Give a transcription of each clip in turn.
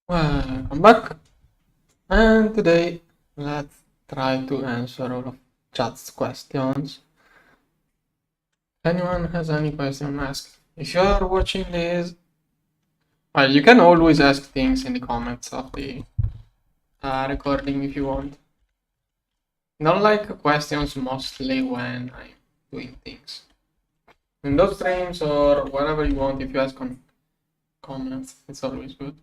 Welcome back, and today let's try to answer all of chat's questions. If anyone has any question, ask. If you are watching this, well, you can always ask things in the comments of the recording if you want. Don't like questions mostly when I'm doing things. In those streams or wherever you want, if you ask on comments, it's always good.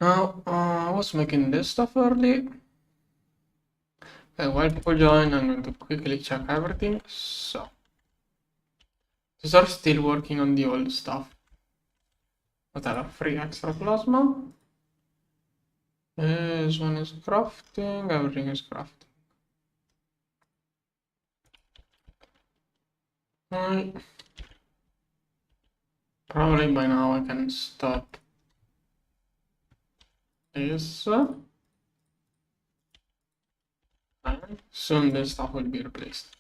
Now, I was making this stuff early. While people join, I'm going to quickly check everything. So, these are still working on the old stuff. But I have free extra plasma. This one is crafting, everything is crafting. Right. Probably by now I can stop this. And soon this stuff will be replaced.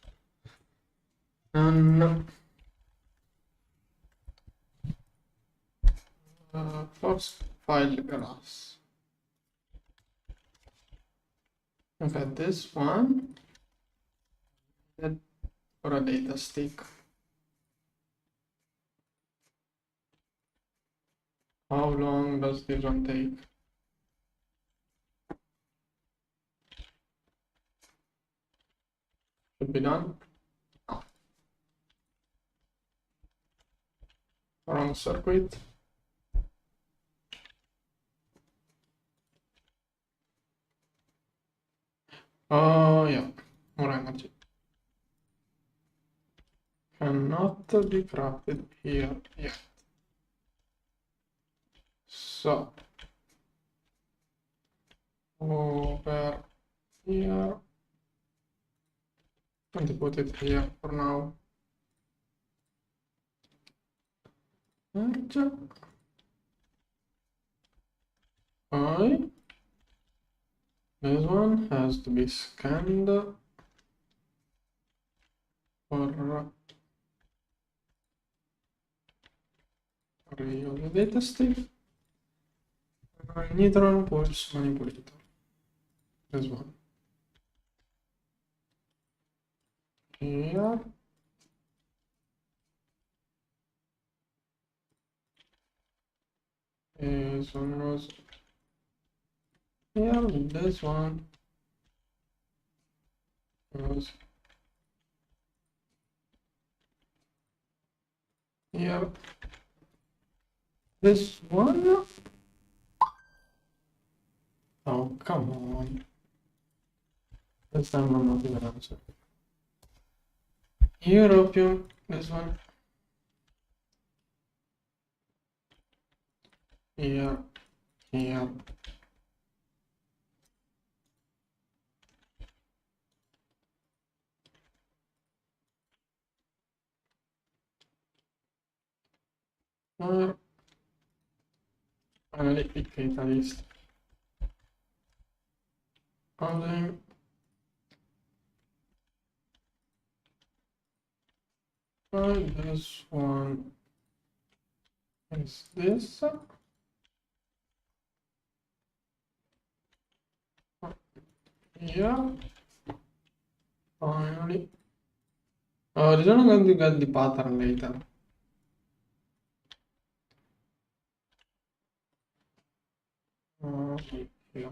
And first file grass. Okay, this one for a data stick. How long does this one take? Should be done. Oh. Wrong circuit. Oh yeah, more energy. Cannot be crafted here yet. So over here and put it here for now. Merge. Fine. This one has to be scanned for real data stick. Neutron pulse manipulator. This one. Here. This one was here. This one was here. This one. Oh, come on. This time I'm not even answering. European, this one. Here, here. Or finally pick catalyst. Housing. This one is this. Yeah. Finally. Oh, this one I'm going to get the pattern later. Yeah.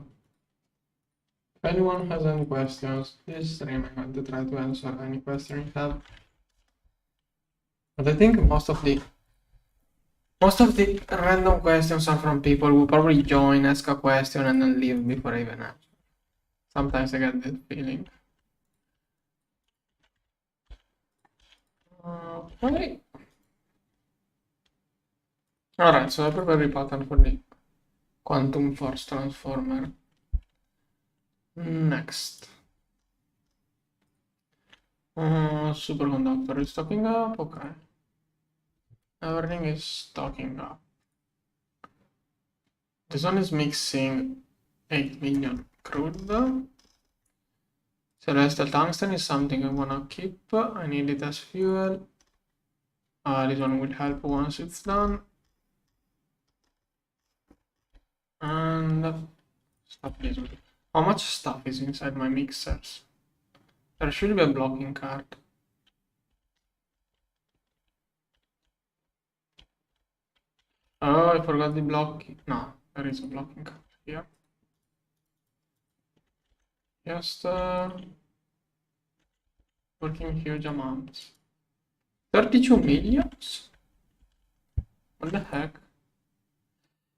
If anyone has any questions, please remember to try to answer any question you have. But I think most of the random questions are from people who probably join, ask a question, and then leave before I even answer. Sometimes I get that feeling. Okay. Alright, so I prepared the pattern for the quantum force transformer. Next. Superconductor is stocking up, okay. Everything is stocking up. This one is mixing 8 million crude. Celestial tungsten is something I wanna keep. I need it as fuel. This one will help once it's done. And stuff is how much stuff is inside my mixers? There should be a blocking card. Oh, I forgot the block. No, there is a blocking card here. Just working huge amounts. 32 millions? What the heck?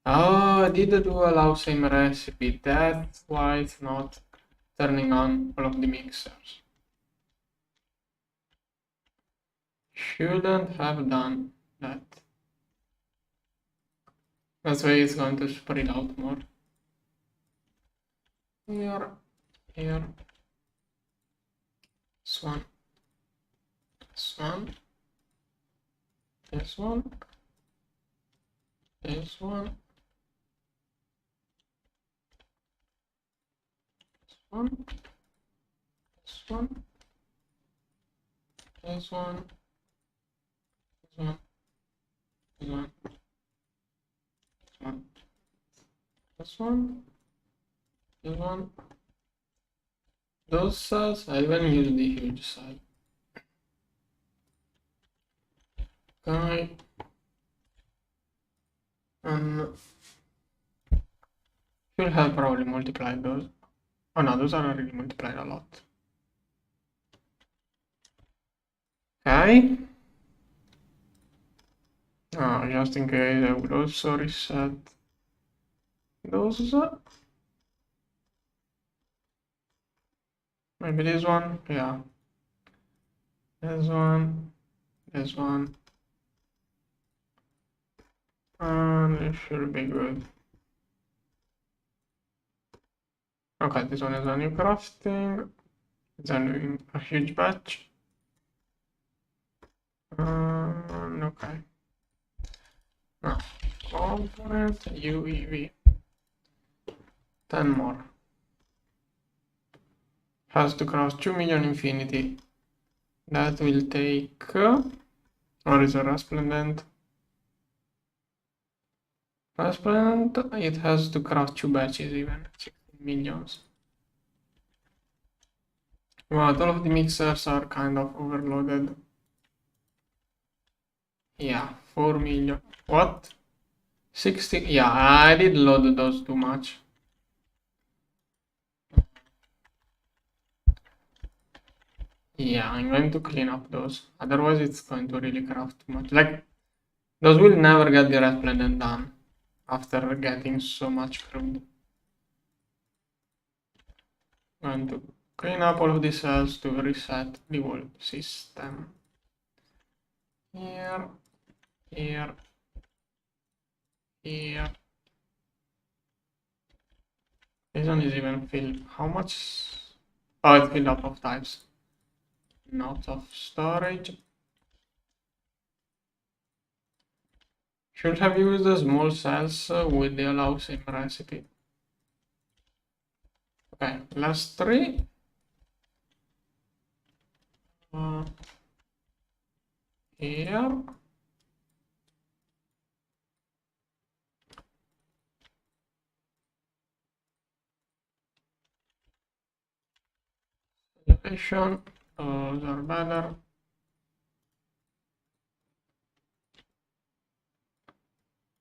Oh, I did do allow same recipe. That's why it's not turning on all of the mixers. Shouldn't have done that. That's why it's going to spread out more. Here, here. This one. This one. This one. This one. This one. This one. This one. This one. This one. This one. This one. Those cells, I even use the huge side. Okay. And should have probably multiplied those. Oh no, those are already multiplied a lot. Okay. Just in case, I would also reset those. Maybe this one, yeah. This one, this one. And it should be good. Okay, this one is a new crafting. It's doing a huge batch. Okay. Now, component UEV. 10 more. Has to cross 2 million infinity. That will take. Or is a resplendent? Resplendent, it has to cross 2 batches even. 16 millions. Well, all of the mixers are kind of overloaded. Yeah, 4 million. What? 60? Yeah, I did load those too much. Yeah, I'm going to clean up those. Otherwise, it's going to really craft too much. Like, those will never get the resplendent done after getting so much crude. I'm going to clean up all of these cells to reset the whole system. Here, here, here. This one is even filled. How much? Oh, it's filled up of types, not of storage. Should have used the small cells with the allow same recipe. Okay, last 3. Here. Location, those are better.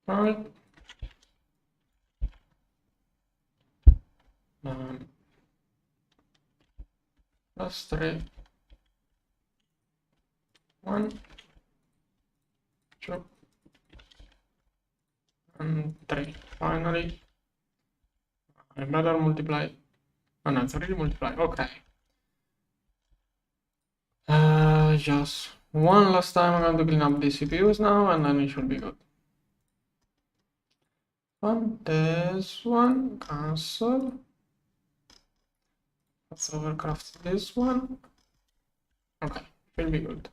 Right. Last 3. 1, 2, and 3. Finally, I better multiply. Oh no, it's already multiplied. Okay. Just one last time. I'm going to clean up the CPUs now, and then it should be good. This one, cancel. Let's overcraft this one. Okay, should be good.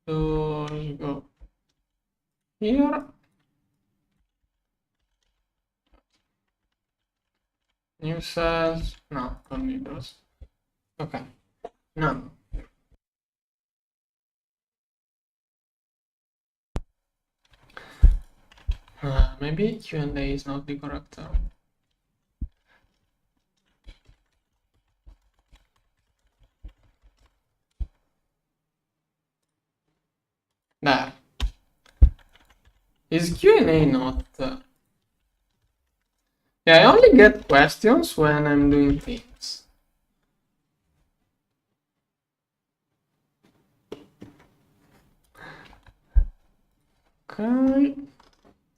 So you go here. New cells. No, don't need those. Okay. Now. Maybe Q&A is not the correct term. There. Is Q&A not... Yeah, I only get questions when I'm doing things. Okay.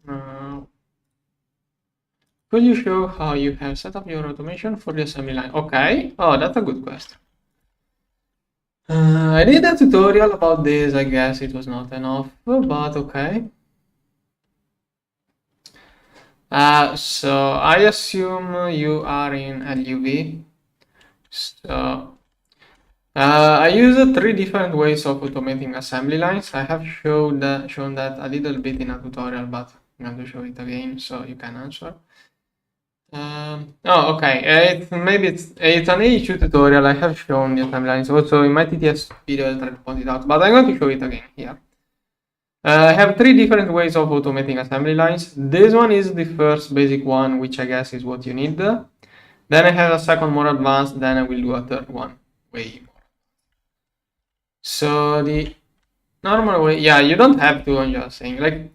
Now, could you show how you have set up your automation for the assembly line? Okay. Oh, that's a good question. I did a tutorial about this. I guess it was not enough, but okay. So I assume you are in LUV. So I use three different ways of automating assembly lines. I have shown that a little bit in a tutorial, but I'm going to show it again so you can answer. Oh, okay. Maybe it's an AHU tutorial. I have shown the assembly lines also in my TTS video. I tried to point it out, but I'm going to show it again here. I have three different ways of automating assembly lines. This one is the first basic one, which I guess is what you need. Then I have a second more advanced, then I will do a third one way more. So the normal way, yeah, you don't have to, I'm just saying, like,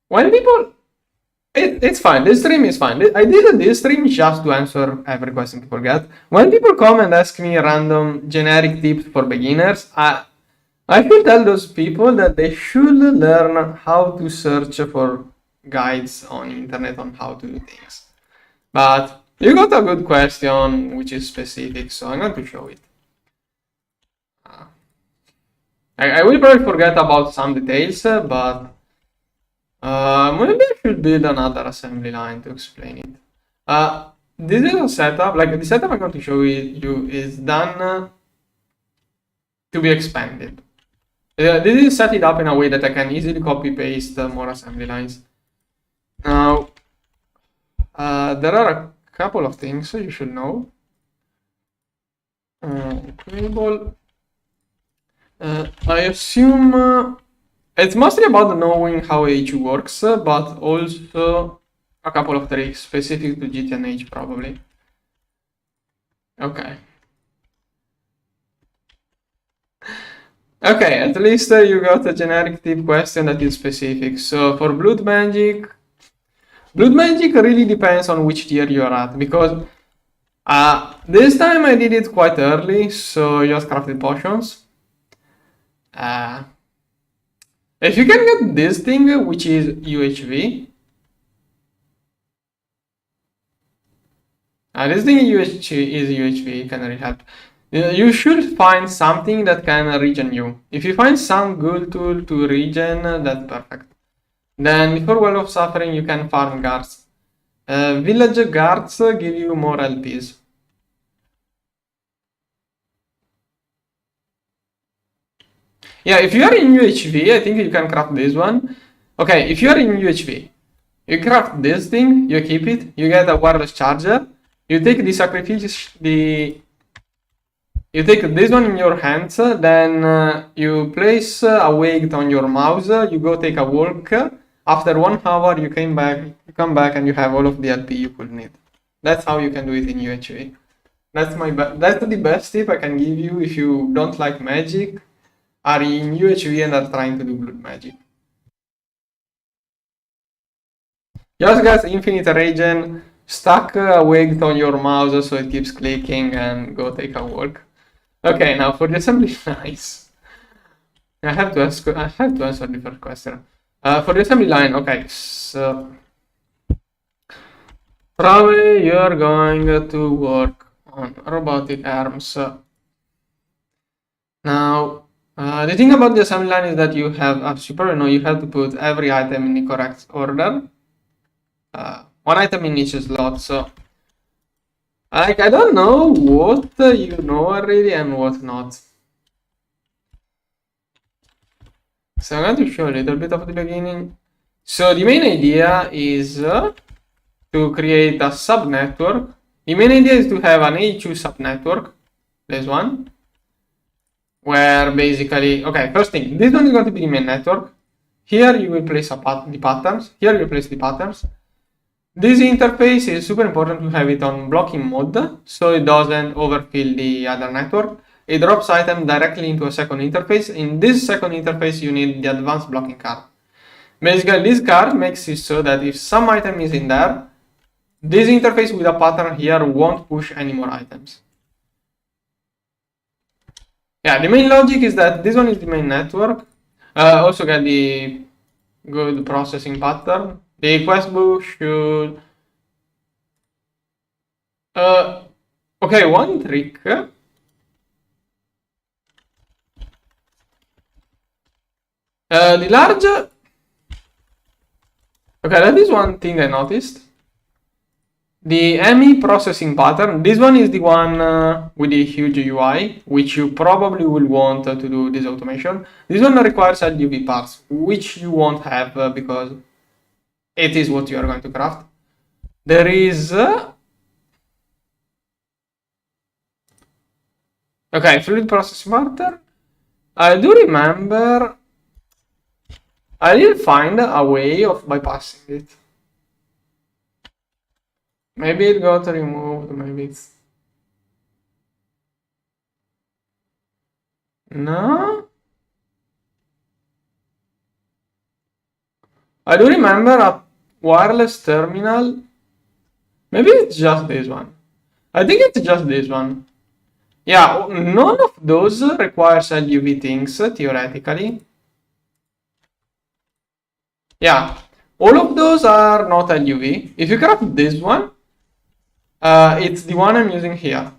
when people, it's fine, this stream is fine. I did this stream just to answer every question people get. When people come and ask me random generic tips for beginners, I should tell those people that they should learn how to search for guides on internet on how to do things. But you got a good question, which is specific, so I'm going to show it. I will probably forget about some details, but maybe I should build another assembly line to explain it. This is a setup, like the setup I'm going to show you is done to be expanded. This is set it up in a way that I can easily copy paste more assembly lines. Now, there are a couple of things you should know. Cable. I assume it's mostly about knowing how AHU works, but also a couple of tricks specific to GTNH probably. Okay. Okay, at least you got a generic tip question that is specific. So for Blood Magic really depends on which tier you are at, because this time I did it quite early, so I just crafted potions. If you can get this thing, which is UHV, this thing is UHV, can really help. You should find something that can regen you. If you find some good tool to regen, that's perfect. Then before Well of Suffering, you can farm guards. Village guards give you more LPs. Yeah, if you are in UHV, I think you can craft this one. Okay, if you are in UHV, you craft this thing, you keep it, you get a wireless charger, you take the sacrifice, you take this one in your hands, then you place a weight on your mouse, you go take a walk. After 1 hour, you come back and you have all of the LP you could need. That's how you can do it in UHV. That's the best tip I can give you if you don't like magic, are in UHV and are trying to do Blood Magic. Just get infinite regen, stack a weight on your mouse so it keeps clicking, and go take a walk. Okay, now for the assembly lines. I have to answer the first question. For the assembly line, okay, so probably you're going to work on robotic arms. Now, the thing about the assembly line is that you have, as you probably know, you have to put every item in the correct order. One item in each slot, so like, I don't know what you know already and what not. So I'm going to show a little bit of the beginning. So the main idea is to create a subnetwork. The main idea is to have an AHU subnetwork, this one, where basically, okay, first thing, this one is going to be the main network. Here you will place the patterns. Here you place the patterns. This interface is super important to have it on blocking mode, so it doesn't overfill the other network. It drops items directly into a second interface. In this second interface, you need the advanced blocking card. Basically, this card makes it so that if some item is in there, this interface with a pattern here won't push any more items. Yeah, the main logic is that this one is the main network. Also get the good processing pattern. The quest book should... okay, one trick. The large... Okay, that is one thing I noticed. The ME processing pattern, this one is the one with the huge UI, which you probably will want to do this automation. This one requires LUV parts, which you won't have because it is what you are going to craft. There is... okay, fluid processing pattern. I do remember I didn't find a way of bypassing it. Maybe it got removed, maybe it's... No? I do remember a wireless terminal. Maybe it's just this one. I think it's just this one. Yeah, none of those requires LUV things, theoretically. Yeah, all of those are not LUV. If you craft this one, it's the one I'm using here.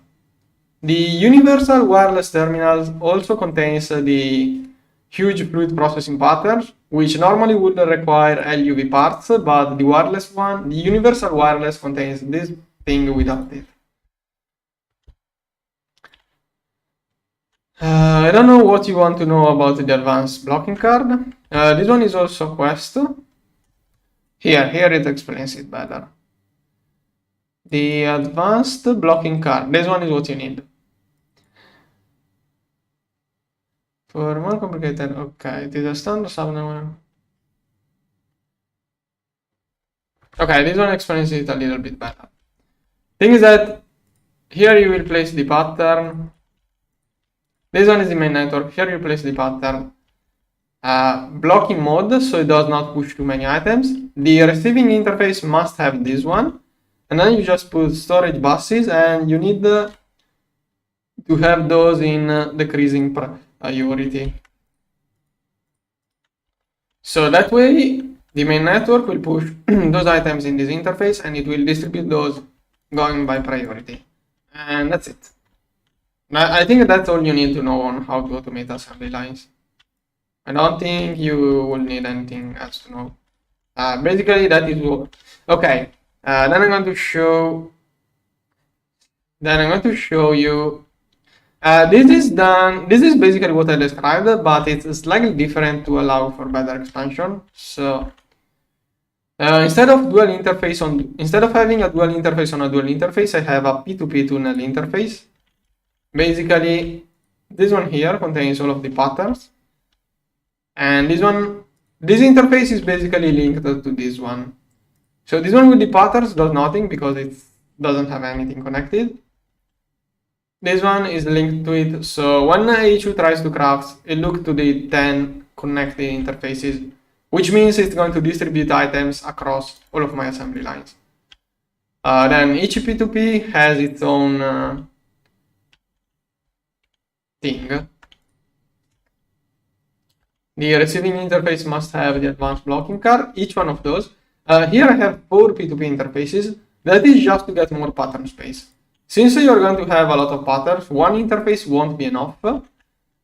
The universal wireless terminals also contains the huge fluid processing patterns, which normally would require LUV parts, but the wireless one, the universal wireless, contains this thing without it. I don't know what you want to know about the advanced blocking card. This one is also a quest. Here it explains it better. The advanced blocking card, this one is what you need. For more complicated, okay, it is a standard subnetwork. Okay, this one explains it a little bit better. Thing is that here you will place the pattern. This one is the main network. Here you place the pattern. Blocking mode, so it does not push too many items. The receiving interface must have this one. And then you just put storage buses, and you need to have those in decreasing priority. So that way, the main network will push those items in this interface, and it will distribute those going by priority. And that's it. I think that's all you need to know on how to automate assembly lines. I don't think you will need anything else to know. Basically, that is what. Okay. Then I'm going to show. Then I'm going to show you. This is done. This is basically what I described, but it's slightly different to allow for better expansion. So instead of having a dual interface on a dual interface, I have a P2P tunnel interface. Basically, this one here contains all of the patterns, and this interface is basically linked to this one. So this one with the patterns does nothing because it doesn't have anything connected. This one is linked to it. So when HU tries to craft, it looks to the 10 connected interfaces, which means it's going to distribute items across all of my assembly lines. Then each P2P has its own thing. The receiving interface must have the advanced blocking card, each one of those. Here I have 4 P2P interfaces. That is just to get more pattern space. Since you're going to have a lot of patterns, one interface won't be enough.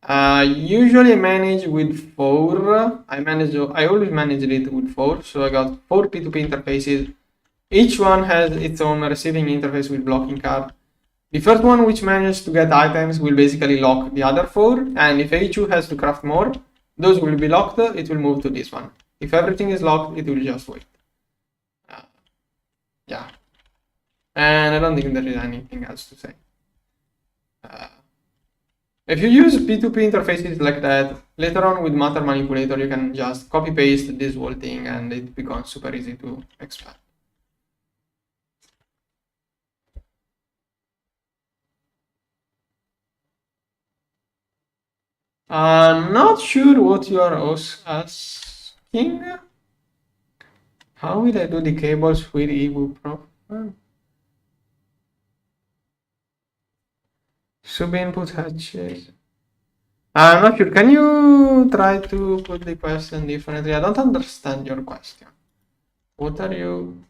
Usually I manage with 4. I always manage it with 4. So I got 4 P2P interfaces. Each one has its own receiving interface with blocking card. The first one which manages to get items will basically lock the other 4. And if HU has to craft more, those will be locked. It will move to this one. If everything is locked, it will just wait. Yeah. And I don't think there is anything else to say. If you use P2P interfaces like that, later on with Matter Manipulator, you can just copy paste this whole thing and it becomes super easy to expand. I'm not sure what you are asking. How will I do the cables with ibuprofen? Sub input hatches. I'm not sure. Can you try to put the question differently? I don't understand your question. What are you?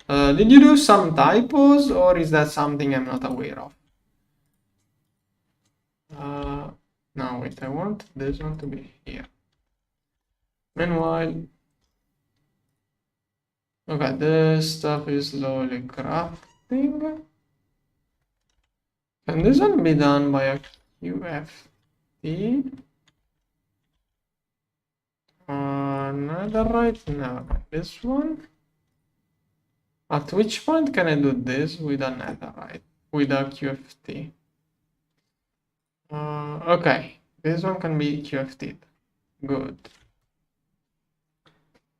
Did you do some typos or is that something I'm not aware of? No, wait, I want this one to be here. Meanwhile, okay, this stuff is slowly crafting. Can this one be done by a QFT? Netherite, no. This one? At which point can I do this with a netherite, with a QFT? Okay, this one can be QFT'd. Good.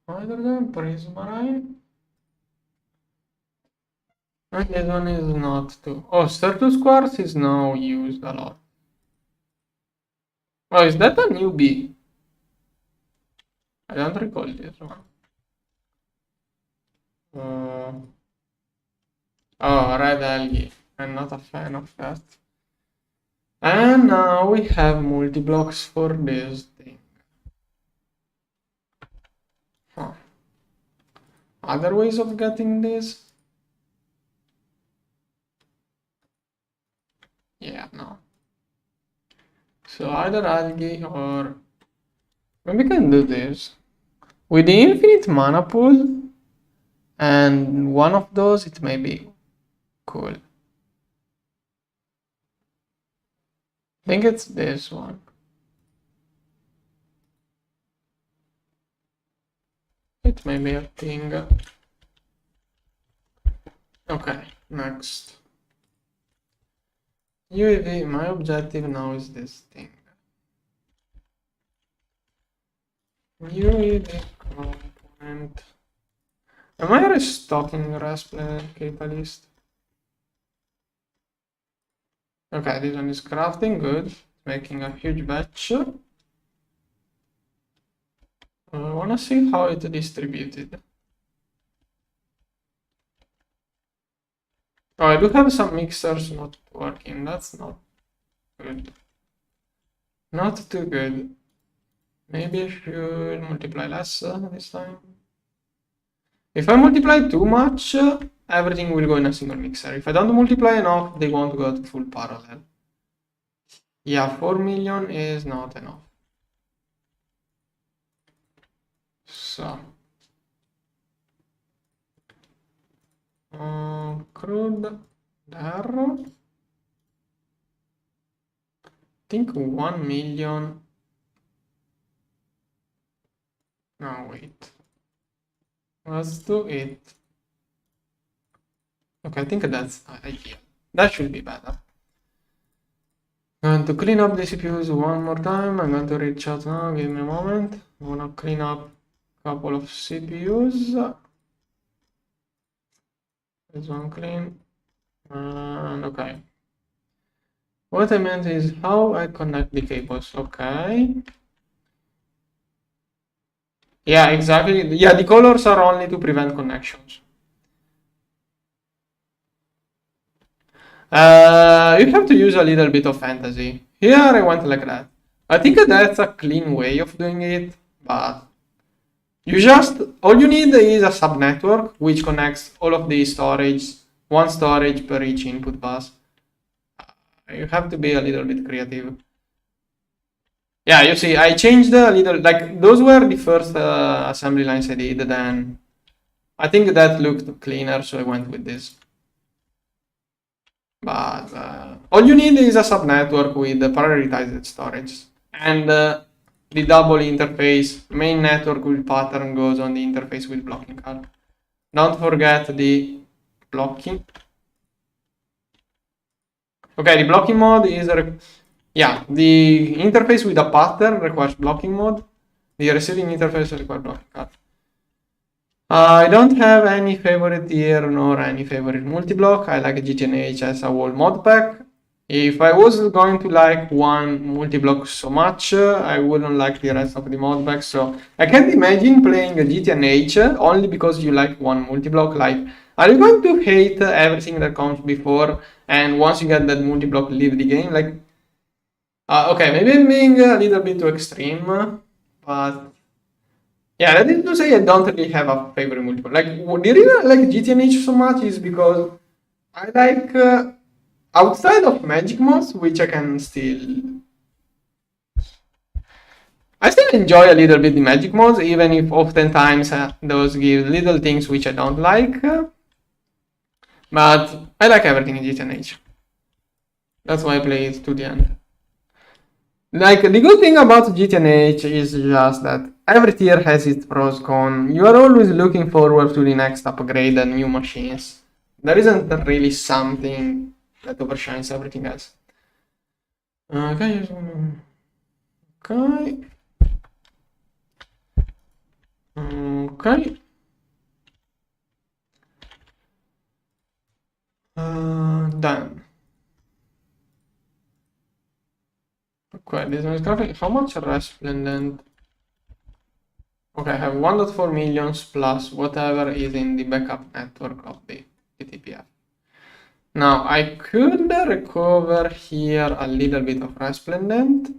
Hydrogen, prismarine. And this one is not too. Oh, Certus quartz is now used a lot. Oh, is that a newbie? I don't recall this one. Oh, red algae. I'm not a fan of that. And now we have multi-blocks for this thing. Huh. Other ways of getting this? Yeah, no. So either algae or maybe we can do this. With the infinite mana pool and one of those, it may be cool. I think it's this one. It may be a thing. Okay, next. UAV, my objective now is this thing. UAV component. Am I restocking Raspberry Catalyst? Okay, this one is crafting, good. Making a huge batch. I wanna see how it's distributed. Oh, I do have some mixers not working. That's not good. Not too good. Maybe I should multiply less this time. If I multiply too much, everything will go in a single mixer. If I don't multiply enough, they won't go to full parallel. Yeah, 4 million is not enough. So, crude there. I think 1 million. No, wait. Let's do it. Okay, I think that's ideal. That should be better. I'm going to clean up the CPUs one more time. I'm going to reach out now. Give me a moment. I want to clean up a couple of CPUs. This one clean. And okay. What I meant is how I connect the cables. Okay. Yeah, exactly. Yeah, the colors are only to prevent connections. You have to use a little bit of fantasy. Here I went like that. I think that's a clean way of doing it, but all you need is a subnetwork which connects all of the storage, one storage per each input bus. You have to be a little bit creative. Yeah, you see, I changed a little, like those were the first assembly lines I did, then I think that looked cleaner, so I went with this. But all you need is a subnetwork with the prioritized storage and the double interface. Main network with pattern goes on the interface with blocking card. Don't forget the blocking. Okay, the blocking mode is yeah, the interface with a pattern requires blocking mode. The receiving interface requires blocking card. I don't have any favorite tier nor any favorite multi-block. I like GTNH as a whole mod pack. If I was going to like one multi-block so much, I wouldn't like the rest of the mod pack. So I can't imagine playing a GTNH only because you like one multi-block. Like, are you going to hate everything that comes before, and once you get that multi-block, leave the game? Like, okay, maybe I'm being a little bit too extreme, but yeah, that is to say I don't really have a favorite multiple. Like, the reason I like GTNH so much is because I like outside of magic mods, which I still enjoy a little bit the magic mods, even if oftentimes those give little things which I don't like. But I like everything in GTNH. That's why I play it to the end. Like, the good thing about GTNH is just that every tier has its pros cons. You are always looking forward to the next upgrade and new machines. There isn't really something that overshines everything else. Okay. Okay. Okay. Done. Okay, this one is graphic. How much resplendent? Okay, I have 1.4 millions plus whatever is in the backup network of the TTPF. Now I could recover here a little bit of resplendent,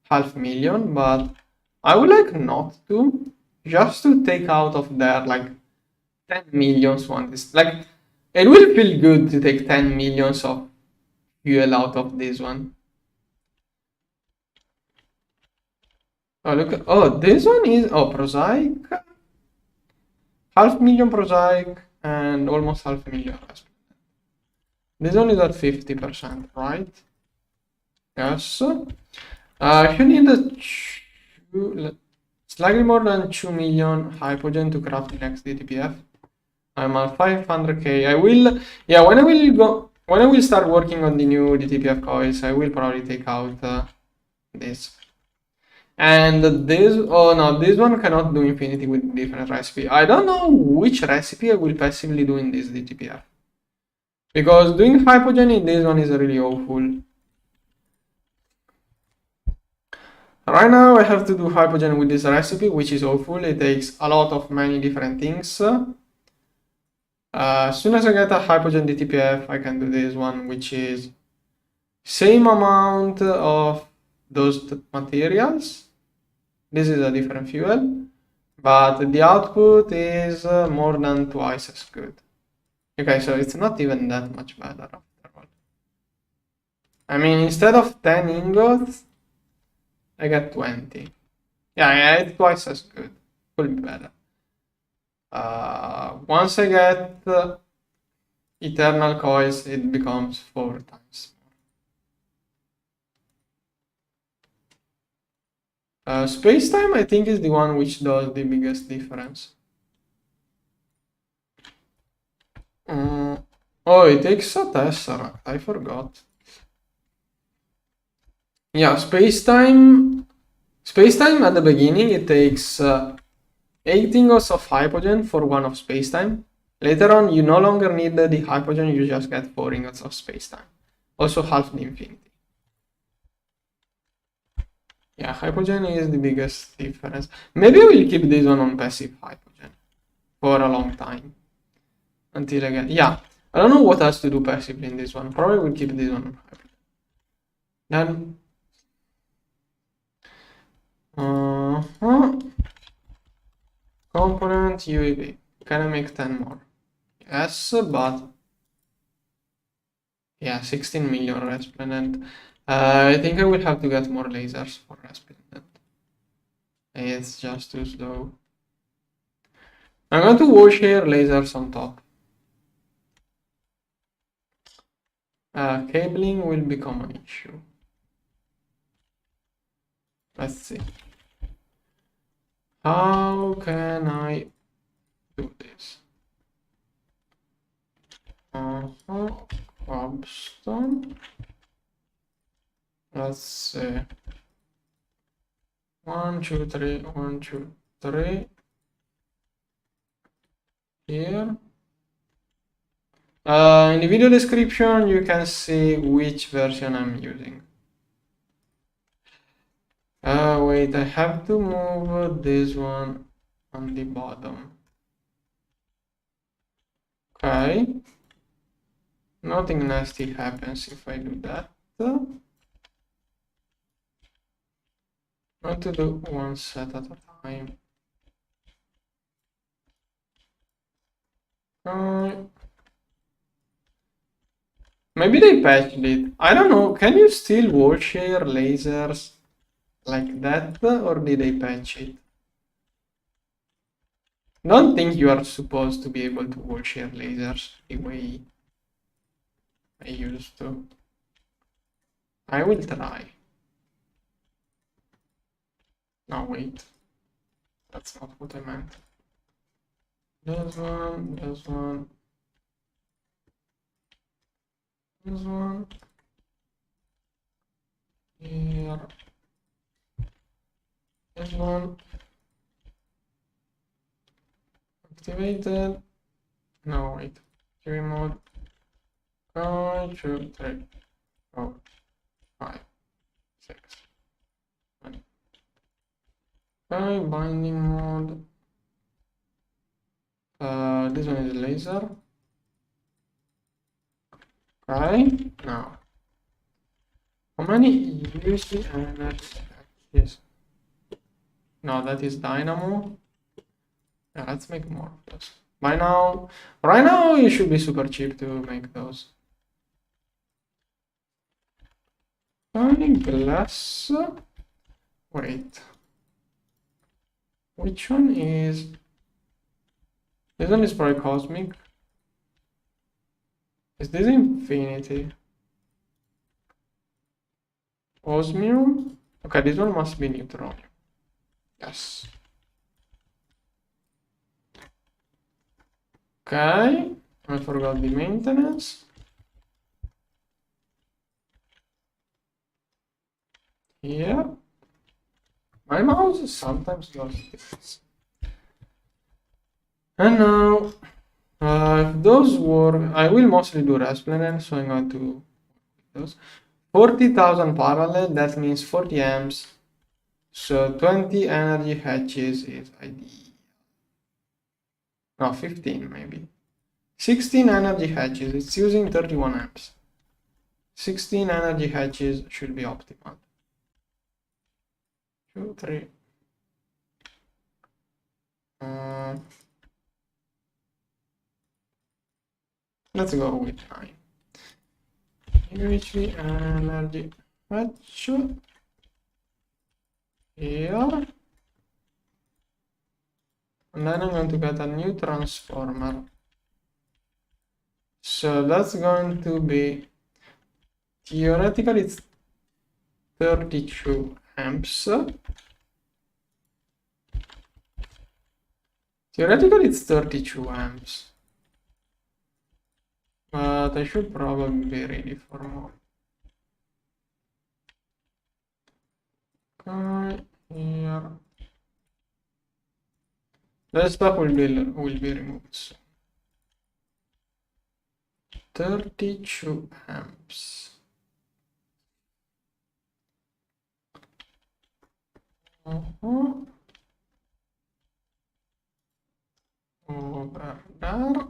500,000, but I would like not to, just to take out of there like 10 millions one. This like it will feel good to take 10 millions of fuel out of this one. Oh look! Oh, this one is prosaic, 500,000 prosaic and almost 500,000 resplendent. This one is at 50%, right? Yes. You need slightly more than 2 million hypogen to craft the next DTPF. I'm at 500k. I will, yeah, when I will start working on the new DTPF coils, I will probably take out this. And this, oh no, this one cannot do infinity with different recipe. I don't know which recipe I will passively do in this DTPF. Because doing hypogen in this one is really awful. Right now I have to do hypogen with this recipe, which is awful. It takes a lot of many different things. As soon as I get a hypogen DTPF, I can do this one, which is same amount of those materials. This is a different fuel, but the output is more than twice as good. Okay, so it's not even that much better after all. I mean, instead of 10 ingots, I get 20. Yeah, it's twice as good. Could be better. Once I get eternal coils, it becomes 4 times more. Space-time, I think, is the one which does the biggest difference. Oh, it takes a tesseract. I forgot. Yeah, space-time at the beginning, it takes 8 ingots of hypogen for 1 of space-time. Later on, you no longer need the hypogen, you just get 4 ingots of space-time. Also half the infinity. Yeah, hypogen is the biggest difference. Maybe I will keep this one on passive hypogen for a long time. Until I get, yeah. I don't know what else to do passively in this one. Probably will keep this one on hypogen. Then component UAV. Can I make 10 more? Yes, but yeah, 16 million resplendent. I think I will have to get more lasers for resplendent. It's just too slow. I'm going to wash here lasers on top. Cabling will become an issue. Let's see. How can I do this? Cobblestone. Let's see. 1, 2, 3, 1, 2, 3. Here. In the video description, you can see which version I'm using. Wait, I have to move this one on the bottom. Okay. Nothing nasty happens if I do that. I want to do one set at a time. Maybe they patched it. I don't know. Can you still wall share lasers like that, or did they patch it? Don't think you are supposed to be able to wall share lasers the way I used to. I will try. No, wait. That's not what I meant. This one, this one, this one. Here. This one. Activated. No, wait. TV mode. 1, 2, 3, 4, 5, 6, 7. Okay, binding mode. This one is laser. Okay, now. How many UC energy is? No, that is dynamo. Yeah, let's make more of those. Right now, it should be super cheap to make those. Glass. Wait. Which one is? This one is probably cosmic. Is this infinity? Osmium? Okay, this one must be neutron. Yes. Okay, I forgot the maintenance. Here. My mouse sometimes does this. And now, if those work, I will mostly do Raspberry, so I'm going to those. 40,000 parallel, that means 40 amps. So 20 energy hatches is ideal. No, 15 maybe. 16 energy hatches, it's using 31 amps. 16 energy hatches should be optimal. 2, 3. Let's go with 9. UHV energy hatch here. And then I'm going to get a new transformer. So that's going to be, theoretically it's 32 amps. Theoretically it's 32 amps. But I should probably be ready for more. Okay, here. The stuff will be removed soon. 32 amps. Over there.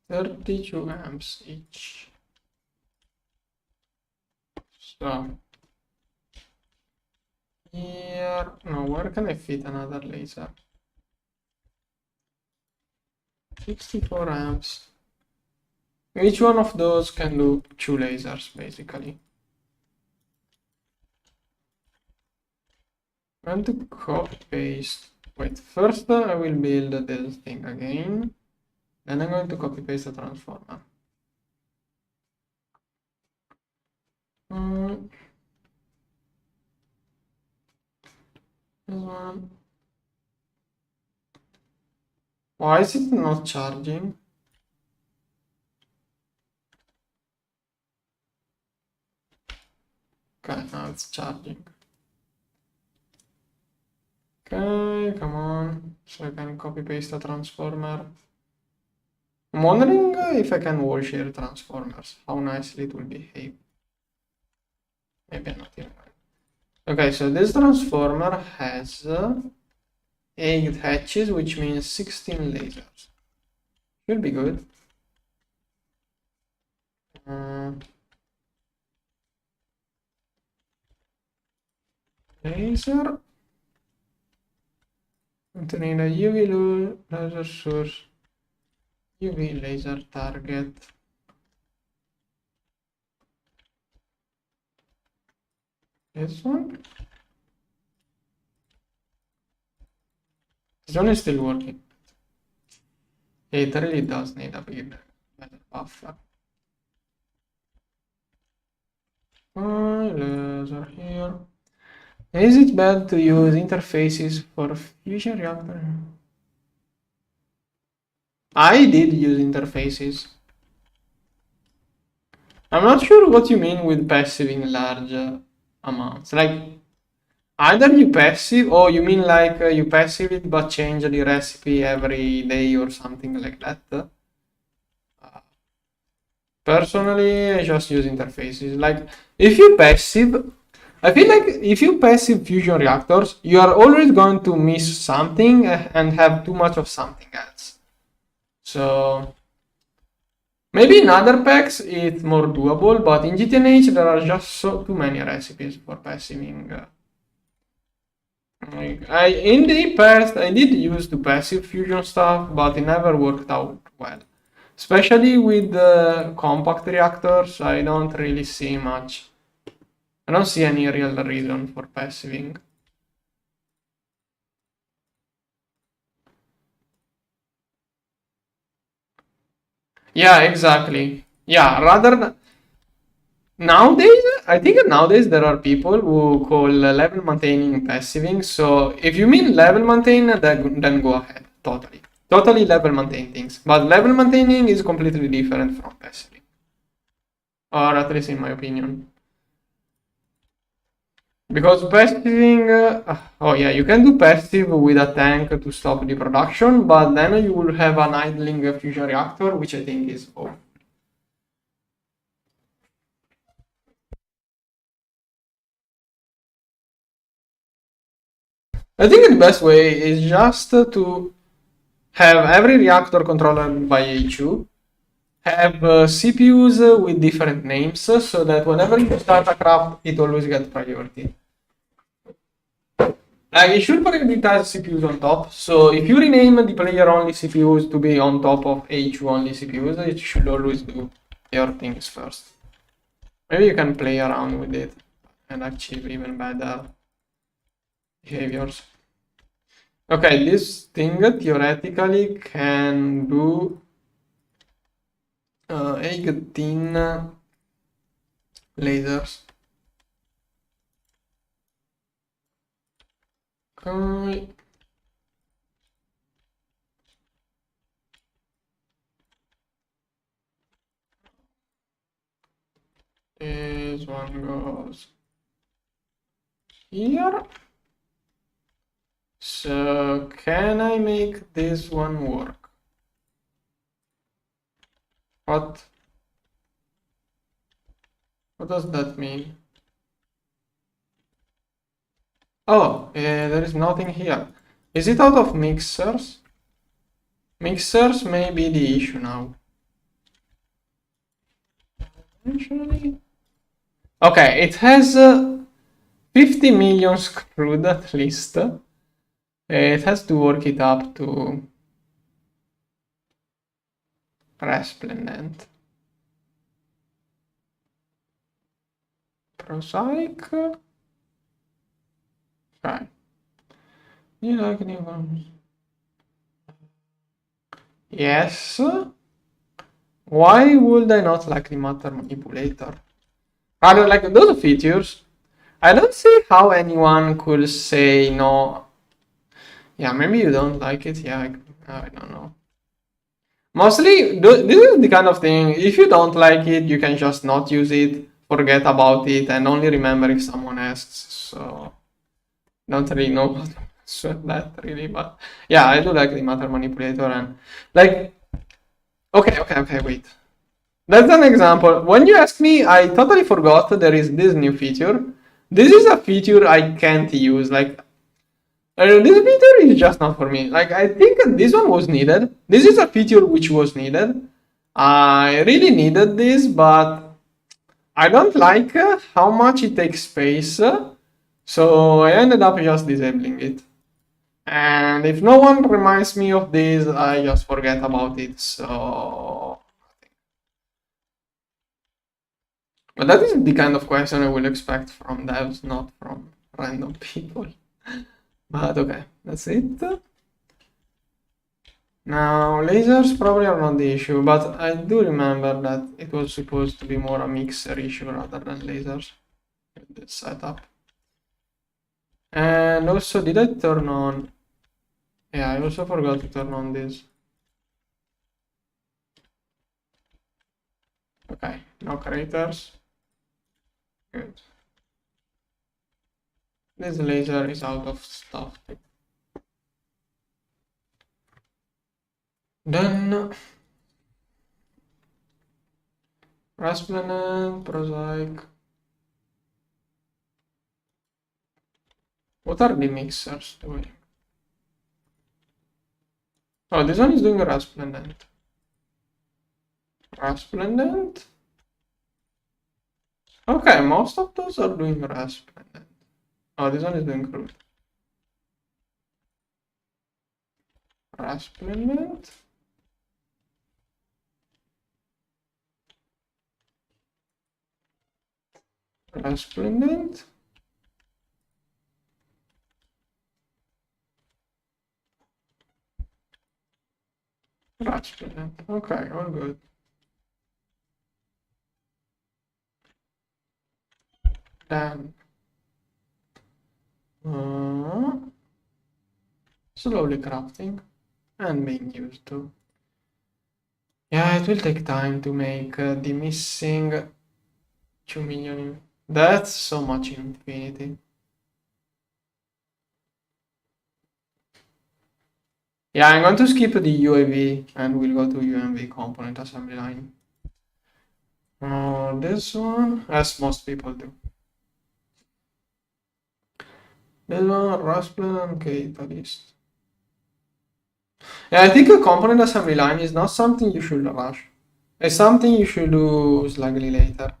32 amps each. So here, now where can I fit another laser? 64 amps. Each one of those can do 2 lasers basically. I'm going to copy paste. Wait, first I will build this thing again. Then I'm going to copy paste the transformer. This one. Why is it not charging? Okay, now it's charging. Okay, come on. So I can copy paste the transformer. I'm wondering if I can wall share transformers, how nicely it will behave. Maybe not even. Okay, so this transformer has 8 hatches, which means 16 lasers. Should be good. Laser. To need a UV laser source, UV laser target. This one? This one is still working. It really does need a big buffer. Laser here. Is it bad to use interfaces for fusion reactor? I did use interfaces. I'm not sure what you mean with passive in large amounts. Like, either you passive or you mean like you passive it but change the recipe every day or something like that. Personally, I just use interfaces. Like, if you passive, I feel like if you passive fusion reactors, you are always going to miss something and have too much of something else. So maybe in other packs it's more doable, but in GTNH there are just too many recipes for passiving. In the past I did use the passive fusion stuff, but it never worked out well. Especially with the compact reactors, I don't really see much. I don't see any real reason for passiving. Yeah, exactly. Yeah, rather than nowadays, I think nowadays there are people who call level maintaining passiving. So if you mean level maintain, then go ahead. Totally. Totally level maintain things. But level maintaining is completely different from passiving. Or at least in my opinion. Because passiving, oh yeah, you can do passive with a tank to stop the production, but then you will have an idling fusion reactor, which I think is awful. I think the best way is just to have every reactor controlled by HU, have CPUs with different names, so that whenever you start a craft, it always gets priority. It should prioritize CPUs on top, so if you rename the player only CPUs to be on top of HU only CPUs, it should always do your things first. Maybe you can play around with it and achieve even better behaviors. Okay, this thing theoretically can do 18 lasers. Okay. This one goes here. So can I make this one work? What does that mean? Oh, there is nothing here. Is it out of mixers? Mixers may be the issue now. Actually, okay, it has 50 million screwed at least. It has to work it up to Resplendent. Prosaic. Okay. You like new ones? Yes. Why would I not like the matter manipulator? Rather, like those features, I don't see how anyone could say no. Yeah, maybe you don't like it. Yeah, I don't know. Mostly, this is the kind of thing, if you don't like it, you can just not use it. forget about it and only remember if someone asks. So don't really know how to answer that really, but yeah, I do like the matter manipulator and like okay, wait. That's an example. When you ask me, I totally forgot there is this new feature. This is a feature I can't use. Like this feature is just not for me. Like I think this one was needed. This is a feature which was needed. I really needed this, but I don't like how much it takes space. So I ended up just disabling it. And if no one reminds me of this, I just forget about it. So, but that is the kind of question I will expect from devs, not from random people. But okay, that's it. Now, lasers probably are not the issue, but I do remember that it was supposed to be more a mixer issue rather than lasers with this setup. And also, did I turn on? Yeah, I also forgot to turn on this. Okay, no craters. Good. This laser is out of stuff. Then Rasplanet, Prosaic. What are the mixers doing? Oh, this one is doing Rasplendent. Rasplendent? Okay, most of those are doing Rasplendent. Oh, this one is doing crude. Rasplendent? Rasplendent? Rasplendent. Okay, all good. Then slowly crafting and being used to. Yeah, it will take time to make the missing 2 million. That's so much infinity. Yeah, I'm going to skip the UAV and we'll go to UMV component assembly line. This one, as most people do. This one, Raspberry and Catalyst. Yeah, I think a component assembly line is not something you should rush. It's something you should do slightly later.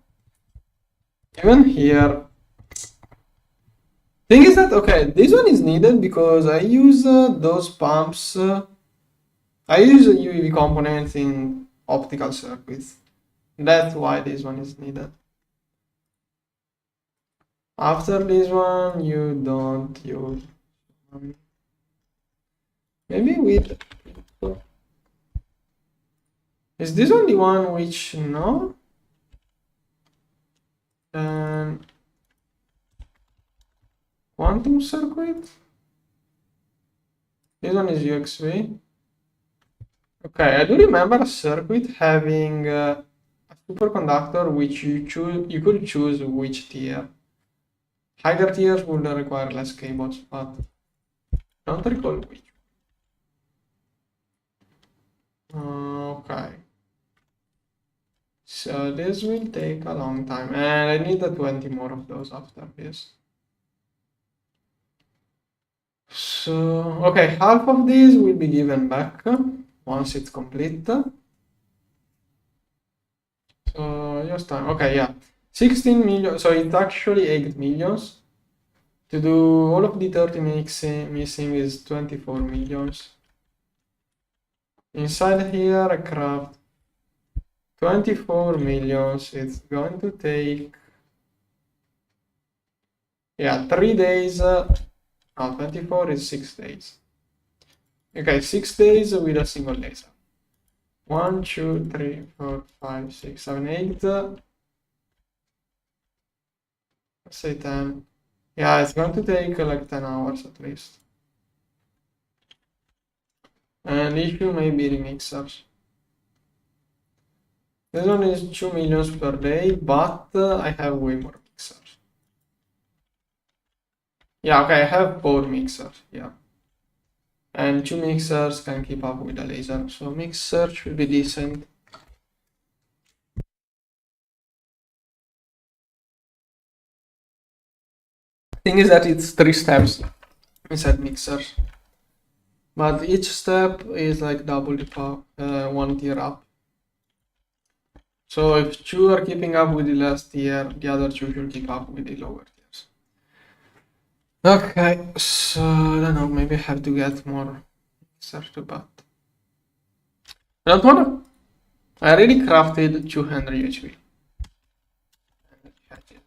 Even here, thing is that, okay, this one is needed because I use those pumps. I use a UEV components in optical circuits. That's why this one is needed. After this one, you don't use. Maybe with. Is this one the one which no? Then quantum circuit. This one is UXV. Okay, I do remember a circuit having a superconductor which you could choose which tier. Higher tiers would require less cables, but don't recall which. Okay. So this will take a long time, and I need 20 more of those after this. So, okay, half of these will be given back once it's complete. So just time. Okay, yeah. 16 million, so it's actually 8 millions. To do all of the 30 missing is 24 millions. Inside here, I craft 24 millions. It's going to take, yeah, 3 days. No, 24 is 6 days. Okay, 6 days with a single laser. 1, 2, 3, 4, 5, 6, 7, 8. Let's say 10. Yeah, it's going to take like 10 hours at least. And issue may be the mixers. This one is 2 millions per day, but I have way more mixers. Yeah, okay, I have 4 mixers, yeah. And 2 mixers can keep up with the laser, so mixer should be decent. Thing is that it's 3 steps inside mixers, but each step is like double the power, 1 tier up. So if 2 are keeping up with the last tier, the other 2 should keep up with the lower tiers. Okay, so I don't know, maybe I have to get more mixers to but I don't wanna. I already crafted 200 HP.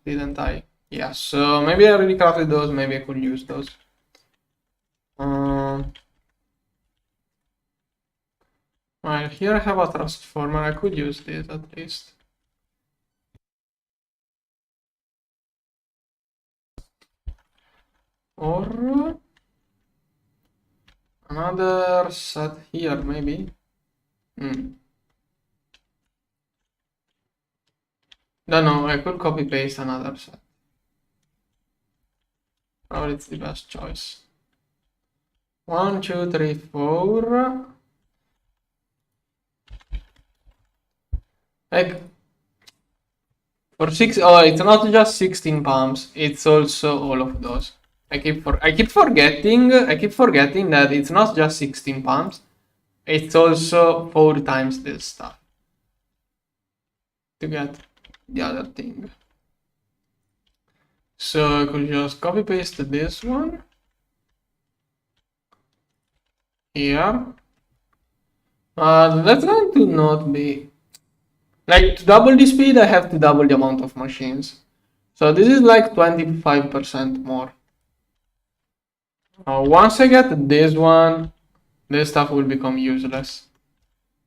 Didn't I? Yeah, so maybe I already crafted those, maybe I could use those. Well, here I have a transformer, I could use this at least. Or another set here, maybe. Don't know, I could copy paste another set. Probably it's the best choice. 1, 2, 3, 4. Like for 6, oh, it's not just 16 pumps, it's also all of those. I keep forgetting that it's not just 16 pumps, it's also 4 times this stuff to get the other thing. So I could just copy paste this one here. That's going to not be like to double the speed. I have to double the amount of machines. So this is like 25% more. Once I get this one, this stuff will become useless.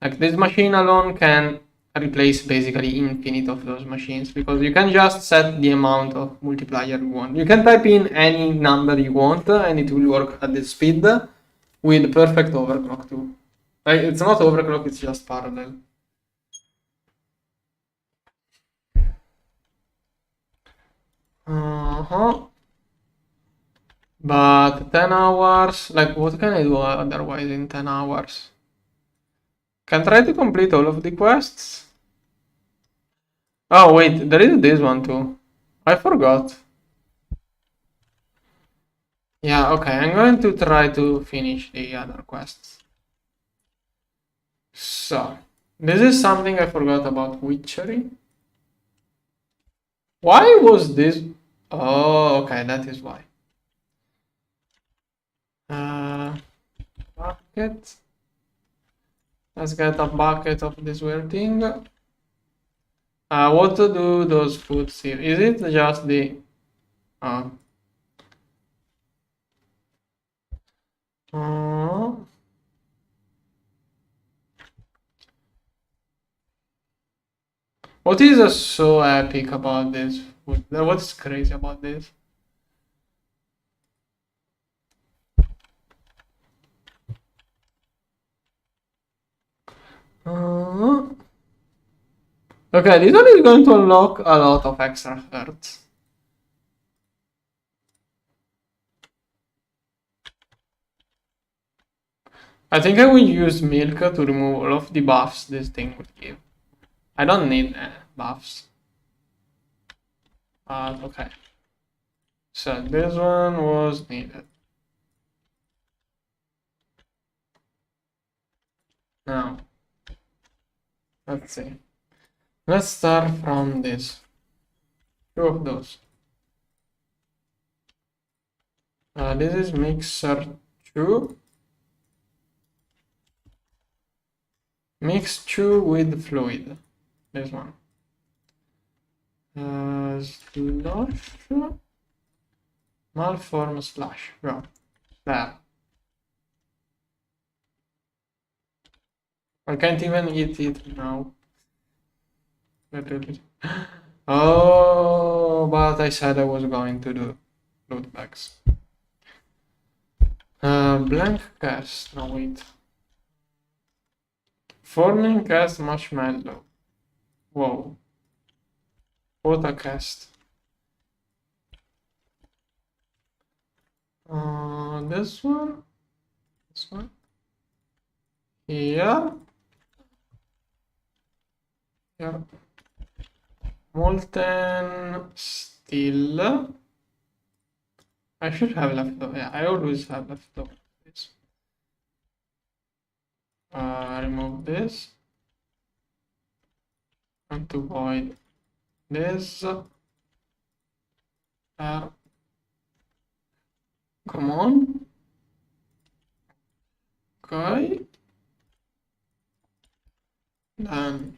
Like this machine alone can replace basically infinite of those machines because you can just set the amount of multiplier you want. You can type in any number you want and it will work at this speed with perfect overclock too. Like it's not overclock, it's just parallel. But 10 hours, like what can I do otherwise in 10 hours? Can try to complete all of the quests. Oh wait, there is this one too. I forgot. Yeah, okay, I'm going to try to finish the other quests. So, this is something I forgot about witchery. Why was this? Oh, okay, that is why. Bucket. Let's get a bucket of this weird thing. What to do those foods here? Is it just the... What is so epic about this? What's crazy about this? Okay, this one is going to unlock a lot of extra hearts. I think I will use milk to remove all of the buffs this thing would give. I don't need buffs. Okay. So this one was needed. Now, let's see. Let's start from this. 2 of those. This is mixer 2. Mix 2 with fluid. This one. Slush. Malform slash. Go. There. I can't even eat it now. Oh, but I said I was going to do loot bags. Blank cast. No, wait. Forming cast marshmallow. Whoa. Podcast. This one. This one. Here. Here. Molten steel. I should have leftover. Yeah, I always have leftover. Remove this. And to void this. Come on. Okay. Then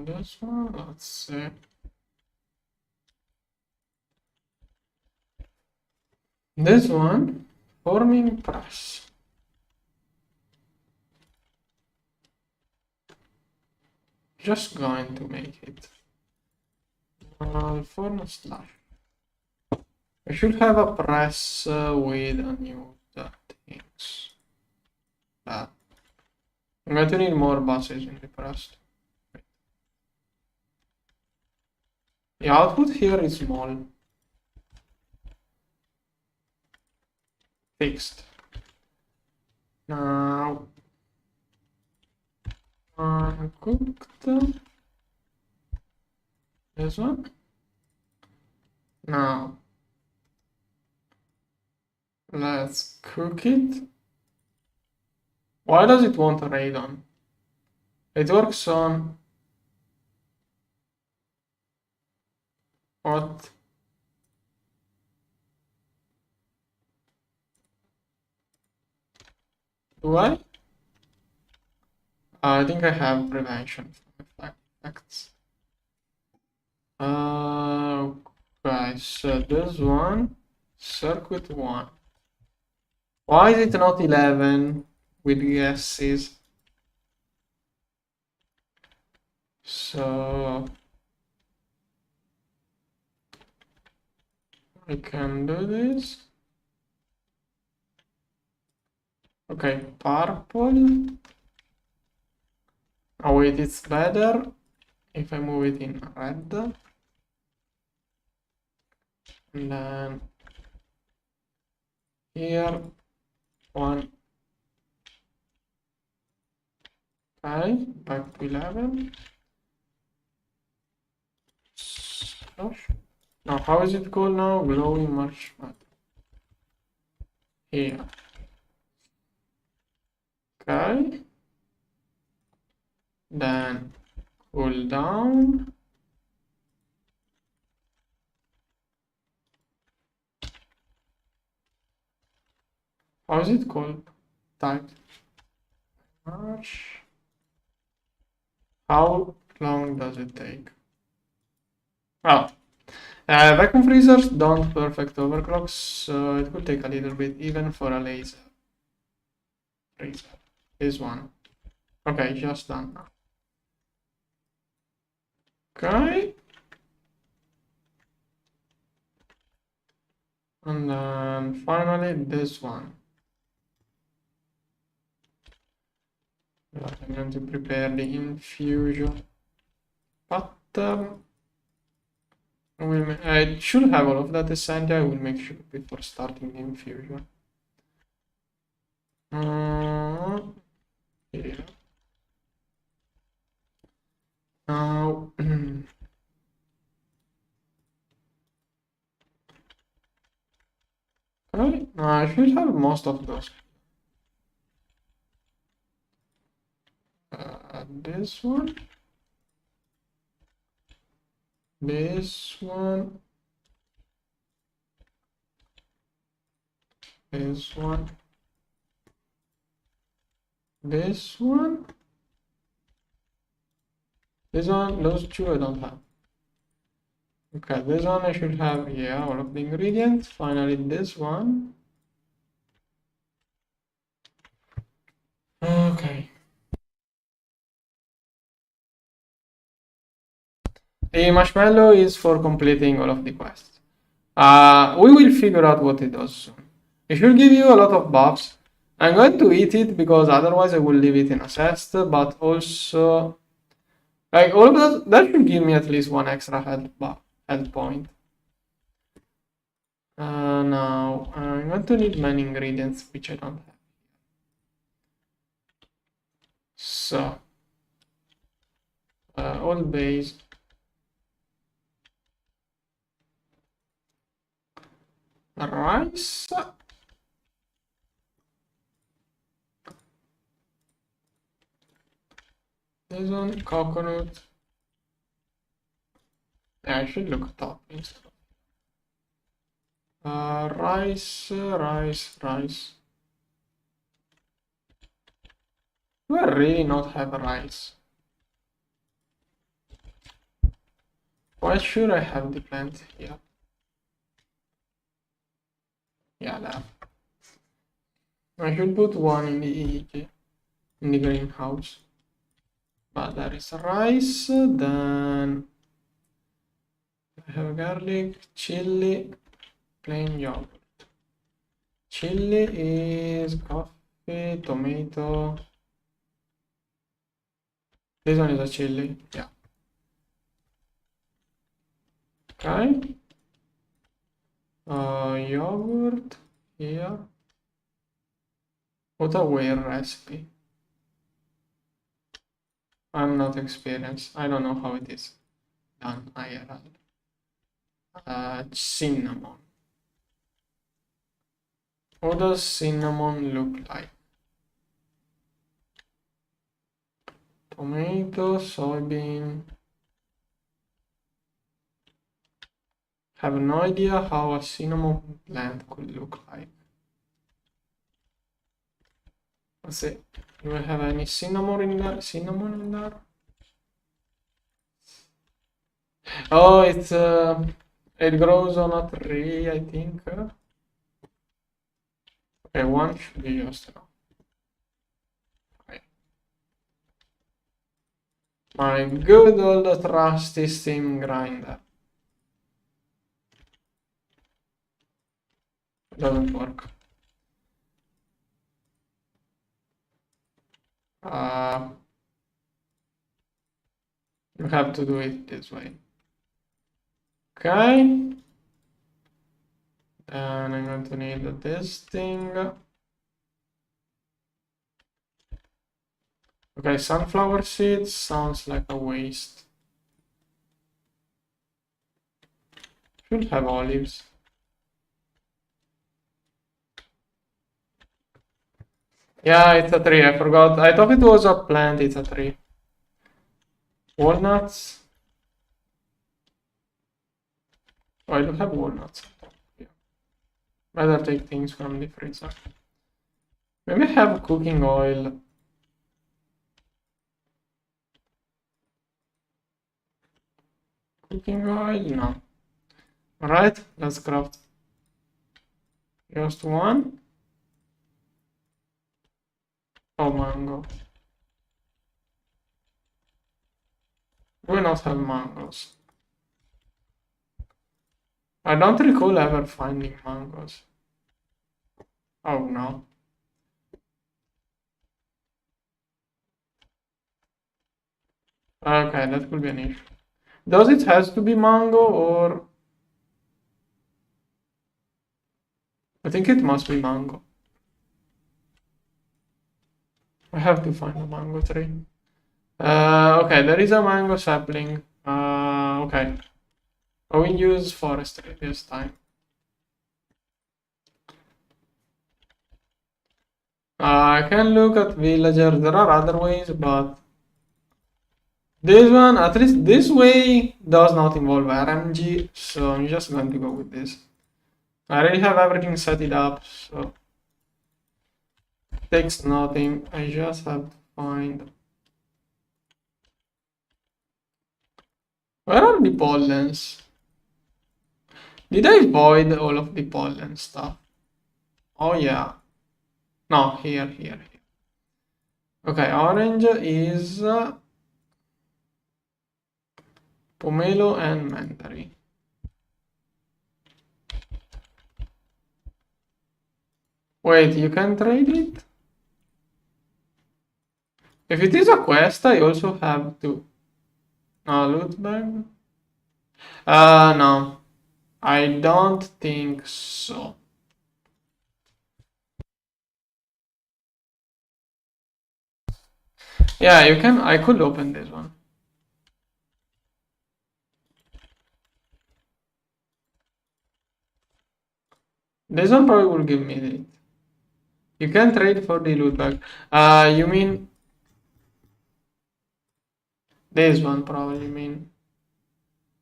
this one, let's see. This one, forming press. Just going to make it. Form slash. I should have a press with a new things. I'm going to need more buses in the press. The output here is small. Fixed. Now cooked. This one. Now let's cook it. Why does it want a radon? It works on what? Do I? I think I have prevention from effects. Okay, so this one, circuit 1. Why is it not 11 with guesses? So I can do this. Okay, purple. Oh wait, it's better if I move it in red. And then here, 1. Okay, back to 11. Now, how is it called now? Glowing marshmallow. Here. Okay. Then cool down. How is it called? Type. March. How long does it take? Well, vacuum freezers don't perfect overclocks, so it will take a little bit even for a laser freezer. This one. Okay, just done now. Okay. And then finally this one. I'm going to prepare the infusion pattern. I should have all of that essential. I will make sure before starting the infusion. Here. Now, okay, I should have most of those. This one, this one, this one, this one, this one, those two I don't have. Okay, this one I should have, yeah, all of the ingredients. Finally, this one. Okay. The marshmallow is for completing all of the quests. We will figure out what it does soon. It should give you a lot of buffs. I'm going to eat it because otherwise I will leave it in a chest, but also like all of that should give me at least one extra health point. Now I'm going to need many ingredients which I don't have. So all base. Rice. This one, coconut. Yeah, I should look at toppings. Rice. Do I really not have rice? Why should I have the plant here? Yeah, that. I should put one in the greenhouse. But there is rice, then I have garlic, chili, plain yogurt. Chili is coffee, tomato. This one is a chili, yeah. Okay. Yogurt here. What a weird recipe. I'm not experienced. I don't know how it is done IRL. Cinnamon. What does cinnamon look like? Tomato, soybean. Have no idea how a cinnamon plant could look like. Let's see. Do I have any cinnamon in there? Oh, it grows on a tree, I think. Okay, one should be just enough. Okay. My good old trusty steam grinder. Doesn't work. You have to do it this way. Okay. And I'm going to need this thing. Okay, sunflower seeds sounds like a waste. Should have olives. Yeah, it's a tree. I forgot. I thought it was a plant. It's a tree. Walnuts. Oh, I don't have walnuts. Yeah. Better take things from the freezer. Maybe I have cooking oil. Cooking oil? No. Alright, let's craft just one. Oh, mango. We not have mangoes. I don't recall ever finding mangoes. Oh no. Okay, that could be an issue. Does it has to be mango or... I think it must be mango. I have to find a mango tree. Okay, there is a mango sapling. Okay. I will use forestry this time. I can look at villagers. There are other ways, but this one, at least this way, does not involve RNG, so I'm just going to go with this. I already have everything set it up, so it takes nothing. I just have to find... Where are the pollens? Did I void all of the pollen stuff? Oh yeah. No, here. Okay, orange is pomelo and mandarin. Wait, you can trade it? If it is a quest, I also have to... No, loot bag? No. I don't think so. Yeah, you can... I could open this one. This one probably will give me it. You can trade for the loot bag. You mean... This one probably mean...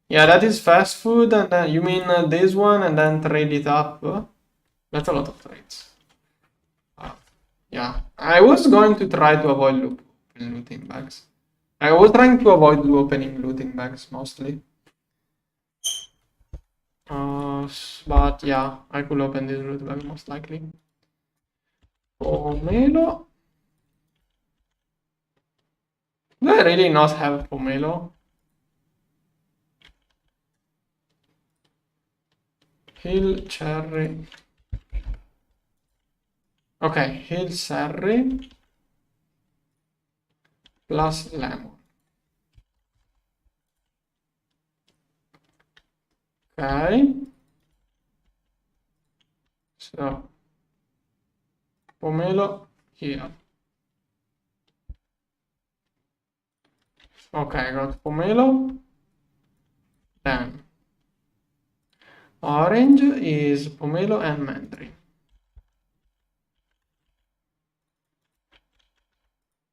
Yeah, that is fast food, and then you mean this one, and then trade it up. That's a lot of trades. Yeah, I was going to try to avoid looting bags. I was trying to avoid opening looting bags mostly. But yeah, I could open this loot bag most likely. Pomelo. Do I really not have pomelo? Hill cherry. Okay, hill cherry plus lemon. Okay. So pomelo here. Okay, I got pomelo. Then orange is pomelo and mandarin.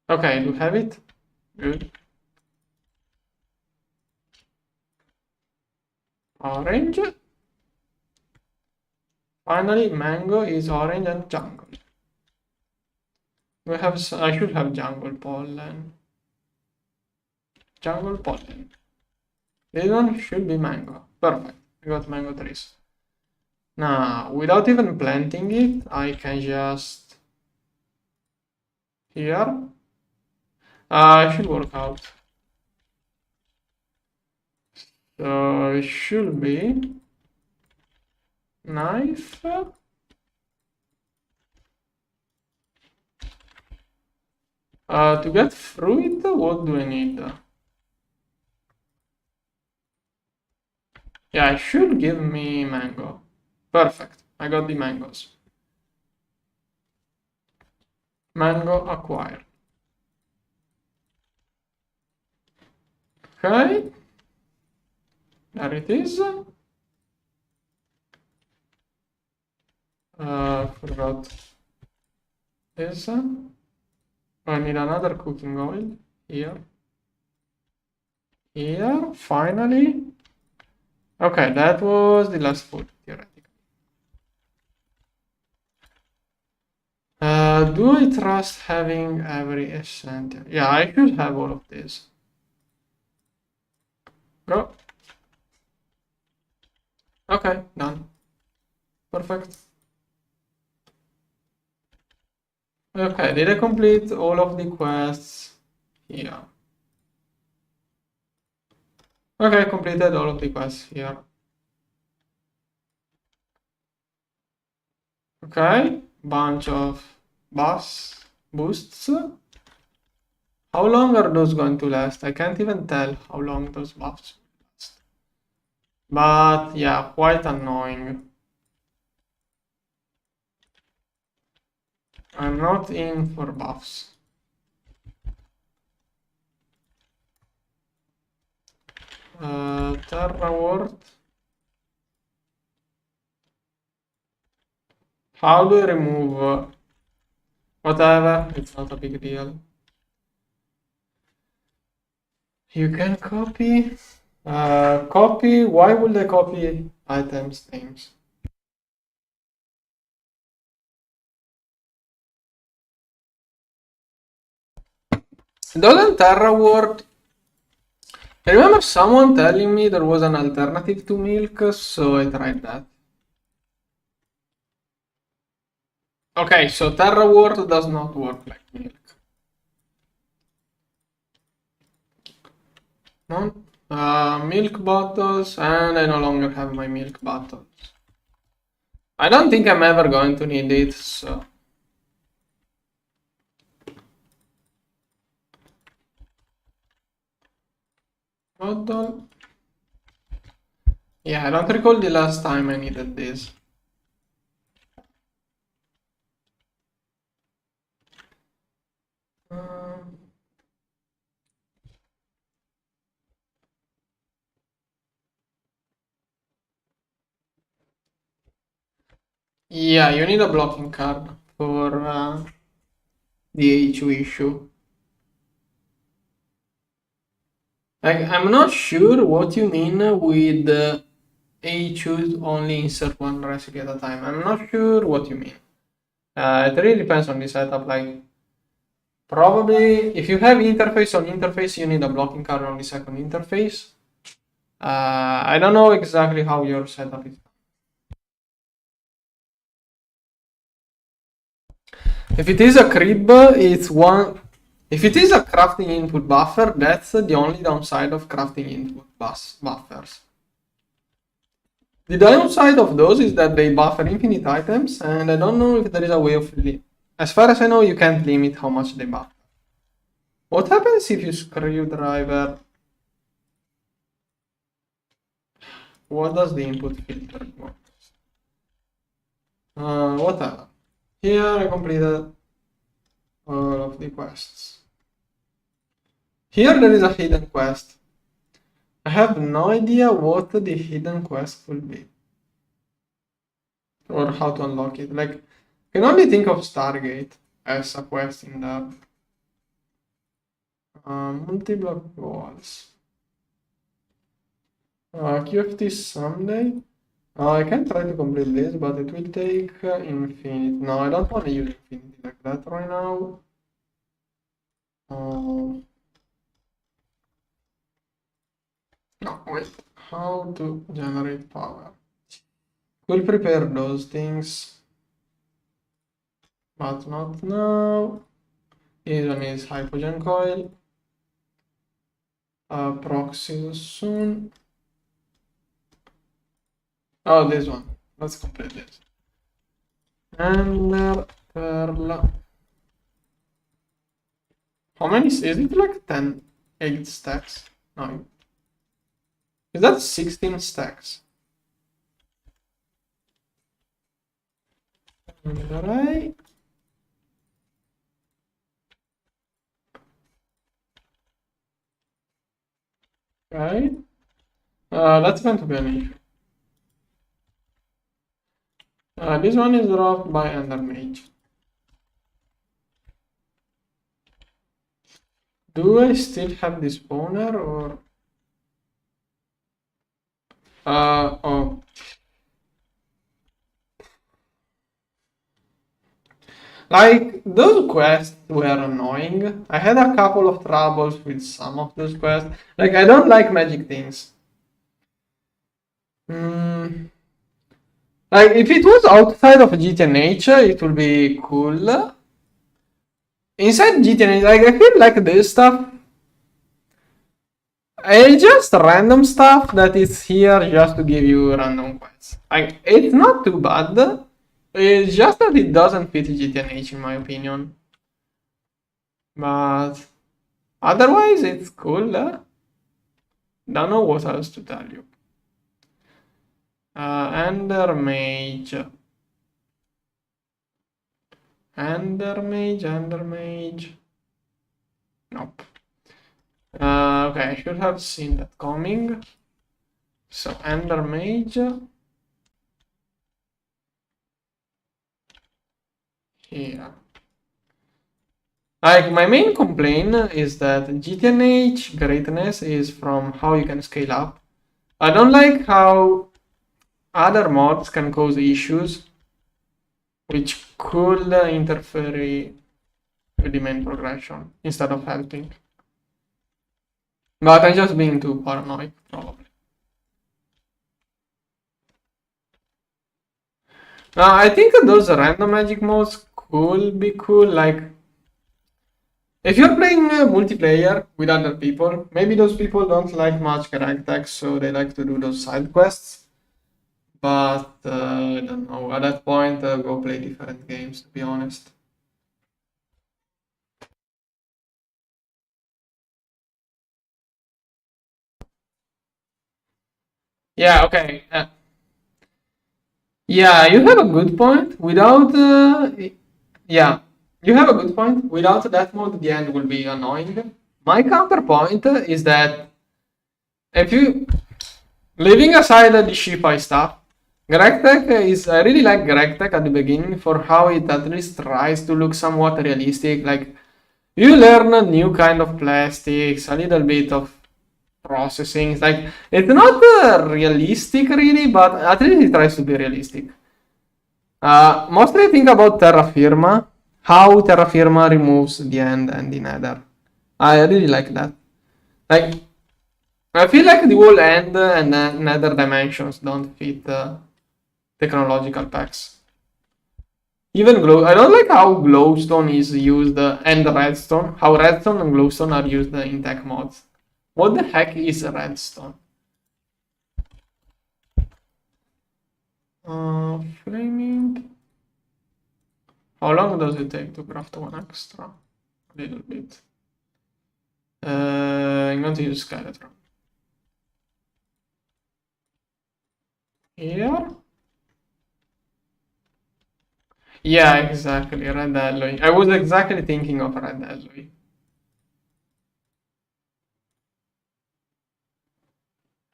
Okay, I do have it. Good. Orange. Finally, mango is orange and jungle. I should have jungle pollen. Jungle pollen. This one should be mango. Perfect. I got mango trees. Now, without even planting it, I can just... Here. It should work out. So, it should be... Knife. To get fruit, what do I need? Yeah, it should give me mango. Perfect. I got the mangoes. Mango acquired. Okay. There it is. Forgot this. I need another cooking oil. Here. Here. Finally. Okay, that was the last food, theoretically. Do I trust having every essential? Yeah, I should have all of this. Go. Okay, done. Perfect. Okay, did I complete all of the quests? Yeah. Okay, completed all of the quests here. Okay, bunch of boosts. How long are those going to last? I can't even tell how long those buffs last. But yeah, quite annoying. I'm not in for buffs. Terra Ward. How do I remove whatever? It's not a big deal. You can copy. Copy. Why would I copy items names? Doesn't Terra work? I remember someone telling me there was an alternative to milk, so I tried that. Okay, so Terra Ward does not work like milk. No? Milk bottles, and I no longer have my milk bottles. I don't think I'm ever going to need it, so. Model. Yeah, I don't recall the last time I needed this. Yeah, you need a blocking card for the A2 issue. Like, I'm not sure what you mean with A2 only insert one recipe at a time. I'm not sure what you mean. It really depends on the setup. Like, probably if you have interface on interface, you need a blocking card on the second interface. I don't know exactly how your setup is. If it is a crib, it's one. If it is a crafting input buffer, that's the only downside of crafting input buffers. The downside of those is that they buffer infinite items, and I don't know if there is a way of as far as I know, you can't limit how much they buffer. What happens if you screwdriver? What does the input filter do? Whatever. Here I completed all of the quests. Here there is a hidden quest. I have no idea what the hidden quest will be. Or how to unlock it. Like, I can only think of Stargate as a quest in there. Multi-block walls. QFT Sunday. I can try to complete this, but it will take infinite. No, I don't want to use infinity like that right now. No, wait. How to generate power? We'll prepare those things, but not now. This one is Hypogen Coil. Proxy soon. Oh, this one. Let's complete this. And Pearl. How many is it? Like 10, 8 stacks? No. Is that 16 stacks? Alright. Okay. That's going to be an issue. This one is dropped by Ender Mage. Do I still have this spawner or? Oh. Like, those quests were annoying. I had a couple of troubles with some of those quests. Like, I don't like magic things. Like, if it was outside of GTNH, it would be cool. Inside GTNH, like, I feel like this stuff, it's just random stuff that is here just to give you random quests. Like, it's not too bad. It's just that it doesn't fit GTNH in my opinion. But otherwise, it's cool. Don't know what else to tell you. Ender Mage. Ender Mage. Nope. Okay, I should have seen that coming. So, Ender Mage. Here. Like, my main complaint is that GTNH greatness is from how you can scale up. I don't like how other mods can cause issues which could interfere with the main progression instead of helping. But I'm just being too paranoid, probably. I think those random magic modes could be cool. Like, if you're playing multiplayer with other people, maybe those people don't like much GregTech, so they like to do those side quests. But I don't know. At that point, go play different games, to be honest. Yeah, okay. Yeah, you have a good point. Without, yeah, you have a good point. Without that mode, the end will be annoying. My counterpoint is that if you, leaving aside the shipy stuff, GregTech is, I really like GregTech at the beginning for how it at least tries to look somewhat realistic. Like, you learn a new kind of plastics, a little bit of processing. Like, it's not realistic really, but at least it tries to be realistic. Mostly think about Terra Firma, how Terra Firma removes the end and the nether. I really like that. Like, I feel like the whole end and nether dimensions don't fit technological packs. Even glow, I don't like how glowstone is used and redstone. How redstone and glowstone are used in tech mods. What the heck is redstone? Flaming. How long does it take to craft one extra? A little bit. I'm going to use skeleton. Here. Yeah, exactly. Red alloy. I was exactly thinking of red alloy.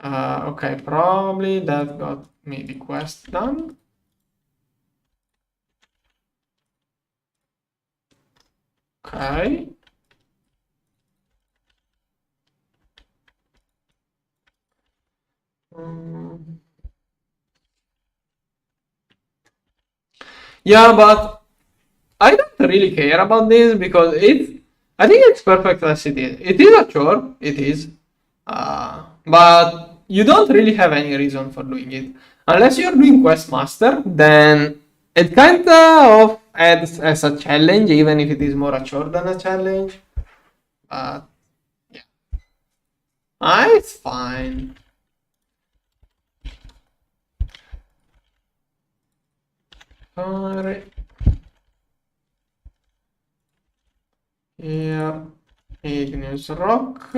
Okay, probably that got me the quest done. Okay. Yeah, but I don't really care about this because I think it's perfect as it is. It is a chore, it is. But you don't really have any reason for doing it. Unless you're doing Quest Master, then it kind of adds as a challenge, even if it is more a chore than a challenge. But yeah, it's fine. Alright. Here, igneous rock.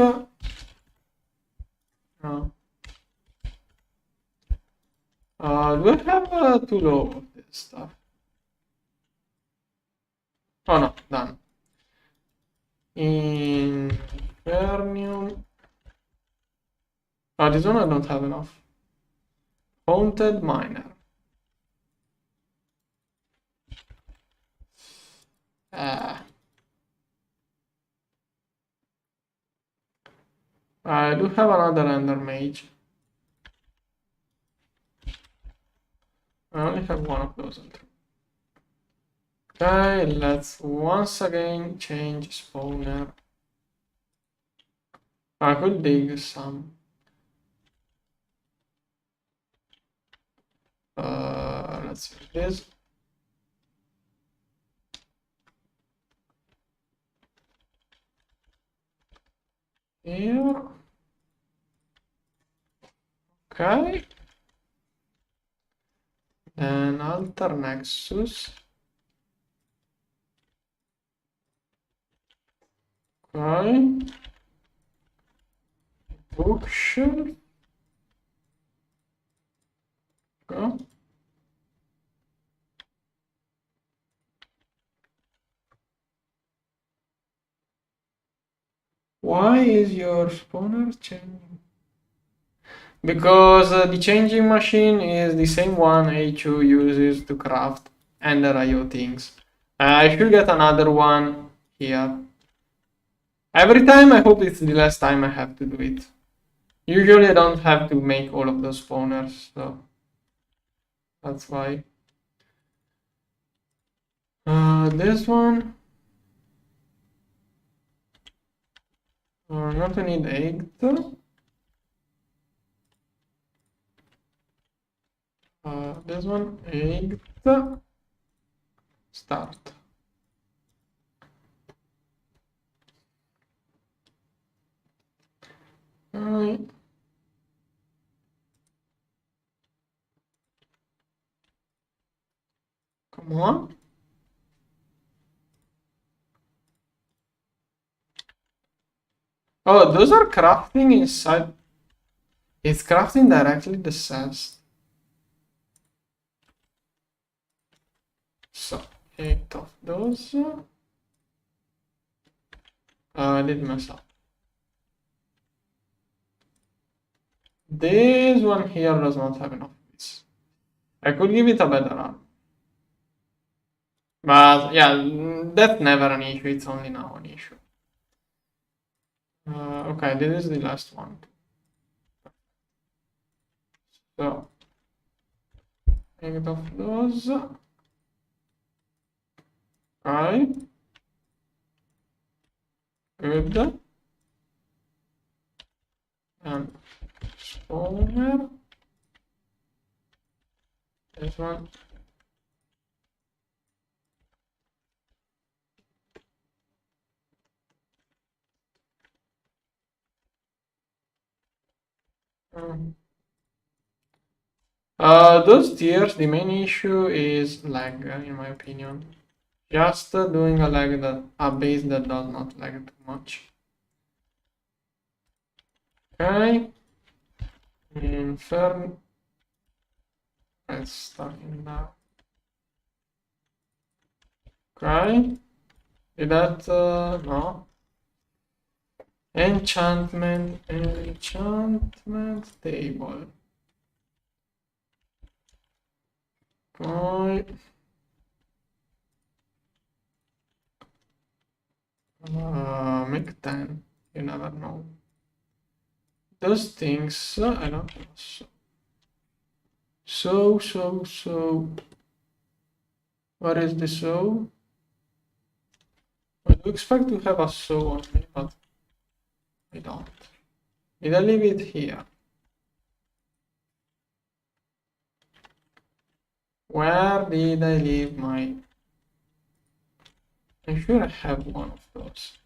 Oh. Do I have too low of this stuff? Oh no, done. Infernium. Oh, this one I don't have enough. Haunted Miner. I do have another Ender Mage. I only have one of those. Okay, let's once again change spawner. I could dig some. Let's do this. Here. Okay. Then Alter Nexus. Okay. Bookshelf. Okay. Why is your spawner changing? Because the changing machine is the same one HU uses to craft Ender IO things. I should get another one here. Every time I hope it's the last time I have to do it. Usually I don't have to make all of those spawners, so that's why. This one. Not to need 8. This one, 8. Start. Come on. Oh, those are crafting inside. It's crafting directly the cells. So, 8 of those. I did mess up. This one here does not have enough bits. I could give it a better arm. But yeah, that's never an issue, it's only now an issue. Okay, this is the last one. So, 8 of those. Okay. Good. And spawner. This one. Those tiers, the main issue is lag, in my opinion. Just doing a base that does not lag too much. Okay. Infern. Let's start in now. Okay. Did that? No. Enchantment table. Okay. Make 10. You never know. Those things, I don't know. So. What is the so? I do expect to have a so on me, but I don't. Did I leave it here? Where did I leave my... I'm sure I have one of those.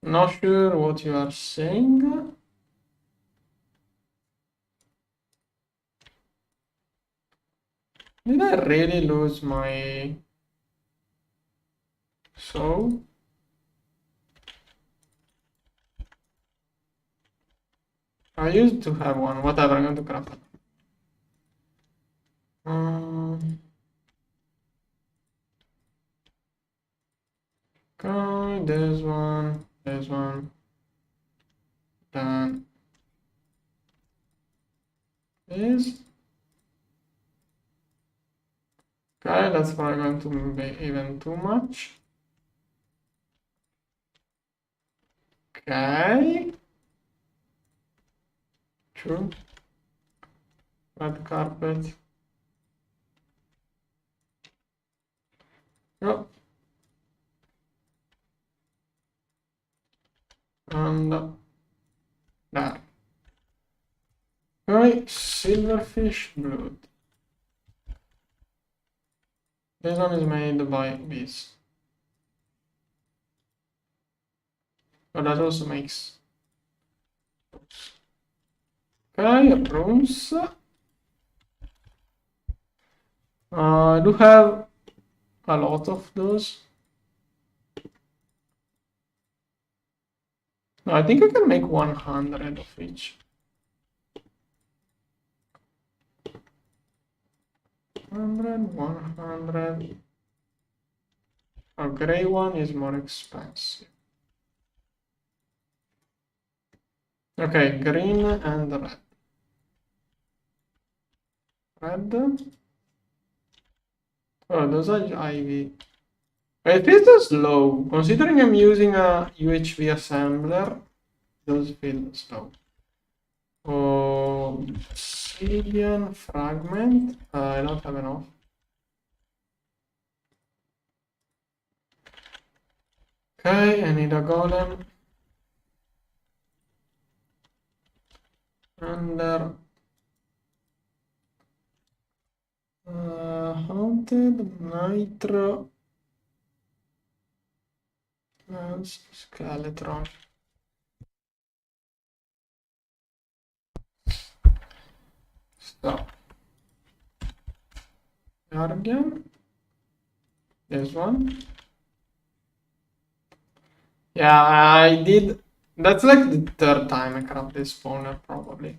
Not sure what you are saying. Did I really lose my... So? I used to have one. Whatever, I'm going to craft it. Okay, there's one, then this. Okay, that's probably going to be even too much. Okay. True. Red carpet. Oh. And there. Okay, silverfish blood. This one is made by bees. But that also makes... Okay, runes. I do have a lot of those. No, I think I can make 100 of each. 100. A gray one is more expensive. Okay, green and red. Red. Oh, those are ivy. It feels slow. Considering I'm using a UHV assembler, those feel slow. Oh, obsidian fragment. I don't have enough. Okay, I need a golem. Under haunted nitro skeleton. guardian. This one. Yeah, I did. That's like the third time I craft this spawner, probably.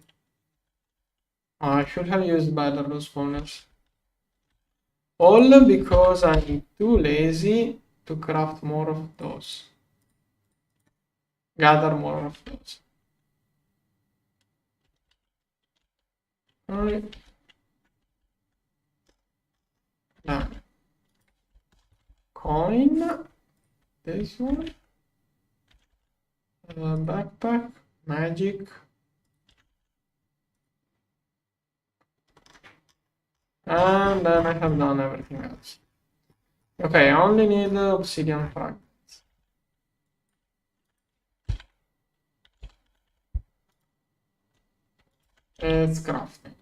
I should have used better those spawners. All because I'm too lazy to craft more of those. Gather more of those. Alright. Done. Coin. This one. Backpack. Magic. And then I have done everything else. Okay, I only need the obsidian fragments. It's crafting.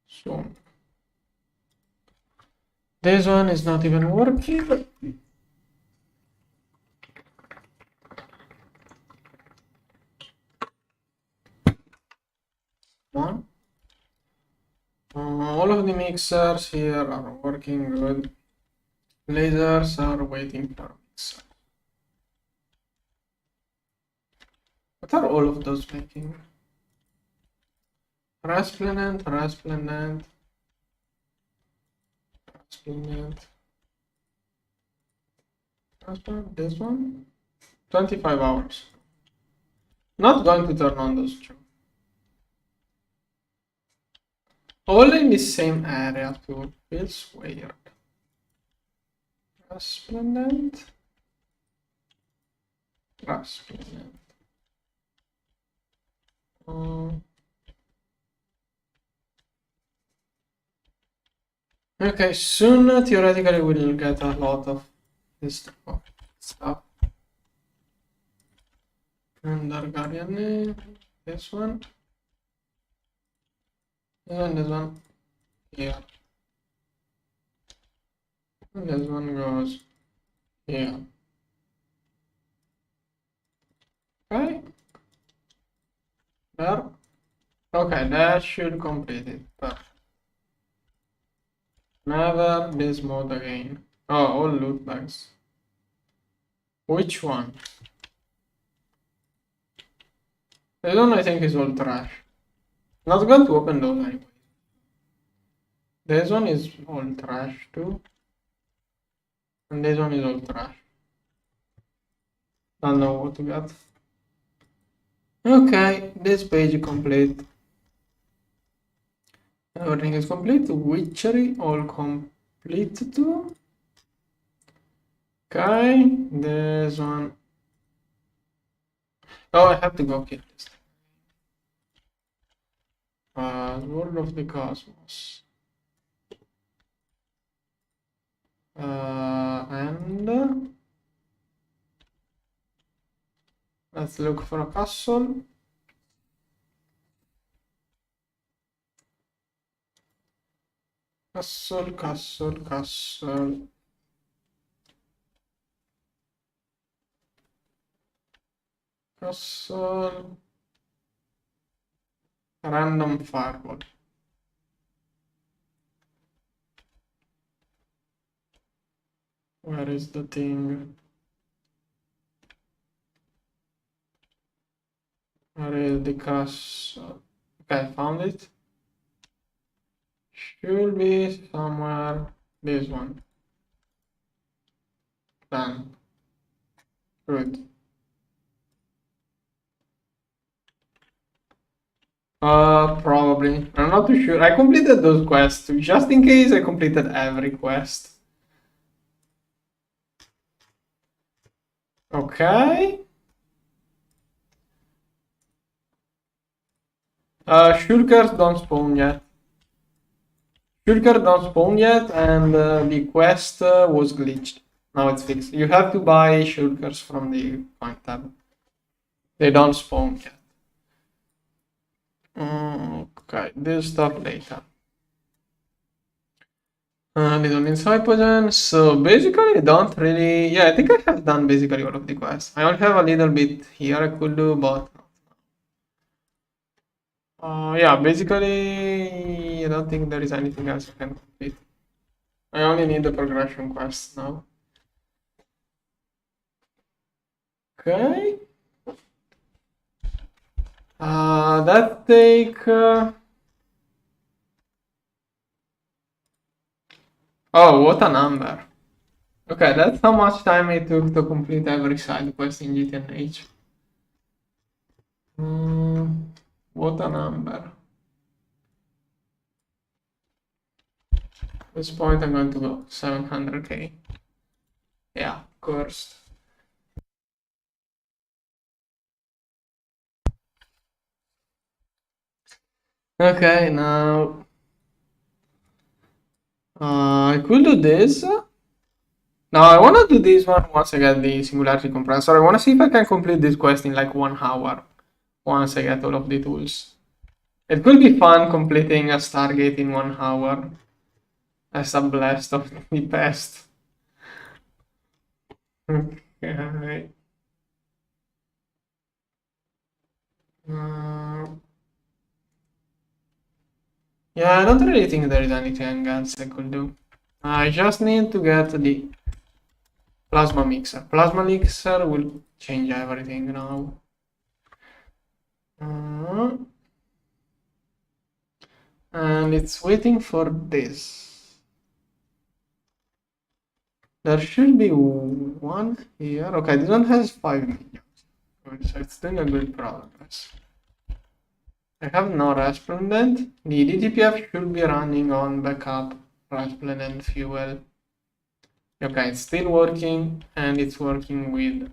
So this one is not even working. One. All of the mixers here are working good. Lasers are waiting for a mixer. What are all of those making? Resplendent, resplendent, resplendent. This one? 25 hours. Not going to turn on those two. All in the same area too. Feels weird. Resplendent. Resplendent. Okay, soon theoretically we'll get a lot of this stuff. Under Guardian, this one. And this one here. And this one goes here. Okay. There. Okay, that should complete it. Perfect. Never this mode again. Oh, all loot bags. Which one? This one I think is all trash. Not going to open those anyway. This one is all trash too. And this one is all trash. Don't know what to get. Okay, this page is complete. Everything is complete. Witchery all complete too. Okay, this one. Oh, I have to go kill this. World of the Cosmos. And let's look for a castle. Castle, castle, castle. Castle. Random fireball. Where is the thing? Where is the castle? Okay, found it. Should be somewhere. This one. Done. Good. Probably. I'm not too sure. I completed those quests. Just in case, I completed every quest. Okay. Shulkers don't spawn yet. Shulkers don't spawn yet, and the quest was glitched. Now it's fixed. You have to buy shulkers from the coin tab. They don't spawn yet. Okay, this stuff later. Little inside poison. So basically, I don't really. Yeah, I think I have done basically all of the quests. I only have a little bit here I could do, but yeah, basically I don't think there is anything else I can complete. I only need the progression quest now. Okay. That take... Oh, what a number. Okay, that's how much time it took to complete every side quest in GTNH. What a number. At this point I'm going to go 700k. Yeah, of course. Okay, now I could do this. Now I want to do this one once I get the singularity compressor. I want to see if I can complete this quest in like 1 hour once I get all of the tools. It could be fun completing a Stargate in 1 hour as a blast of the past. Okay. Yeah, I don't really think there is anything else I could do. I just need to get the plasma mixer. Plasma mixer will change everything now. And it's waiting for this. There should be one here. Okay, this one has 5 million. So it's doing a good progress. I have no resplendent. The DTPF should be running on backup resplendent fuel. Okay, it's still working, and it's working with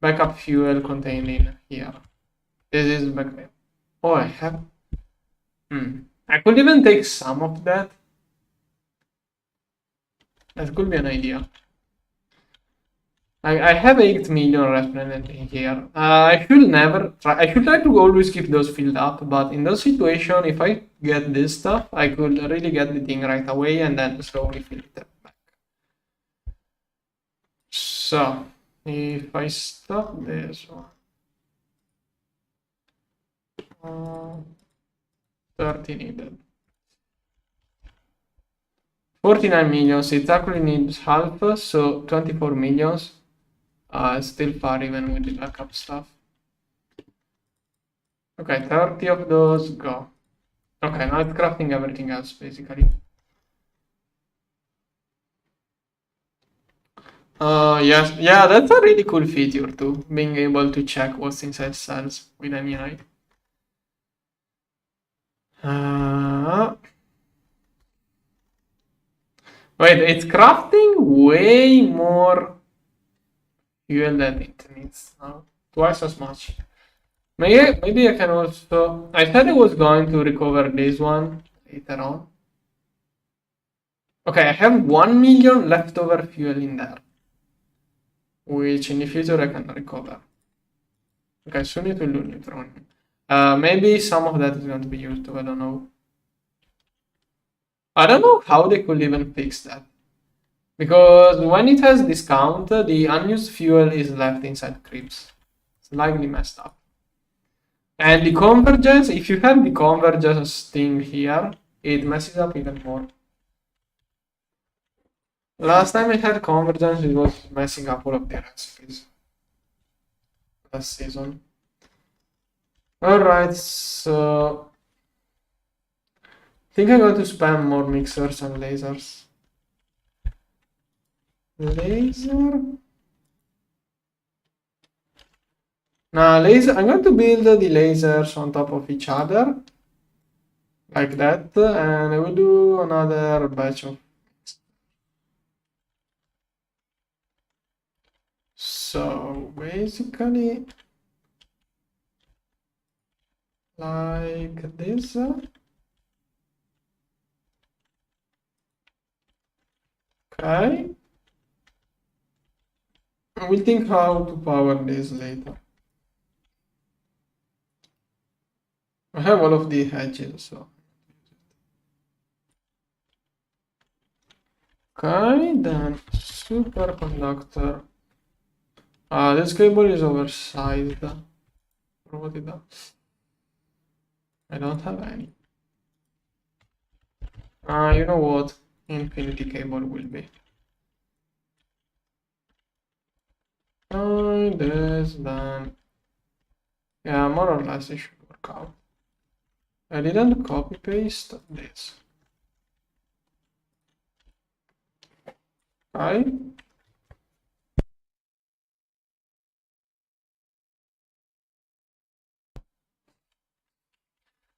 backup fuel contained in here. This is backup. Oh, I have... I could even take some of that. That could be an idea. I have 8 million resplendent in here. I should try to always keep those filled up, but in those situations, if I get this stuff, I could really get the thing right away and then slowly fill it back. So, if I stop this one, 30 needed. 49 millions, it actually needs half, so 24 millions. Still far even with the backup stuff. Okay, 30 of those go. Okay, now it's crafting everything else basically. Yes, yeah, that's a really cool feature too, being able to check what's inside cells with any eye. Wait, it's crafting way more fuel than it needs now. Twice as much. Maybe I can also... I said I was going to recover this one later on. Okay, I have 1 million leftover fuel in there, which in the future I can recover. Okay, soon it will do neutron. Maybe some of that is going to be used too, I don't know. I don't know how they could even fix that. Because when it has discount, the unused fuel is left inside creeps. It's slightly messed up. And the convergence, if you have the convergence thing here, it messes up even more. Last time I had convergence, it was messing up all of the recipes. Last season. Alright, so... I think I'm going to spam more mixers and lasers. Laser? Now, laser, I'm going to build the lasers on top of each other. Like that, and I will do another batch of... So, basically... like this. Okay. We'll think how to power this later. I have all of the hedges, so... Okay, then superconductor. This cable is oversized. What it does? I don't have any. You know what? Infinity cable will be. This, then. Yeah, more or less it should work out. I didn't copy paste this. Okay.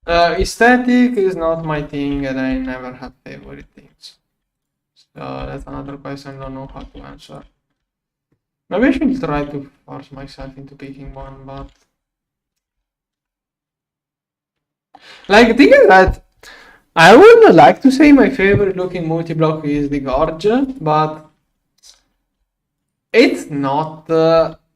Aesthetic is not my thing, and I never have favorite things. So that's another question I don't know how to answer. Maybe I should try to force myself into picking one, but like the thing is that I would like to say my favorite looking multi-block is the Gorge, but it's not.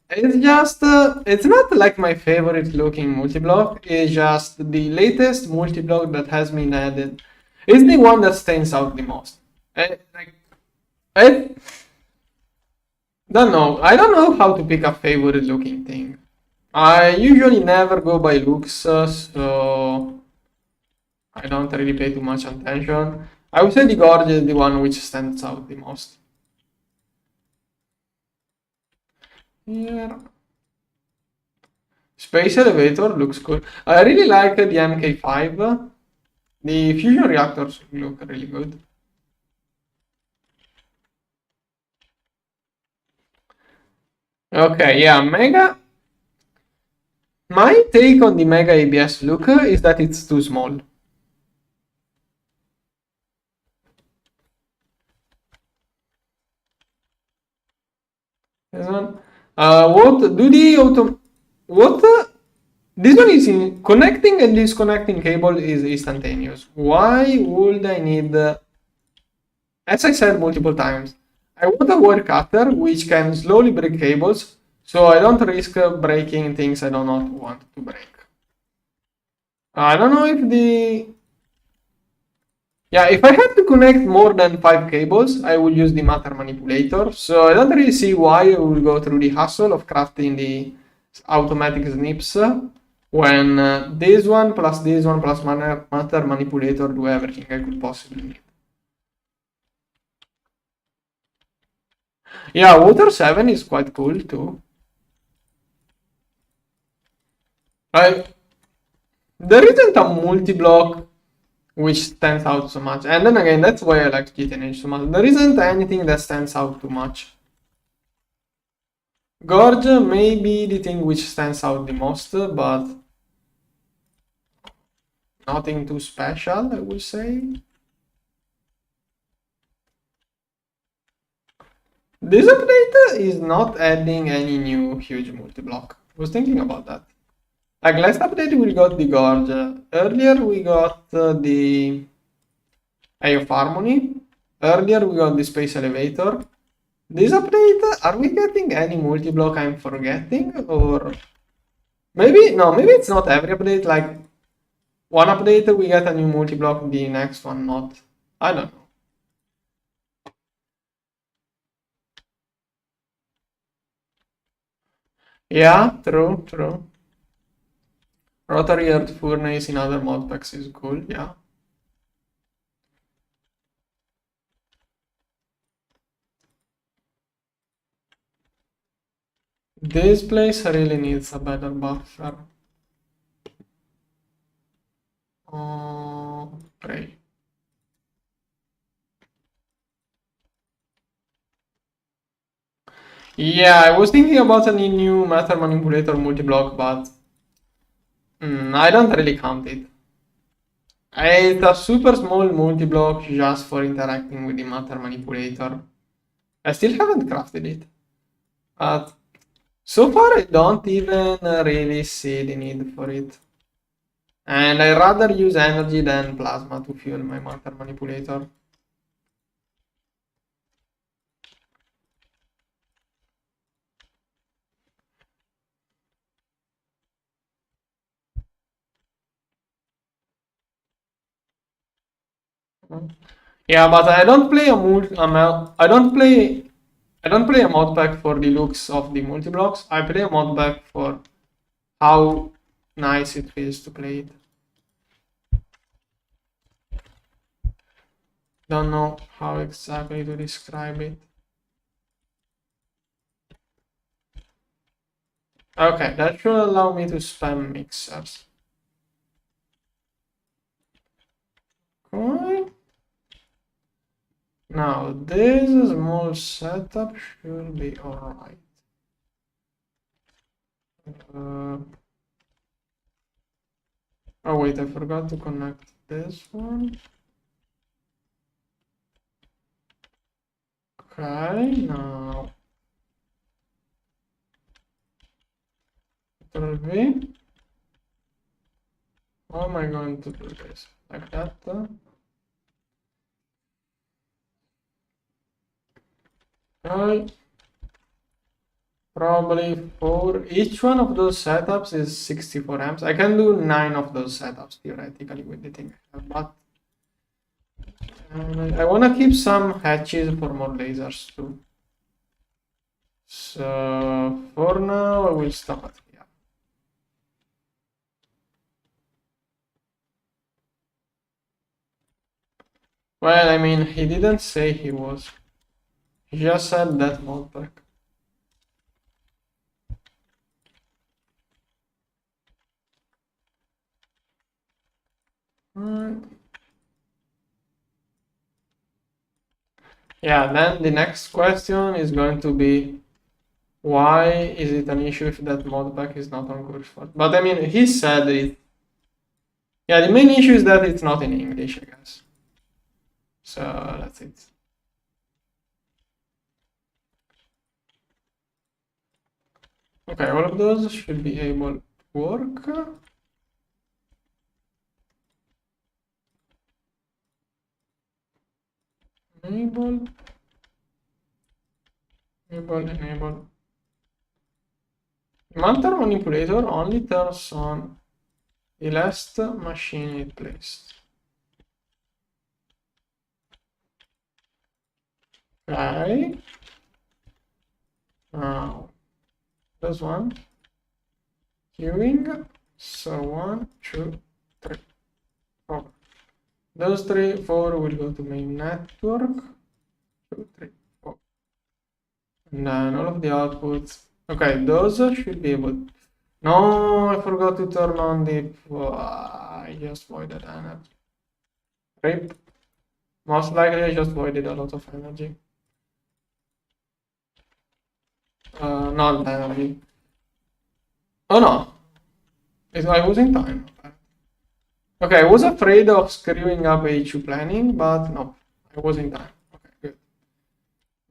It's just. It's not like my favorite looking multi-block. It's just the latest multi-block that has been added. It's the one that stands out the most. Like, I don't know. I don't know how to pick a favorite looking thing. I usually never go by looks, so I don't really pay too much attention. I would say the Gorge is the one which stands out the most. Here. Space elevator looks cool. I really like the MK5. The fusion reactors look really good. Okay, yeah, Mega. My take on the Mega ABS look is that it's too small. This one. What do the auto? What? This one is in connecting and disconnecting cable is instantaneous. Why would I need? As I said multiple times, I want a wire cutter which can slowly break cables, so I don't risk breaking things I do not want to break. I don't know if the... Yeah, if I have to connect more than 5 cables, I will use the matter manipulator, so I don't really see why I will go through the hassle of crafting the automatic snips when this one plus matter manipulator do everything I could possibly need. Yeah, Water 7 is quite cool too. There isn't a multi-block which stands out so much. And then again, that's why I like GTNH so much. There isn't anything that stands out too much. Gorge may be the thing which stands out the most, but nothing too special, I would say. This update is not adding any new huge multi-block. I was thinking about that. Like last update we got the Gorge. Earlier we got the Eye of Harmony. Earlier we got the Space Elevator. This update, are we getting any multi-block I'm forgetting? Or maybe, no, maybe it's not every update. Like one update we get a new multi-block, the next one not. I don't know. Yeah, true, true. Rotary Earth Furnace in other modpacks is cool, yeah. This place really needs a better buffer. Okay. Yeah, I was thinking about a new matter manipulator multi-block, but I don't really count it. It's a super small multi-block just for interacting with the matter manipulator. I still haven't crafted it, but so far I don't even really see the need for it. And I rather use energy than plasma to fuel my matter manipulator. Yeah, but I don't play I don't play a mod pack for the looks of the multi blocks. I play a mod pack for how nice it feels to play it. Don't know how exactly to describe it. Okay, that should allow me to spam mixers. Cool. Now this small setup should be alright. Oh wait, I forgot to connect this one. Okay, now Control V. How am I going to do this? Like that? Okay. Probably for each one of those setups is 64 amps. I can do 9 of those setups theoretically with the thing I have, but I want to keep some hatches for more lasers too. So for now I will stop at here. Well, I mean, he didn't say he was. He just said that modpack. Yeah, then the next question is going to be, why is it an issue if that modpack is not on Kurzweil? But I mean, he said it. Yeah, the main issue is that it's not in English, I guess. So that's it. Okay, all of those should be able to work. Enable. Enable. Monitor manipulator only turns on the last machine it placed. Okay. Now, this one. Queuing. So 1, 2, 3, 4. Those 3, 4 will go to main network. 2, 3, 4. And then all of the outputs. Okay, those should be able. No, I forgot to turn on the. I just voided energy. RIP. Most likely I just voided a lot of energy. Not energy. Oh no. I was in time. Okay, I was afraid of screwing up HU planning, but no, I was in time. Okay, good.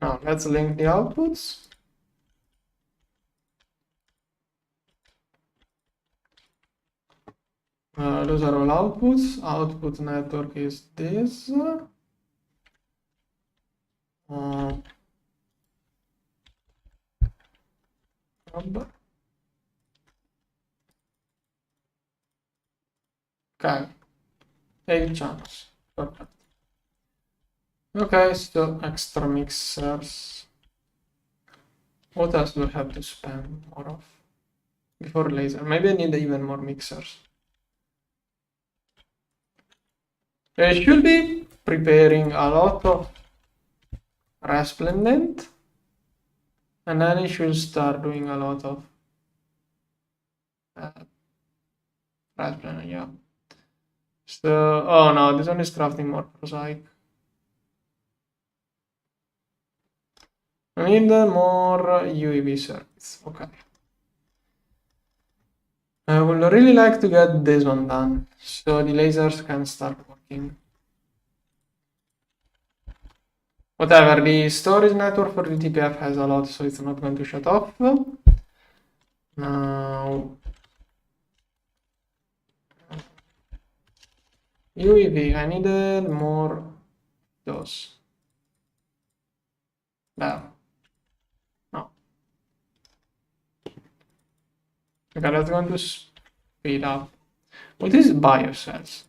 Now let's link the outputs. Those are all outputs. Output network is this. Okay, 8 channels. Perfect. Okay, so extra mixers. What else do I have to spam more of? Before laser. Maybe I need even more mixers. I should be preparing a lot of resplendent, and then I should start doing a lot of resplendent, yeah. So, oh no, this one is crafting more prosaic. I need more UEV circuits, okay. I would really like to get this one done, so the lasers can start working. Whatever, the storage network for the TPF has a lot, so it's not going to shut off. Now, UEV, I needed more those. There. No. Okay, that's going to speed up. What is biocells?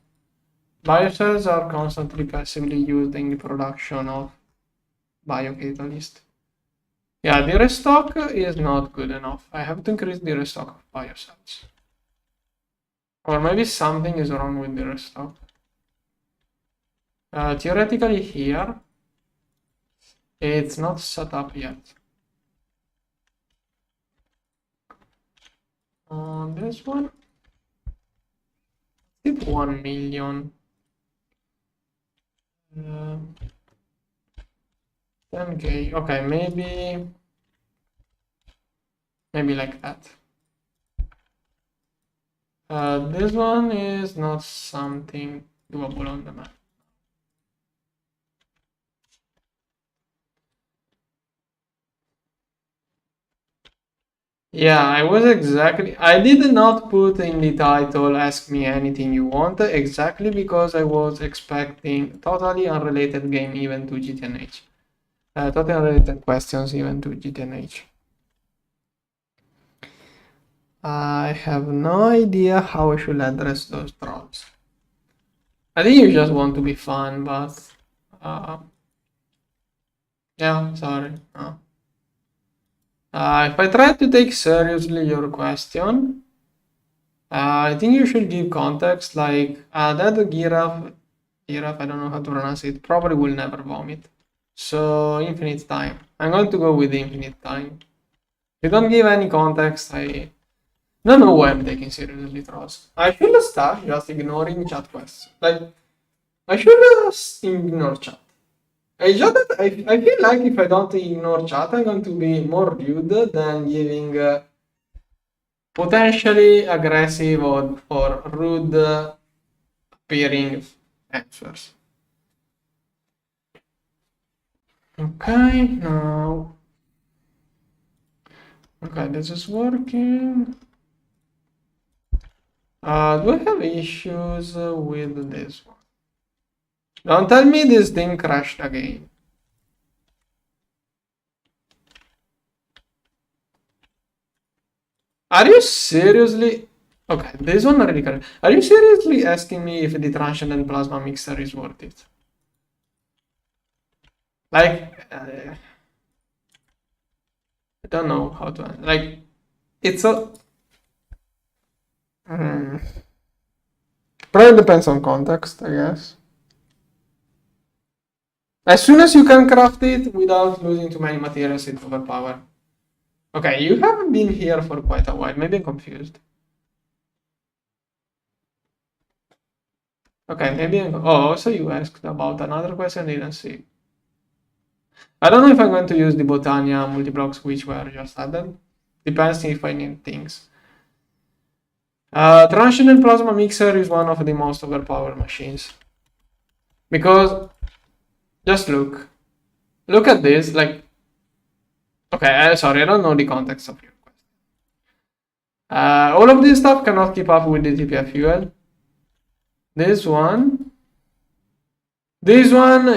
Biocells are constantly passively used in the production of biocatalyst. Yeah, the restock is not good enough. I have to increase the restock of biocells. Or maybe something is wrong with the restock. Theoretically here, it's not set up yet. On this one, it's 1 million. 10K. Okay, maybe like that. This one is not something doable on the map. Yeah, I did not put in the title ask me anything you want, exactly because I was expecting totally unrelated game even to GTNH. Totally unrelated questions even to GTNH. I have no idea how I should address those trolls. I think you just want to be fun, but yeah, sorry. No. If I try to take seriously your question, I think you should give context, like that giraffe, I don't know how to pronounce it, probably will never vomit. So infinite time. I'm going to go with infinite time. If you don't give any context, I don't know why I'm taking seriously trolls. I should start just ignoring chat quests. Like, I should ignore chat. I feel like if I don't ignore chat, I'm going to be more rude than giving potentially aggressive or rude appearing answers. Okay, now. Okay, this is working. Do I have issues with this one? Don't tell me this thing crashed again. Are you seriously? Okay, this one really correct. Are you seriously asking me if the transient plasma mixer is worth it? Like, I don't know how to, like, it's a. Probably depends on context, I guess. As soon as you can craft it without losing too many materials, it's overpowered. Okay, you haven't been here for quite a while. Maybe I'm confused. Okay, maybe I'm. Oh, also you asked about another question I didn't see. I don't know if I'm going to use the Botania multi-blocks which were just added. Depends if I need things. Transient plasma mixer is one of the most overpowered machines. Because, just look. Look at this, like. Okay, sorry, I don't know the context of your question. All of this stuff cannot keep up with the TPF fuel. This one,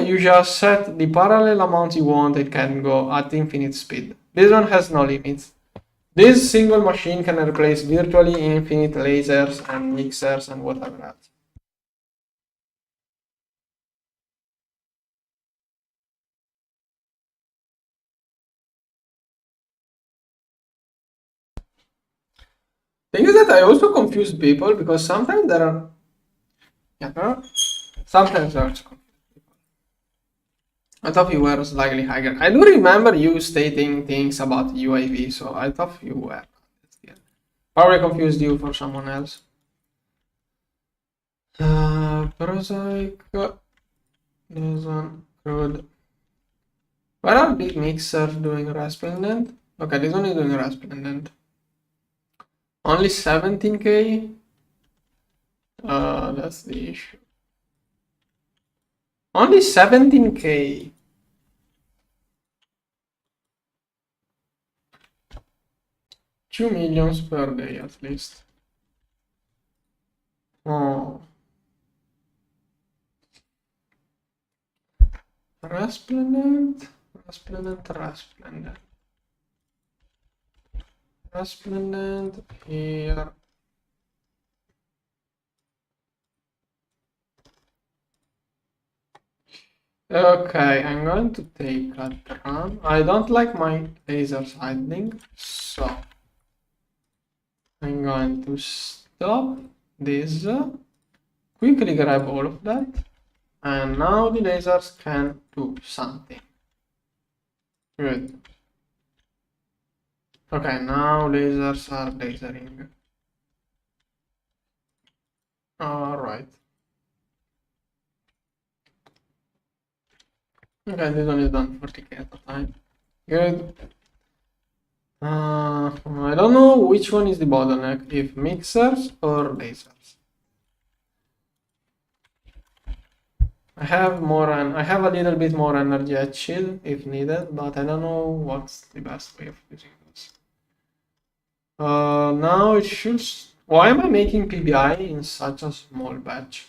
you just set the parallel amount you want, it can go at infinite speed. This one has no limits. This single machine can replace virtually infinite lasers and mixers and whatever else. Thing is that I also confuse people because sometimes there are, sometimes there are. I thought you were slightly higher. I do remember you stating things about UAV, so I thought you were. Probably confused you for someone else. Prosaic. This one. Good. Where are big mixers doing resplendent? Okay, this one is doing resplendent. Only 17k? That's the issue. Only 17k. $2 million per day at least. Oh. Resplendent. Resplendent here. Okay, I'm going to take a run. I don't like my lasers idling, so I'm going to stop this, quickly grab all of that. And now the lasers can do something. Good. Okay, now lasers are lasering. Alright. Okay, this one is done for ticket time. Good. I don't know which one is the bottleneck, if mixers or lasers. I have a little bit more energy at chill if needed, but I don't know what's the best way of using this. Now it should. Why am I making PBI in such a small batch?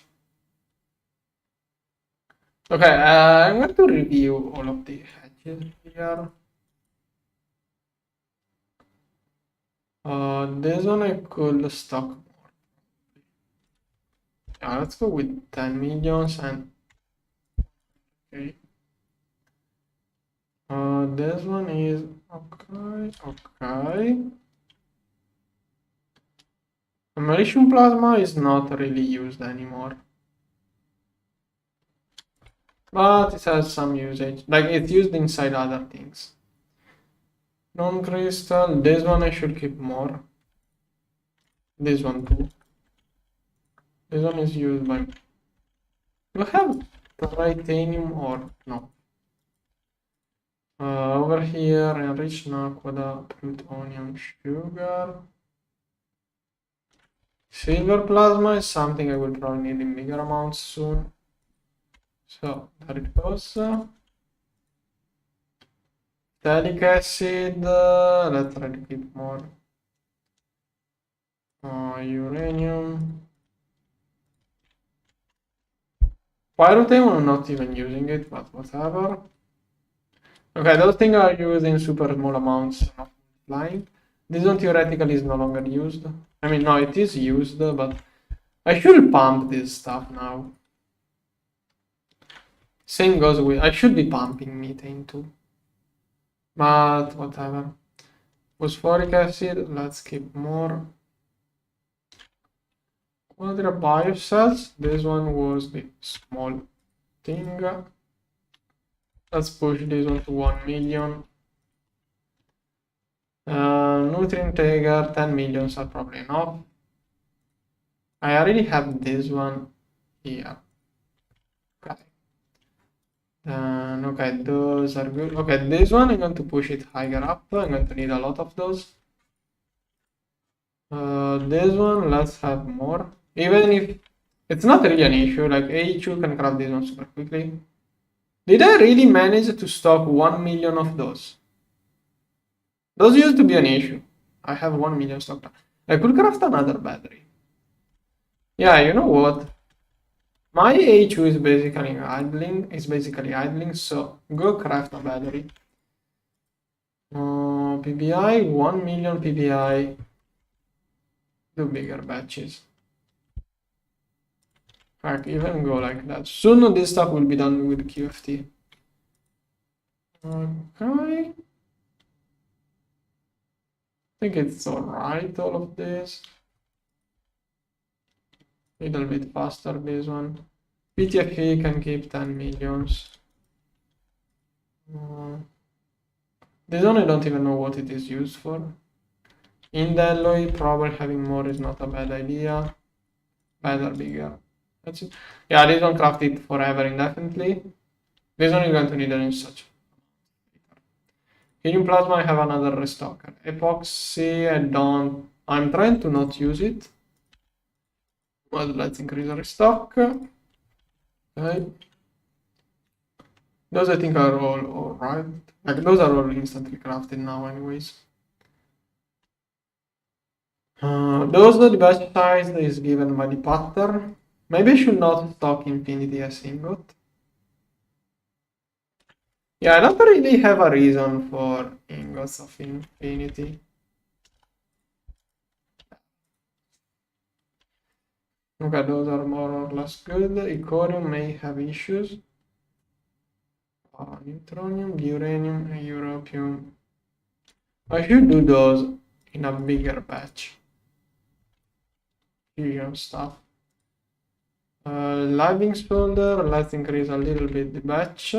Okay, I'm going to review all of the hatches here. This one I could stock more. Yeah, let's go with 10 millions and okay. This one is okay. Malaysian plasma is not really used anymore, but it has some usage. Like it's used inside other things. Non-crystal. This one I should keep more. This one too. This one is used by. You have titanium or no? Over here, enriched naquada, plutonium, sugar. Silver plasma is something I will probably need in bigger amounts soon. So there it goes. Phthalic acid, let's try to keep more. Uranium. Pyrotanium, I'm not even using it, but whatever. Okay, those things are used in super small amounts, not multiplying. This one theoretically is no longer used. I mean, no, it is used, but I should pump this stuff now. Same goes with, I should be pumping methane too. But whatever. Phosphoric acid, let's keep more. What are the biocells? This one was the small thing. Let's push this one to 1 million. Nutrient Tiger, 10 millions are probably enough. I already have this one here. Okay. Okay, those are good. Okay, this one I'm going to push it higher up. I'm going to need a lot of those. This one, let's have more. Even if it's not really an issue, like A2 can craft this one super quickly. Did I really manage to stock 1 million of those? Those used to be an issue. I have 1 million stocked. I could craft another battery. Yeah, you know what? My A2 is basically idling, so go craft a battery. PBI, 1 million PBI. Do bigger batches. Heck, even go like that. Soon this stuff will be done with QFT. Okay. I think it's alright, all of this. Little bit faster, this one. PTFE can keep 10 millions. This one I don't even know what it is used for. In the alloy, probably having more is not a bad idea. Better, bigger. That's it. Yeah, this one crafted forever indefinitely. This one is going to need an such. Helium plasma, I have another restocker. Epoxy, I'm trying to not use it. Well, let's increase the restock. Okay. Those I think are all alright. Like those are all instantly crafted now anyways. Those the batch size is given by the pattern. Maybe I should not stock infinity as ingot. Yeah, I don't really have a reason for ingots of infinity. Okay, those are more or less good. Icorium may have issues. Neutronium, uranium, europium. I should do those in a bigger batch. Helium stuff. Living folder, let's increase a little bit the batch.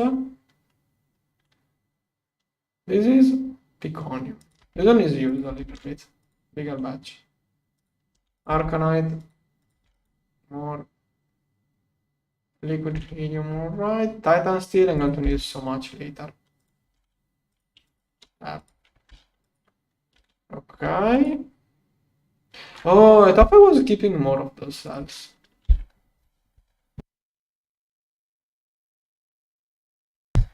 This is Piconium. This one is used a little bit. Bigger batch. Arcanite. More. Liquid helium, alright. Titan steel, I'm going to need so much later. Okay. Oh, I thought I was keeping more of those cells.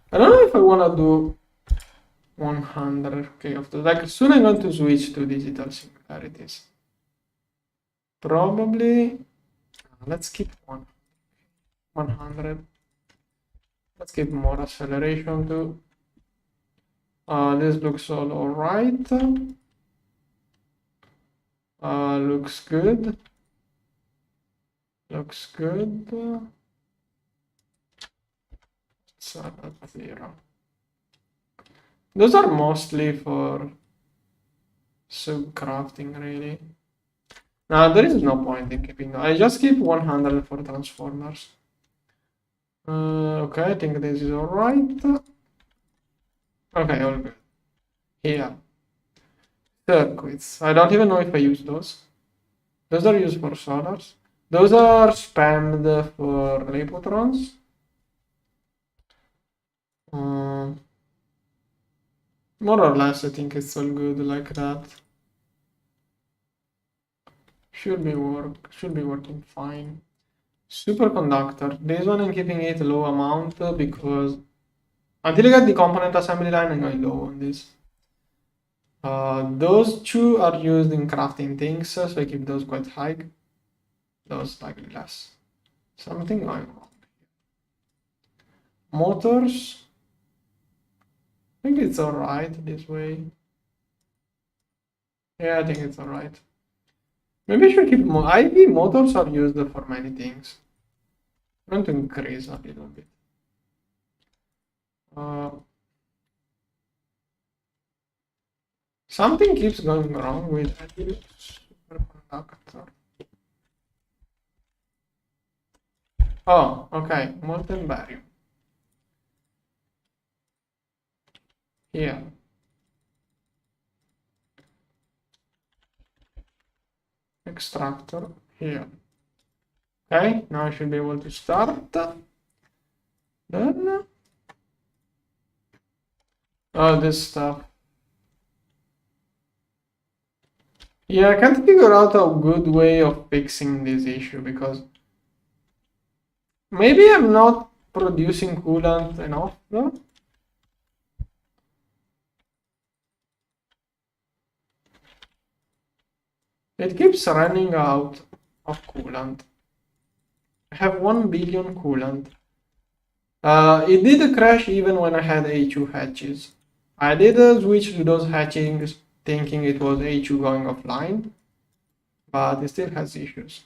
I don't know if I want to do 100k of those. Like, soon I'm going to switch to digital singularities. Probably. Let's keep 100. Let's keep more acceleration too. This looks all alright. Looks good. Looks good. So that's 0. Those are mostly for subcrafting, really. Now there is no point in keeping. I just keep 100 for transformers. Okay, I think this is alright. Okay, all good. Here. Circuits. I don't even know if I use those. Those are used for solars. Those are spammed for Lipotrons. More or less, I think it's all good like that. Should be working fine. Superconductor. This one I'm keeping it low amount because until I get the component assembly line, I'm going low on this. Those two are used in crafting things, so I keep those quite high. Those slightly less. Something going wrong. Motors. I think it's alright this way. Yeah, I think it's alright. Maybe I should keep more. IV motors are used for many things. I'm going to increase a little bit. Something keeps going wrong with the superconductor. Oh, okay. Molten barium. Here. Extractor here. Okay, now I should be able to start. Then, oh, this stuff. Yeah, I can't figure out a good way of fixing this issue because maybe I'm not producing coolant enough, though. It keeps running out of coolant. I have 1 billion coolant. It did crash even when I had A2 hatches. I did switch to those hatchings thinking it was A2 going offline, but it still has issues.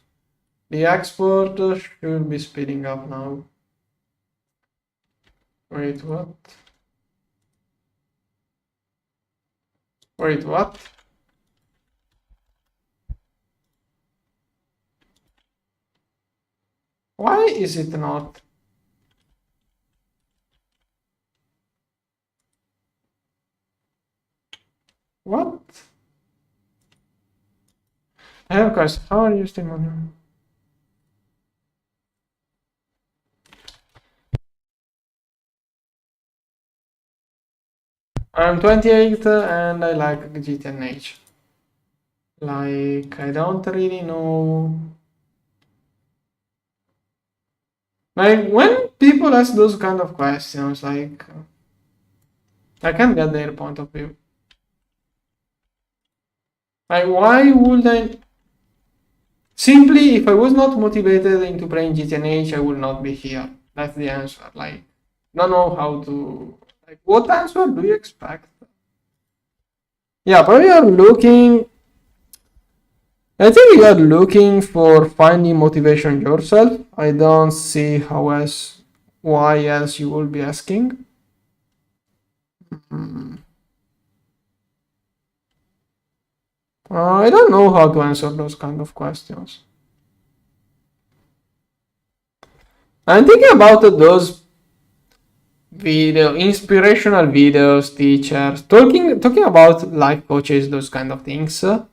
The export should be speeding up now. Wait, what? Wait, what? Why is it not? What? I have guys, how are you still on? I'm 28 and I like GTNH. Like, I don't really know. Like, when people ask those kind of questions, like, I can't get their point of view. Like, why would I? Simply, if I was not motivated into playing GTNH, I would not be here. That's the answer. Like, don't know how to. Like, what answer do you expect? Yeah, probably you're looking. I think you are looking for finding motivation yourself. I don't see how else, why else you will be asking. I don't know how to answer those kind of questions. I'm thinking about those inspirational videos, teachers, talking about life coaches, those kind of things. And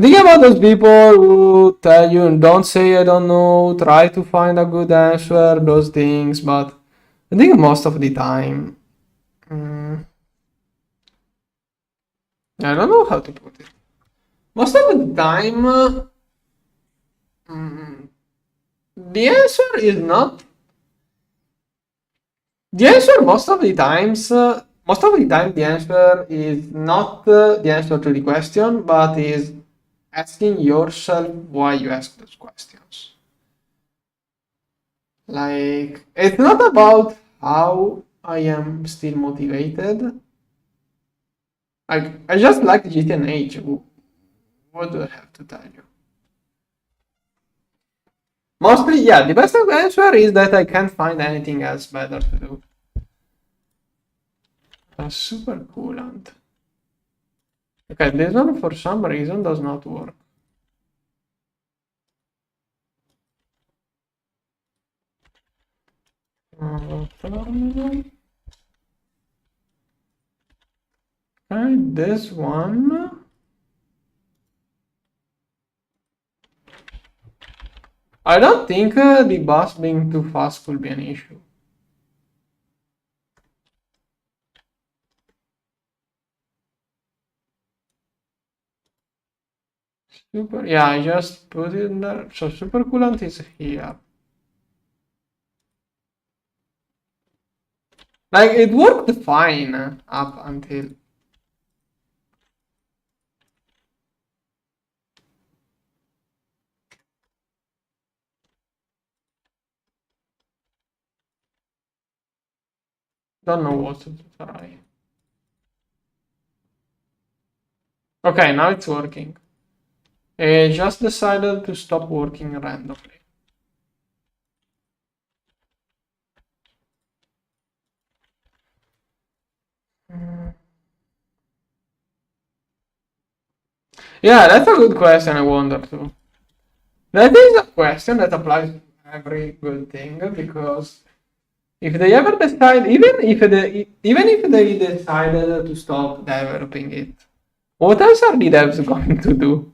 think about those people who tell you, don't say I don't know, try to find a good answer, those things. But I think most of the time, I don't know how to put it. Most of the time, the answer is not. The answer most of the time, the answer is not the answer to the question, but is asking yourself why you ask those questions. Like, it's not about how I am still motivated. I just like GTNH. What do I have to tell you? Mostly, yeah, the best answer is that I can't find anything else better to do. A super coolant. Okay, this one for some reason does not work. Terminal. Okay, this one. I don't think the bus being too fast could be an issue. Super, yeah, I just put it in there. So super coolant is here. Like, it worked fine up until. Don't know what to try. Okay, now it's working. It just decided to stop working randomly. Yeah, that's a good question, I wonder too. That is a question that applies to every good thing, because if they ever decide, even if they decided to stop developing it, what else are the devs going to do?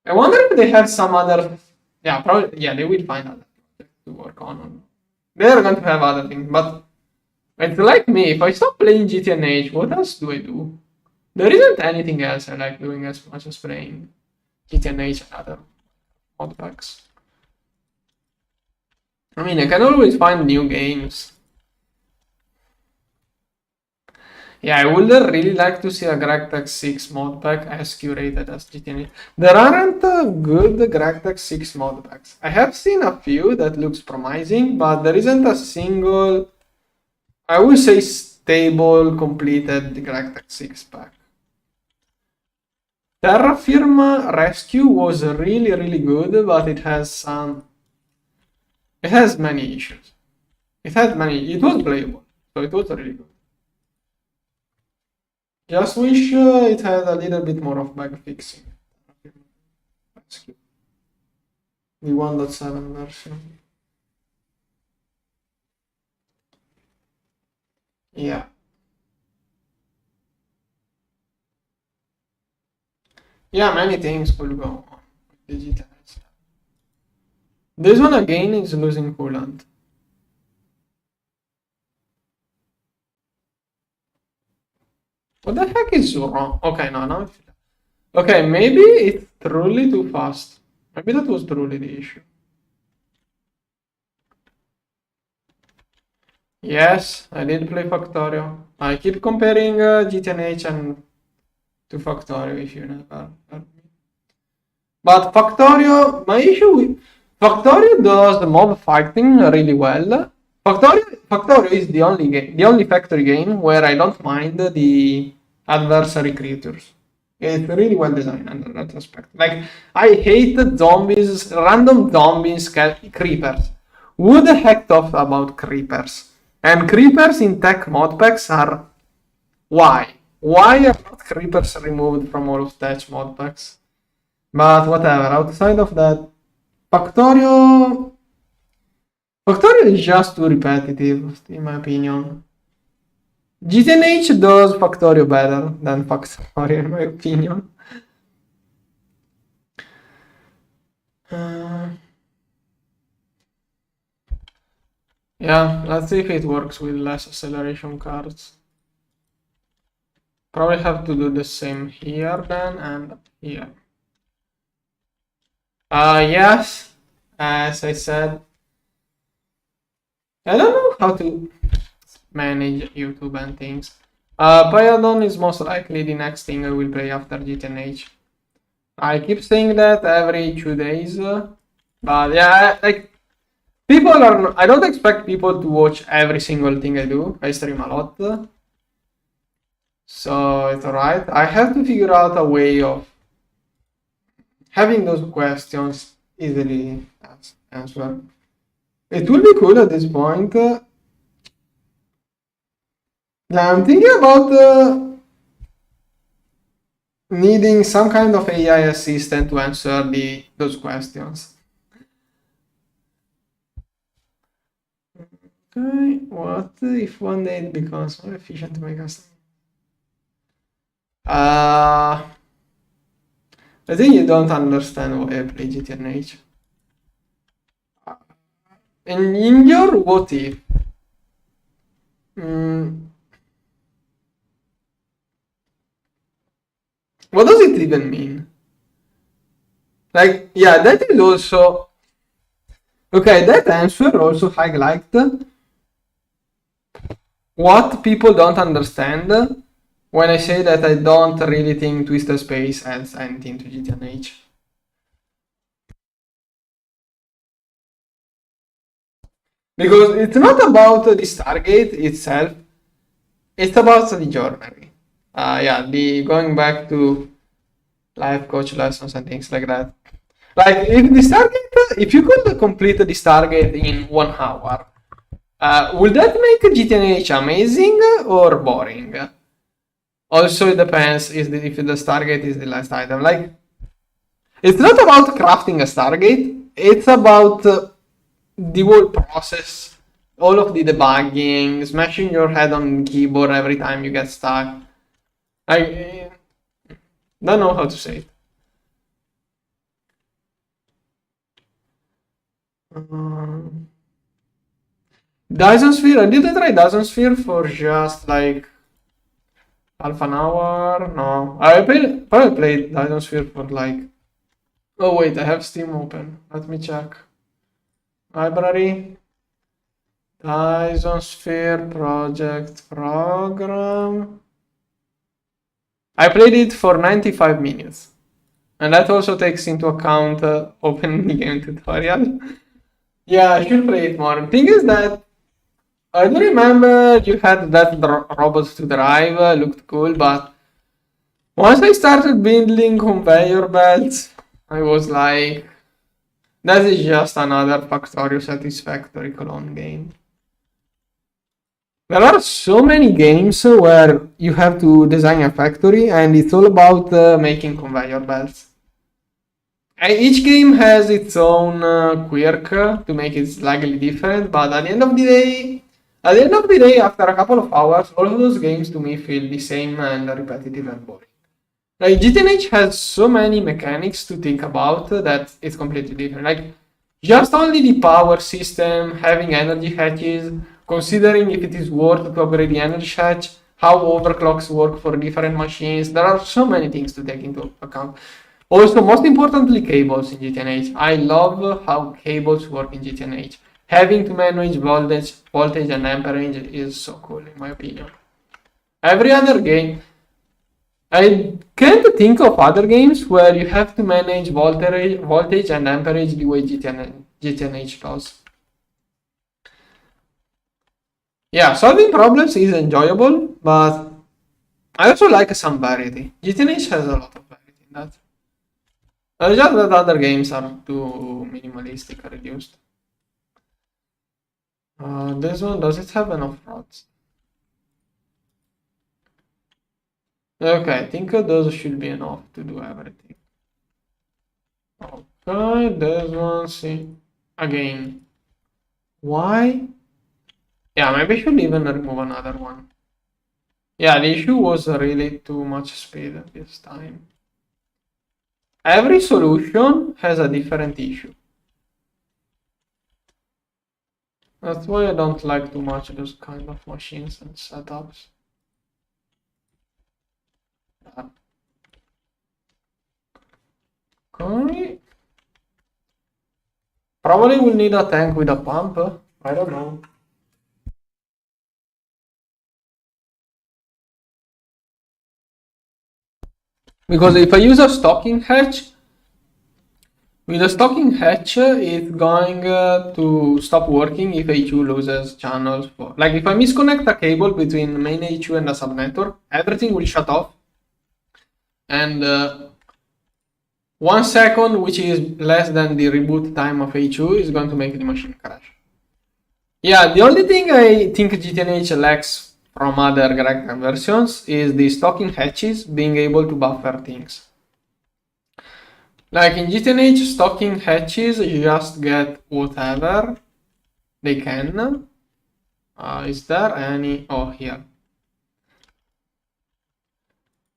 I wonder if they have some other. Yeah, probably. Yeah, they will find other projects to work on. They are going to have other things, but it's like me. If I stop playing GTNH, what else do I do? There isn't anything else I like doing as much as playing GTNH and other modpacks. I mean, I can always find new games. Yeah, I would really like to see a GregTech 6 modpack as curated as GTNH. There aren't good GregTech 6 modpacks. I have seen a few that looks promising, but there isn't a single, I would say, stable, completed GregTech 6 pack. Terrafirma Rescue was really good, but it has many issues. It was playable, so it was really good. Just wish it had a little bit more of bug fixing. The 1.7 version. Yeah. Yeah, many things could go on with digital. This one again is losing coolant. What the heck is wrong? Okay, no. Okay, maybe it's truly too fast. Maybe that was truly the issue. Yes, I did play Factorio. I keep comparing GTNH and to Factorio if you never heard me. But Factorio, my issue with Factorio does the mob fighting really well. Factorio is the only factory game where I don't mind the adversary creatures. It's really well designed in that respect. Like, I hate zombies, random zombies, creepers. Who the heck talks about creepers? And creepers in tech modpacks are. Why? Why are not creepers removed from all of tech modpacks? But whatever, outside of that, Factorio is just too repetitive, in my opinion. GTNH does Factorio better than Factorio, in my opinion. Yeah, let's see if it works with less acceleration cards. Probably have to do the same here then and here. Yes, as I said, I don't know how to manage YouTube and things. Pyadon is most likely the next thing I will play after GTNH. I keep saying that every 2 days, but yeah, like people are. I don't expect people to watch every single thing I do. I stream a lot, so it's alright. I have to figure out a way of having those questions easily answered. It will be cool at this point. I'm thinking about needing some kind of AI assistant to answer those questions. Okay, what if one day it becomes more efficient to make us? I think you don't understand why I play GTNH. In your what if? What does it even mean? Like, yeah, that is also... Okay, that answer also highlighted what people don't understand when I say that I don't really think Twisted Space adds anything to GTNH. Because it's not about the Stargate itself, it's about the journey. Yeah, the going back to life coach lessons and things like that. Like if you could complete the Stargate in 1 hour, would that make GTNH amazing or boring? Also, it depends if the Stargate is the last item. Like, it's not about crafting a Stargate, it's about the whole process, all of the debugging, smashing your head on the keyboard every time you get stuck. I don't know how to say it. Dyson Sphere, I did try Dyson Sphere for just like half an hour. No, I probably played Dyson Sphere for like... Oh wait, I have Steam open. Let me check. Library. Dyson Sphere project program. I played it for 95 minutes. And that also takes into account opening the game tutorial. Yeah, I should play it more. The thing is that I do remember you had that robot to drive, looked cool, but once I started building conveyor belts, I was like, that is just another Factorio Satisfactory clone game. There are so many games where you have to design a factory and it's all about making conveyor belts. Each game has its own quirk to make it slightly different, but at the end of the day, after a couple of hours, all of those games to me feel the same and repetitive and boring. Like GTNH has so many mechanics to think about that it's completely different. Like just only the power system, having energy hatches, considering if it is worth to upgrade the energy hatch, how overclocks work for different machines. There are so many things to take into account. Also, most importantly, cables in GTNH. I love how cables work in GTNH. Having to manage voltage and amperage is so cool, in my opinion. Every other game, I can't think of other games where you have to manage voltage and amperage the way GTNH does. Yeah, solving problems is enjoyable, but I also like some variety. GTNH has a lot of variety in that. Just that other games are too minimalistic or reduced. This one, does it have enough rods? Okay, I think those should be enough to do everything. Okay, this one, see, again. Why? Yeah, maybe I should even remove another one. Yeah, the issue was really too much speed at this time. Every solution has a different issue. That's why I don't like too much those kind of machines and setups. Okay. Probably will need a tank with a pump. I don't know. Because if I use a stocking hatch, with a stocking hatch, it's going to stop working if HU loses channels. Like if I misconnect a cable between main HU and a subnetwork, everything will shut off. And 1 second, which is less than the reboot time of HU, is going to make the machine crash. Yeah, the only thing I think GTNH lacks from other GregTech versions is the stocking hatches being able to buffer things. Like in GTNH, stocking hatches you just get whatever they can. Is there any? Oh, here.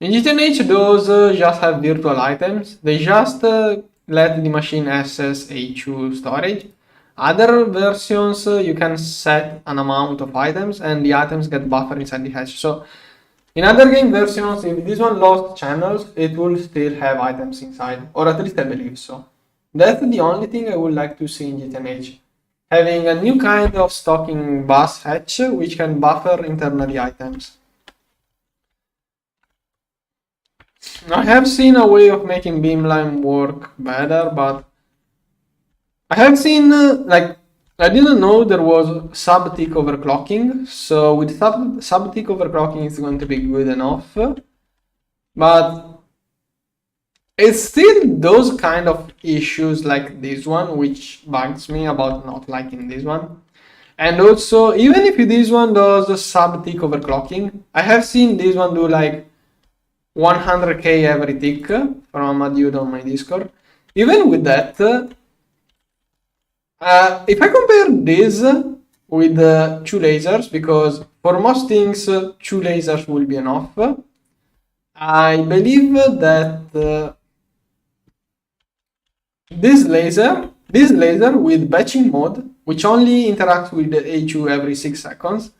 In GTNH, those just have virtual items. They just let the machine access HU storage. Other versions, you can set an amount of items and the items get buffered inside the hatch. So in other game versions, if this one lost channels, it will still have items inside, or at least I believe so. That's the only thing I would like to see in GTNH. Having a new kind of stocking bus hatch which can buffer internally items. I have seen a way of making beamline work better, but I have seen like I didn't know there was sub-tick overclocking. So with sub-tick overclocking, it's going to be good enough, but it's still those kind of issues like this one which bugs me about not liking this one. And also, even if this one does sub-tick overclocking, I have seen this one do like 100k every tick from a dude on my Discord. Even with that, if I compare this with two lasers, because for most things two lasers will be enough, I believe that this laser with batching mode, which only interacts with the HU every 6 seconds,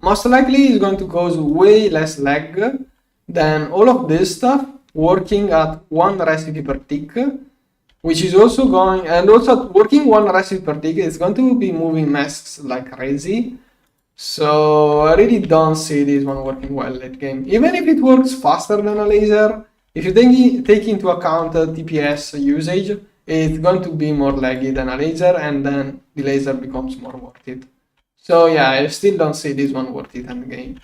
most likely is going to cause way less lag than all of this stuff working at 1 recipe per tick, which is also going, and also working 1 recipe per tick is going to be moving masks like crazy. So I really don't see this one working well late game. Even if it works faster than a laser, if you take into account TPS usage, it's going to be more laggy than a laser, and then the laser becomes more worth it. So yeah, I still don't see this one worth it in the game.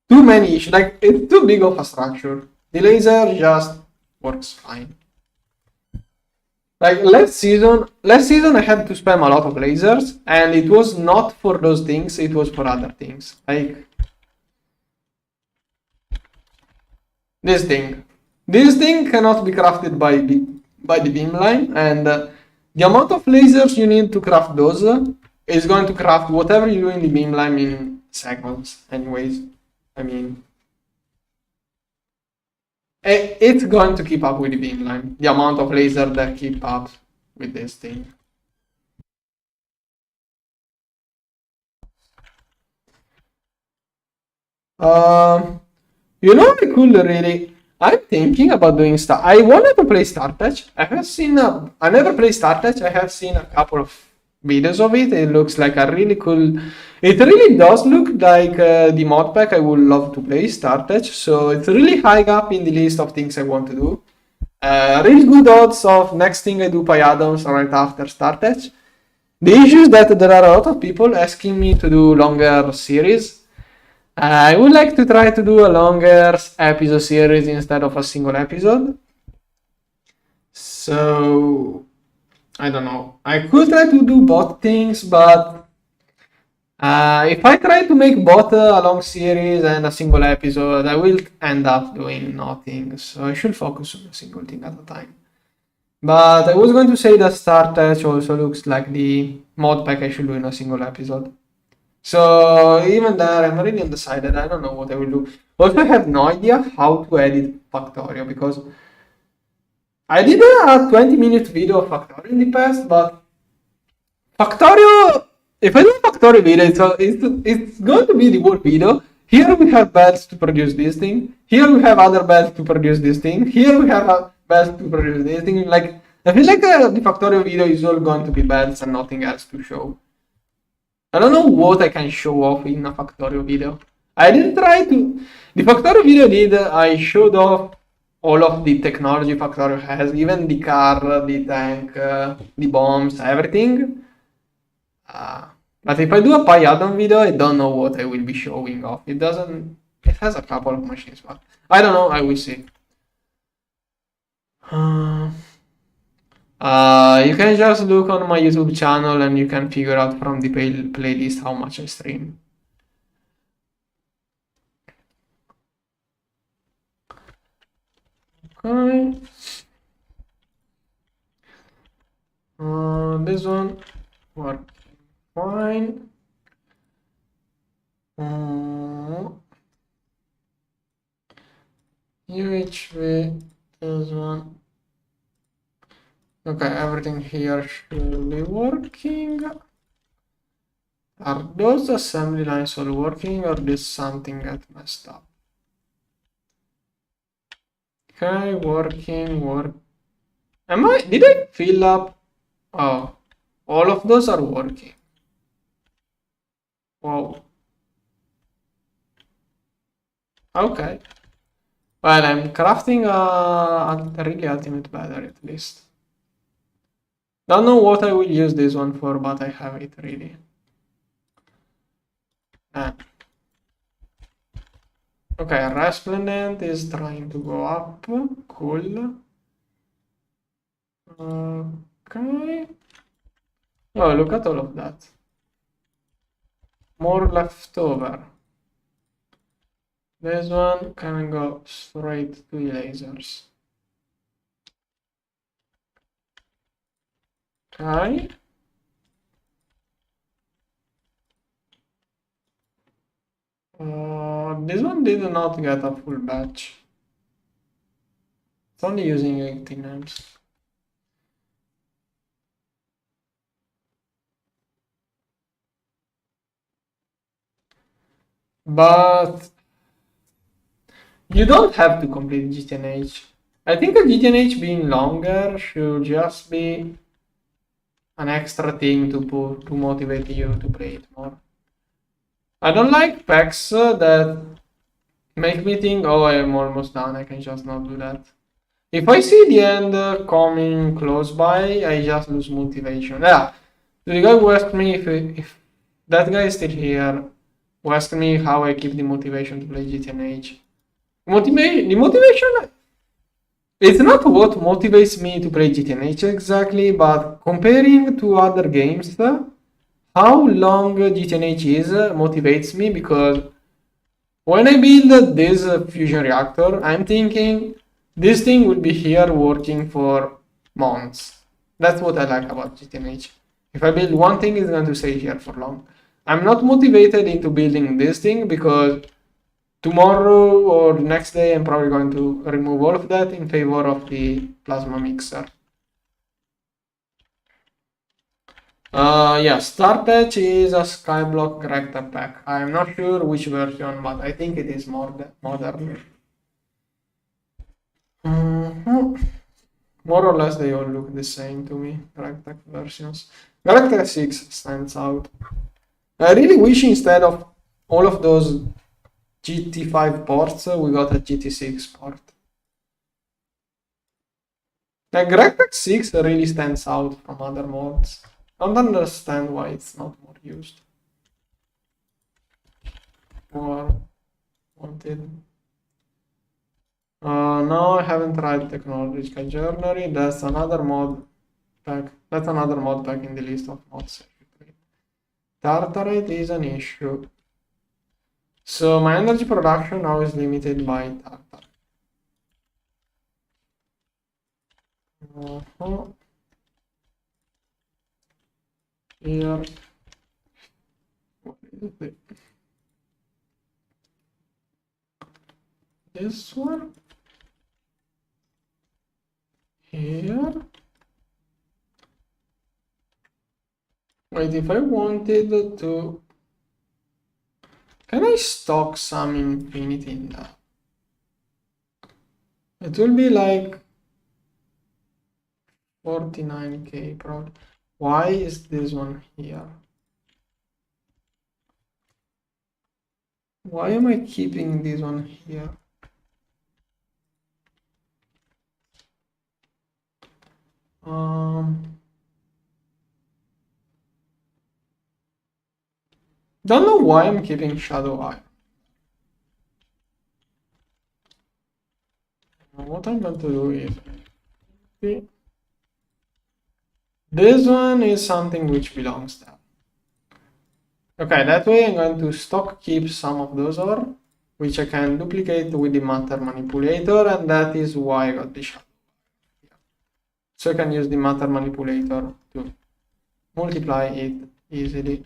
Too many issues, like it's too big of a structure. The laser just works fine. Like last season I had to spam a lot of lasers, and it was not for those things, it was for other things. Like this thing. This thing cannot be crafted by the beamline, and the amount of lasers you need to craft those is going to craft whatever you do in the beamline in seconds anyways. I mean, it's going to keep up with the beamline, the amount of laser that keep up with this thing. You know, I could really. I'm thinking about doing Star. I wanted to play StarTech. I have seen. I never played StarTech. I have seen a couple of videos of it. It looks like a really cool. It really does look like the modpack. I would love to play StarTech. So it's really high up in the list of things I want to do. Really good odds of next thing I do Pi Adams right after StarTech. The issue is that there are a lot of people asking me to do longer series. I would like to try to do a longer episode series instead of a single episode. So, I don't know. I could try to do both things, but if I try to make both a long series and a single episode, I will end up doing nothing. So I should focus on a single thing at a time. But I was going to say that StarTech also looks like the mod pack I should do in a single episode. So even there, I'm really undecided. I don't know what I will do. Also, I have no idea how to edit Factorio because I did a 20-minute video of Factorio in the past, but Factorio, if I do a Factorio video, it's going to be the whole video. Here we have belts to produce this thing. Here we have other belts to produce this thing. Here we have belts to produce this thing. Like, I feel like the Factorio video is all going to be belts and nothing else to show. I don't know what I can show off in a Factorio video. I did try to. The Factorio video did, I showed off all of the technology Factorio has, even the car, the tank, the bombs, everything. But if I do a Pi Atom video, I don't know what I will be showing off. It doesn't. It has a couple of machines, but I don't know. I will see. You can just look on my YouTube channel and you can figure out from the playlist how much I stream. Okay. This one working fine. UHV, this one. Okay, everything here should be working. Are those assembly lines all working or did something get messed up? Okay, working. Did I fill up? Oh, all of those are working. Wow. Okay. Well, I'm crafting a really ultimate battery at least. Don't know what I will use this one for, but I have it ready. Okay, Resplendent is trying to go up. Cool. Okay. Oh, look at all of that. More left over. This one can go straight to the lasers. Okay. This one did not get a full batch. It's only using 18 amps. But you don't have to complete GTNH. I think a GTNH being longer should just be an extra thing to motivate you to play it more. I don't like packs that make me think, oh, I am almost done, I can just not do that. If I see the end coming close by, I just lose motivation. Yeah, the guy who asked me if that guy is still here, who asked me how I keep the motivation to play GTNH. The motivation, it's not what motivates me to play GTNH exactly, but comparing to other games, how long GTNH is motivates me because when I build this fusion reactor, I'm thinking this thing will be here working for months. That's what I like about GTNH. If I build one thing, it's going to stay here for long. I'm not motivated into building this thing because tomorrow or next day I'm probably going to remove all of that in favor of the plasma mixer. Yeah, StarTech is a Skyblock GregTech pack. I'm not sure which version, but I think it is more modern. More or less they all look the same to me, GregTech versions. GregTech 6 stands out. I really wish instead of all of those GT5 ports, we got a GT6 port. Like GregTech 6 really stands out from other mods. I don't understand why it's not more used. Or wanted. No, I haven't tried Technological Journey. That's another mod pack. That's another mod pack in the list of mods. Tartarate is an issue. So my energy production now is limited by tartarate. Here, what is it? This one here. Wait, if I wanted to, can I stock some infinity in that? It will be like 49k probably. Why is this one here? Why am I keeping this one here? Don't know why I'm keeping shadow eye. What I'm going to do is this one is something which belongs there. Okay, that way I'm going to stock keep some of those ore, which I can duplicate with the matter manipulator, and that is why I got the shadow. So I can use the matter manipulator to multiply it easily.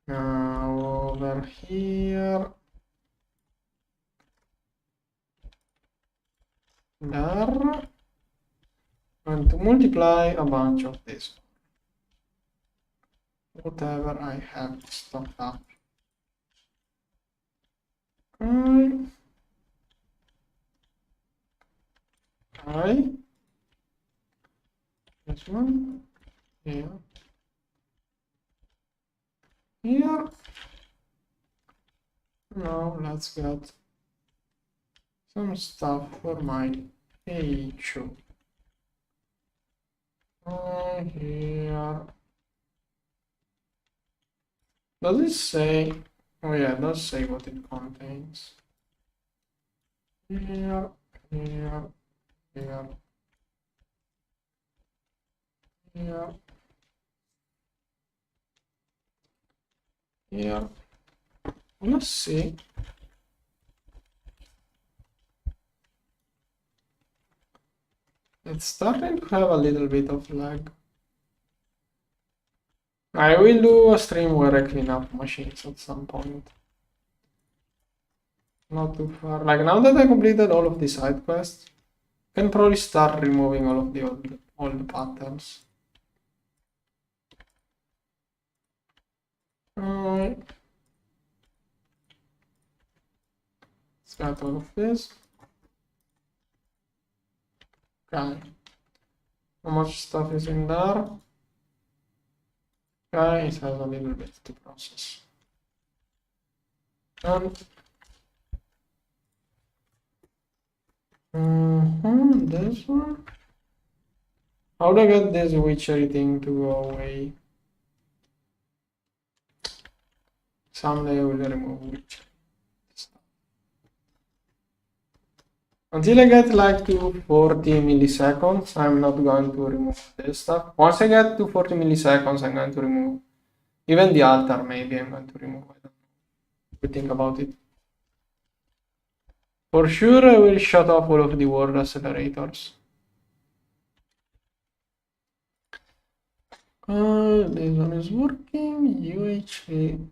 Now over here, there, and to multiply a bunch of this, whatever I have stocked up. Okay. Okay. This one here. Here. Now let's get some stuff for my HU. Here. Does it say? Oh yeah, it does say what it contains. Here, here, here, here, here. Let's see. It's starting to have a little bit of lag. I will do a stream where I clean up machines at some point. Not too far. Like now that I completed all of the side quests, I can probably start removing all of the old patterns. Alright. Let's get all of this. Okay. How much stuff is in there? Okay, it has a little bit to process. And this one. How do I get this witchery thing to go away? Someday I will remove witchery. Until I get like to 40 milliseconds, I'm not going to remove this stuff. Once I get to 40 milliseconds, I'm going to remove even the altar. Maybe I'm going to remove. I don't know. We think about it. For sure, I will shut off all of the world accelerators. This one is working. UHV.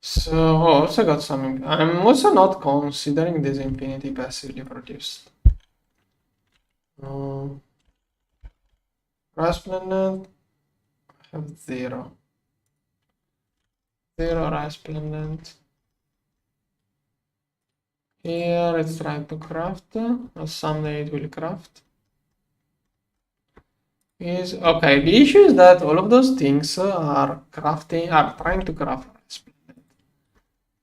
So, also got some. I'm also not considering this infinity passively produced. Resplendent, I have 0. 0 resplendent. Here it's trying to craft. Someday it will craft. Okay, the issue is that all of those things are trying to craft resplendent.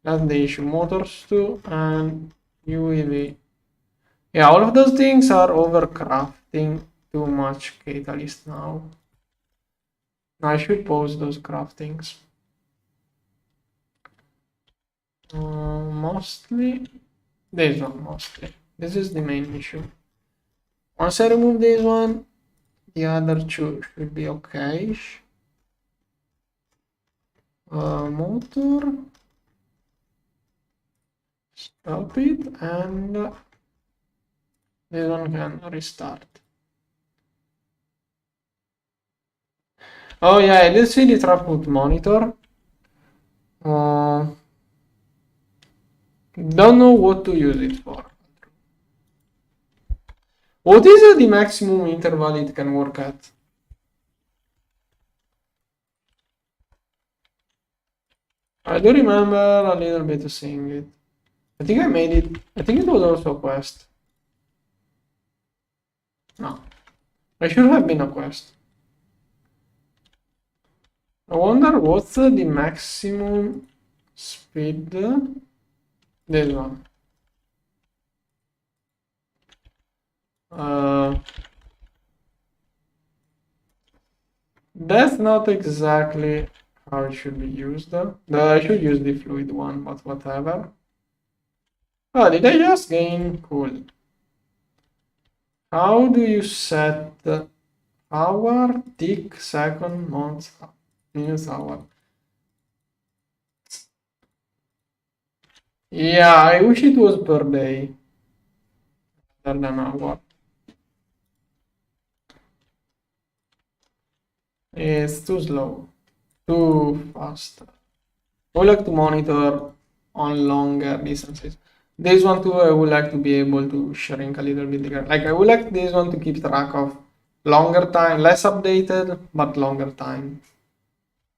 That's the issue. Motors too, and UEV. Yeah, all of those things are overcrafting too much catalyst now. I should pause those craftings. Mostly this one, mostly. This is the main issue. Once I remove this one, the other two should be okay. Motor. Stop it, and This one can restart. Oh yeah, I did see the throughput monitor. Don't know what to use it for. What is the maximum interval it can work at? I do remember a little bit of seeing it. I think I made it. I think it was also a quest. No. I should have been a quest. I wonder what's the maximum speed. This one. That's not exactly how it should be used. I should use the fluid one, but whatever. Oh, did I just gain? Cool. How do you set hour, tick, second, month, minutes, hour? Yeah, I wish it was per day rather than hour. It's too slow, too fast. I would like to monitor on longer distances. This one too, I would like to be able to shrink a little bit bigger. Like I would like this one to keep track of longer time, less updated, but longer time.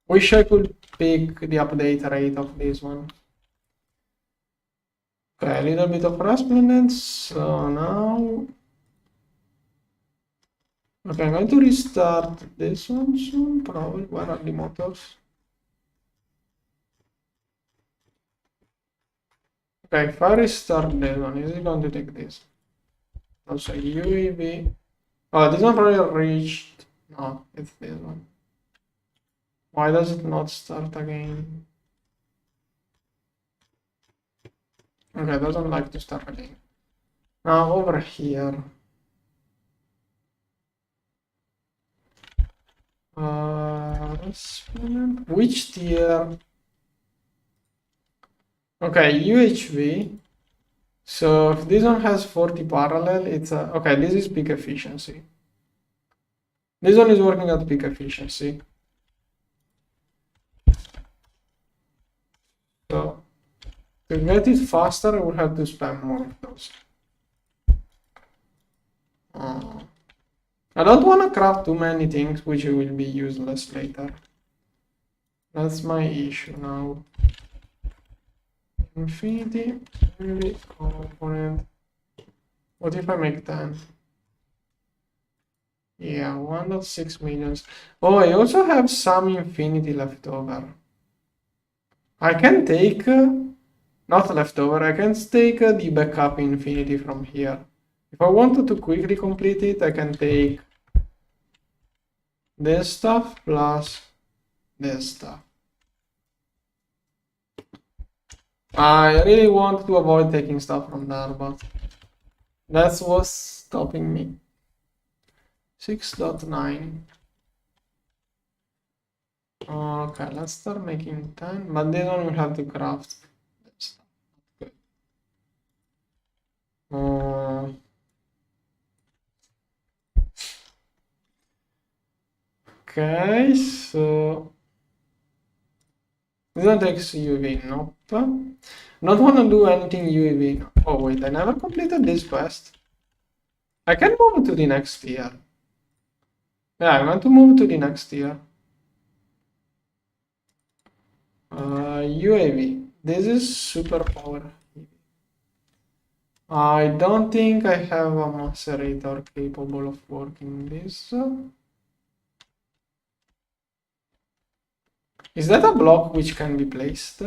Wish I could pick the update rate of this one. Okay, a little bit of resplendence. So now, okay, I'm going to restart this one soon. Probably. Where are the motors? Okay, if I restart this one, is it going to take this? Also UAV. Oh, this one probably reached. No, it's this one. Why does it not start again? Okay, it doesn't like to start again. Now over here. Which tier? Okay, UHV. So if this one has 40 parallel, it's okay. This is peak efficiency. This one is working at peak efficiency. So to get it faster, I will have to spam more of those. I don't want to craft too many things which will be useless later. That's my issue now. Infinity, component. What if I make 10? Yeah, 1.6 millions. Oh, I also have some infinity left over. I can take, not leftover, I can take the backup infinity from here. If I wanted to quickly complete it, I can take this stuff plus this stuff. I really want to avoid taking stuff from there, but that's what's stopping me. 6.9. Okay, let's start making 10, but this one will have to craft stuff. Good. Okay, so this one takes UAV, nope. Not want to do anything UAV. Oh wait, I never completed this quest. I can move to the next tier. Yeah, I want to move to the next tier. UAV. This is superpower. I don't think I have a macerator capable of working this. Is that a block which can be placed?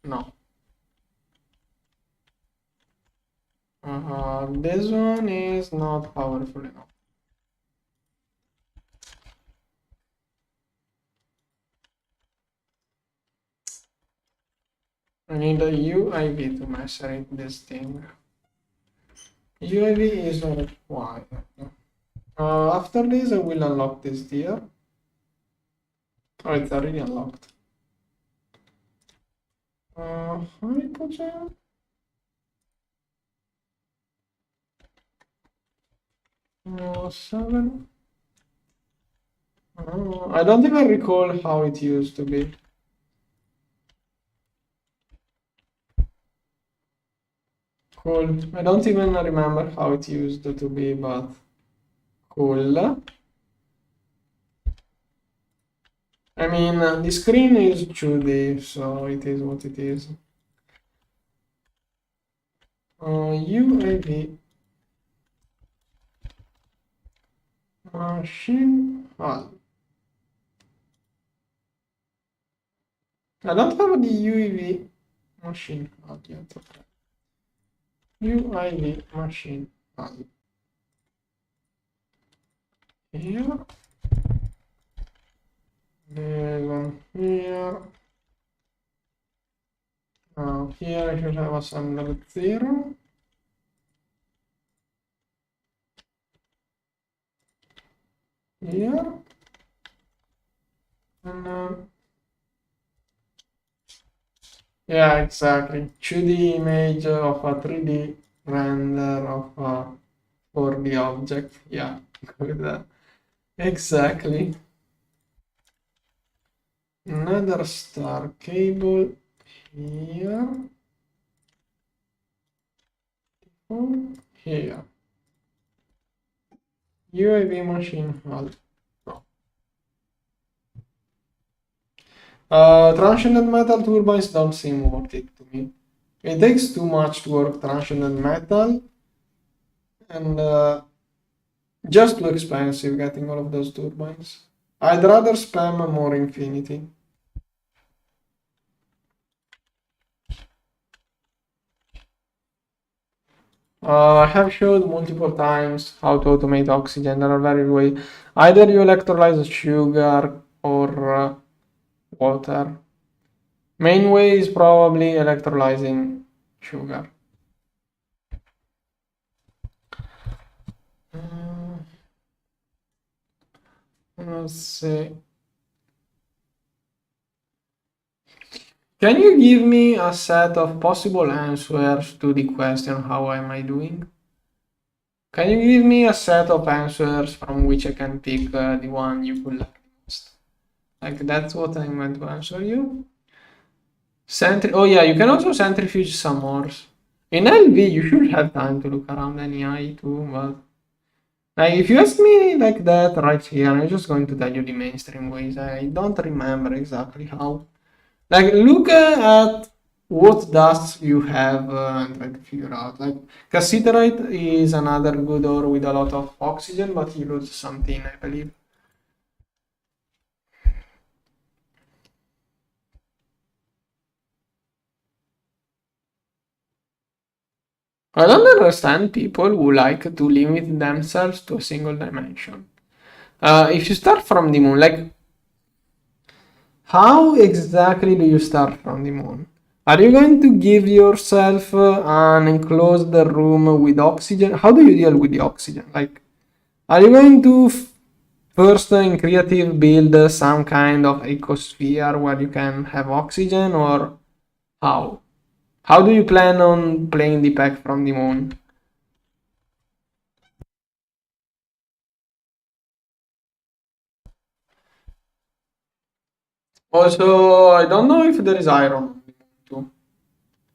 No. This one is not powerful enough. I need a UIV to macerate this thing. UIV is not required. After this, I will unlock this tier. Oh, it's already unlocked. Hydrogen. 7. I don't even recall how it used to be. Cool. I don't even remember how it used to be, but cool. I mean, the screen is 2D, so it is what it is. UAV machine hull. I don't have the UAV machine hull yet. Okay. UAV machine hull. Here. Then one here. Now here I should have assembled 0. Here. And yeah, exactly. 2D image of a 3D render of a 4D object. Yeah, with that. Exactly. Another star cable here. Here. UAV machine hull. Transient metal turbines don't seem worth it to me. It takes too much to work transient metal, and just too expensive getting all of those turbines. I'd rather spam more infinity. I have showed multiple times how to automate oxygen. There are various ways. Either you electrolyze sugar or water. Main way is probably electrolyzing sugar. Let's see. Can you give me a set of possible answers to the question, how am I doing? Can you give me a set of answers from which I can pick the one you would like most? Like, that's what I'm going to answer you. Oh yeah, you can also centrifuge some more. In LV, you should have time to look around NEI too, but like, if you ask me like that right here, I'm just going to tell you the mainstream ways. I don't remember exactly how. Like, look at what dust you have and try to figure out. Like, cassiterite is another good ore with a lot of oxygen, but you lose something, I believe. I don't understand people who like to limit themselves to a single dimension. If you start from the moon, like, how exactly do you start from the moon? Are you going to give yourself an enclosed room with oxygen? How do you deal with the oxygen? Like, are you going to first in creative build some kind of ecosphere where you can have oxygen, or how? How do you plan on playing the pack from the moon? Also, I don't know if there is iron too.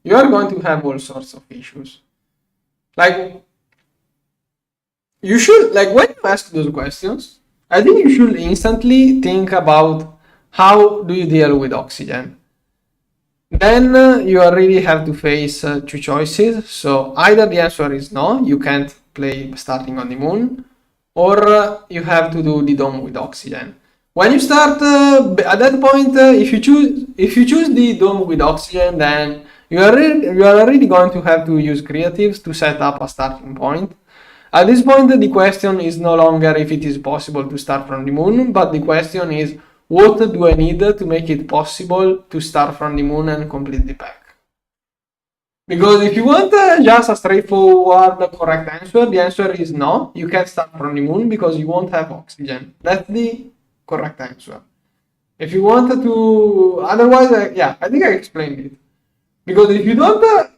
You are going to have all sorts of issues. Like, you should, like, when you ask those questions, I think you should instantly think about how do you deal with oxygen. Then you already have to face two choices. So either the answer is no, you can't play starting on the moon, or you have to do the dome with oxygen. When you start at that point, if you choose the dome with oxygen, then you are already going to have to use creatives to set up a starting point. At this point, the question is no longer if it is possible to start from the moon, but the question is what do I need to make it possible to start from the moon and complete the pack? Because if you want just a straightforward correct answer, the answer is no, you can't start from the moon because you won't have oxygen. That's the correct answer. If you wanted to, otherwise, yeah, I think I explained it. Because if you don't,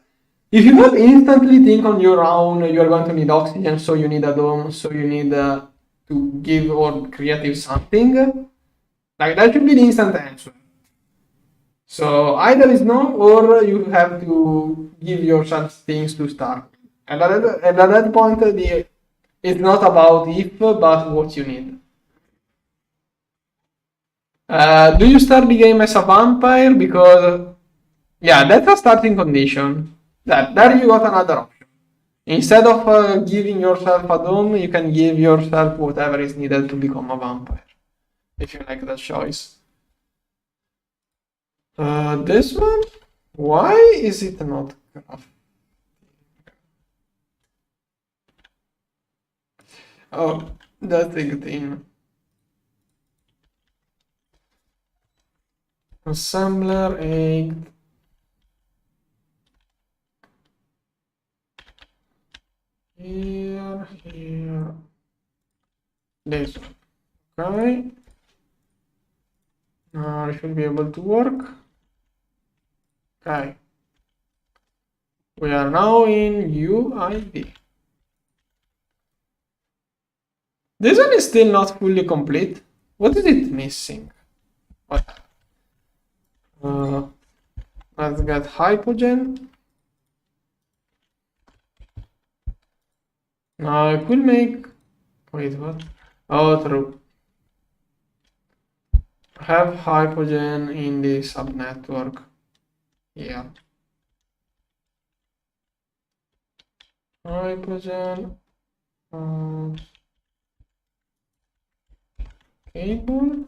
If you don't instantly think on your own, you're going to need oxygen, so you need a dome, so you need to give or create something. Like that should be the instant answer. So either is no, or you have to give yourself things to start. And at that point, it's not about if, but what you need. Do you start the game as a vampire? Because, yeah, that's a starting condition. That there you got another option. Instead of giving yourself a dome, you can give yourself whatever is needed to become a vampire, if you like that choice. This one? Why is it not craft? Oh, that's a good thing. Assembler, egg. Here. This one. Okay. Now I should be able to work. Okay. We are now in UID. This one is still not fully complete. What is it missing? What? Let's get hypogen. Now I could make. Wait, what? Oh, true. Have hypogen in the subnetwork. Yeah. Hypogen. Cable.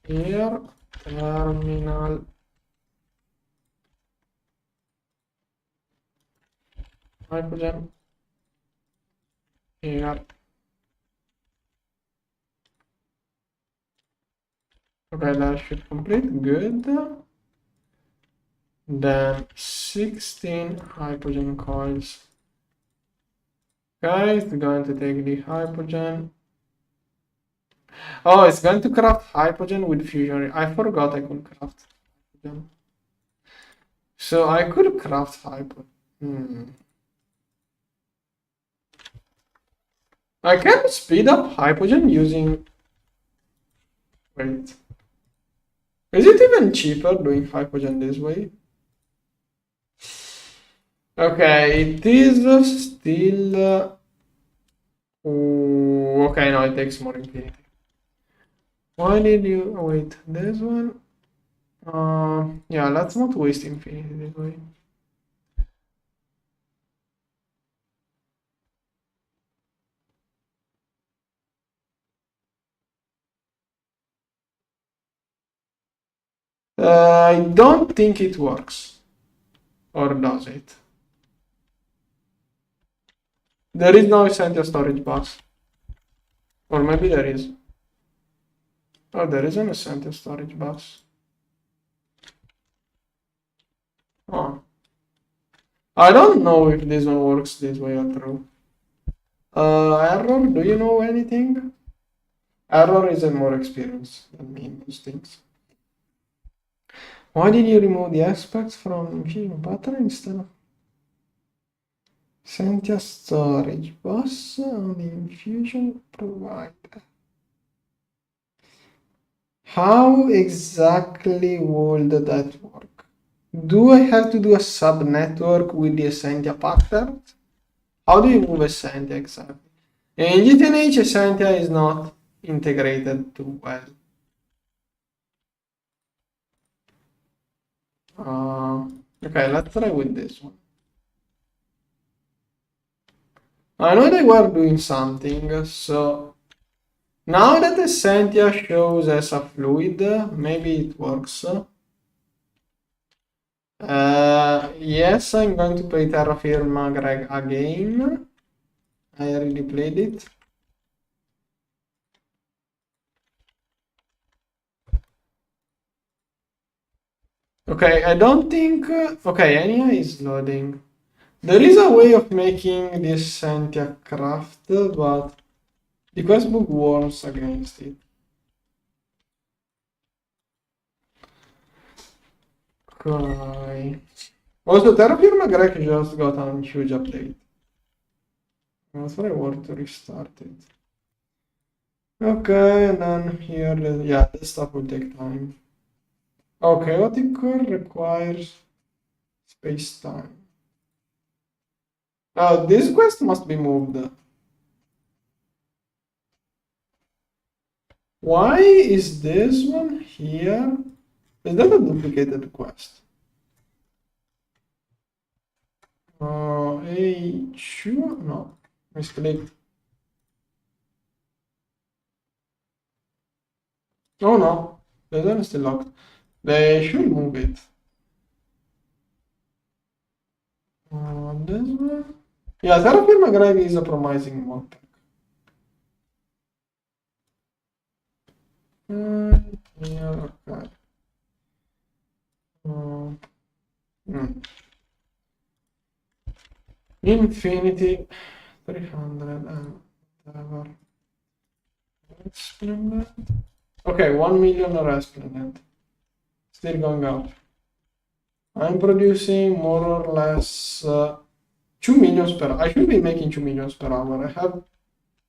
Here. Terminal. Hypogen. Here. Okay, that should complete. Good. Then 16 hypogen coils. Okay, it's going to take the hypogen. Oh, it's going to craft hypogen with fusion. I forgot I could craft hypogen. So I could craft hypogen. I can speed up hypogen using. Wait. Is it even cheaper doing hypogen this way? Okay, it is still. Okay, no, it takes more infinity. Why did you wait? This one? Yeah, let's not waste infinity this way. I don't think it works. Or does it? There is no essential storage box. Or maybe there is. Oh, there is an essential storage box. Oh. I don't know if this one works this way or true. Error, do you know anything? Error is a more experience than me in those things. Why did you remove the aspects from infusion pattern instead of Sentia storage bus on the infusion provider? How exactly would that work? Do I have to do a subnetwork with the Essentia pattern? How do you move Essentia exactly? In GTNH, Essentia is not integrated too well. Okay, let's try with this one. I know they were doing something, so now that Essentia shows as a fluid, maybe it works. Yes, I'm going to play Terra Firma Greg again. I already played it. Okay, I don't think. Okay, Enya is loading. There is a way of making this Essentia craft, but the questbook warns against it. Okay. Also, Terraform Greg just got a huge update. It's very worth to restart it. Okay, and then here, yeah, this stuff will take time. Oh, chaotic core requires space-time. This quest must be moved. Why is this one here? Is that a duplicated quest? H2? No, misclicked. Oh no, the one is still locked. They should move it. This one? Yeah, Terraform Grave is a promising modpack. Yeah, okay. Infinity 300 and whatever. Resplendent. Okay, 1 million Resplendent. Still going up. I'm producing more or less 2 millions per hour. I should be making 2 millions per hour. I have,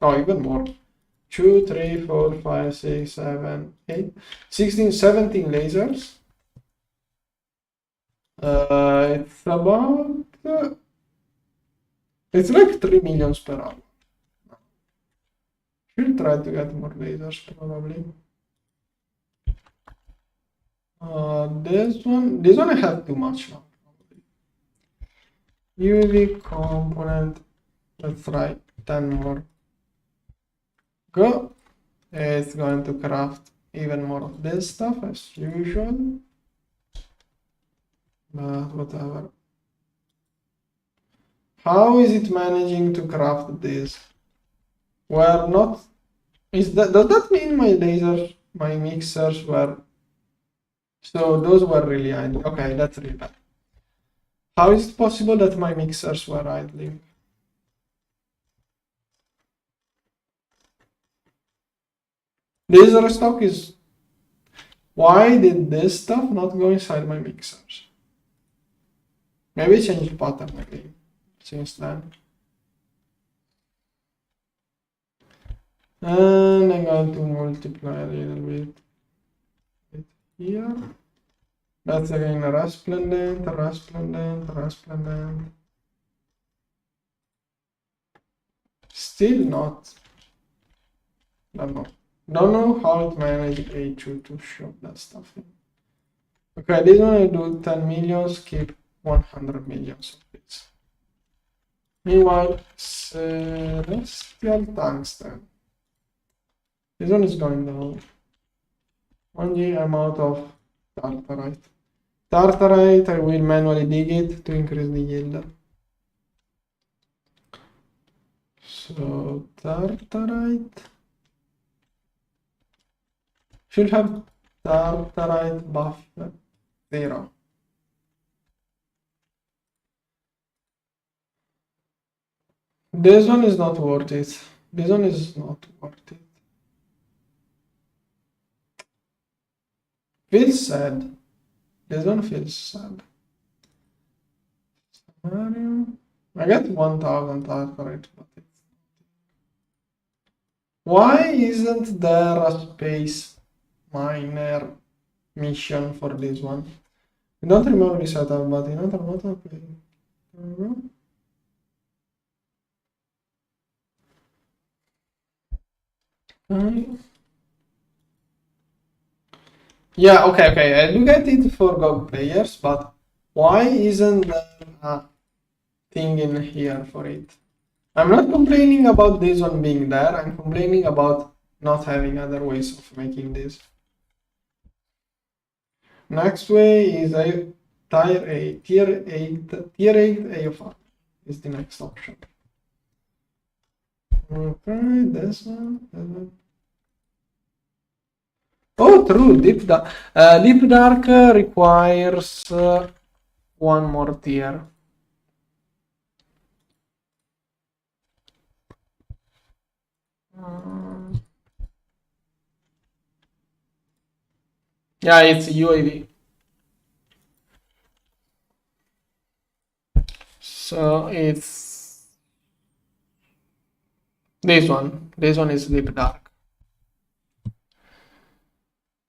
oh, even more. 2, 3, 4, 5, 6, 7, 8, 16, 17 lasers. It's about, it's like 3 millions per hour. Should try to get more lasers probably. This one I have too much now. UV component, let's try 10 more. Go. It's going to craft even more of this stuff as usual. But whatever. How is it managing to craft this? We're not. Does that mean my lasers, my mixers were? So those were really idle. Okay, that's really bad. How is it possible that my mixers were idling? Laser stock is. Why did this stuff not go inside my mixers? Maybe change the pattern again since then. And I'm going to multiply a little bit here. That's again resplendent, resplendent, resplendent. Still not. Don't know how it managed A2 to show that stuff in. Okay, this one I do 10 millions, keep 100 millions of bits. Meanwhile, celestial tungsten. This one is going down. 1G, I'm out of tartarite. Tartarite, I will manually dig it to increase the yield. So, tartarite. Should have tartarite buff 0. This one is not worth it. This one is not worth it. Feels sad. This one feels sad. I got 1000 tartarite, but it's. Why isn't there a space miner mission for this one? I don't remember the setup, but in other mode playing. Yeah, okay. I do get it for GOG players, but why isn't there a thing in here for it? I'm not complaining about this one being there, I'm complaining about not having other ways of making this. Next way is a tier 8 AFR is the next option. Okay, this one. Oh, true, Deep Dark requires one more tier. Yeah, it's UAV. So it's this one. This one is deep dark.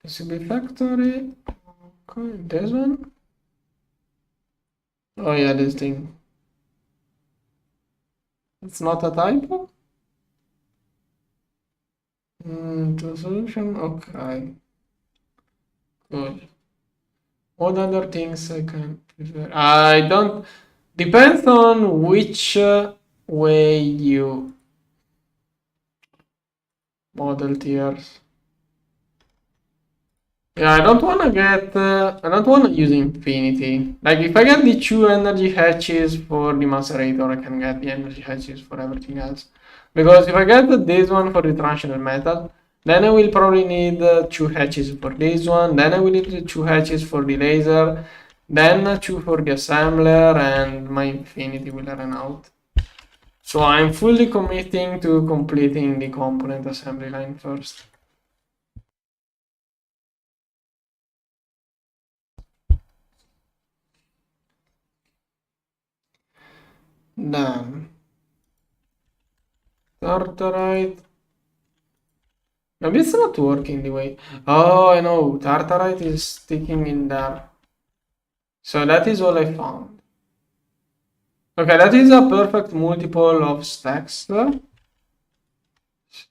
PCB factory. Okay, this one. Oh yeah, this thing. It's not a typo. To solution. Okay. Good. What other things I can prefer? I don't. Depends on which way you model tiers. Yeah, I don't want to get. I don't want to use infinity. Like if I get the two energy hatches for the macerator, I can get the energy hatches for everything else. Because if I get this one for the transitional metal, then I will probably need two hatches for this one. Then I will need two hatches for the laser. Then two for the assembler, and my infinity will run out. So I'm fully committing to completing the component assembly line first. Then tartarite. Maybe it's not working the way. Oh, I know. Tartarite is sticking in there. So that is all I found. Okay, that is a perfect multiple of stacks. So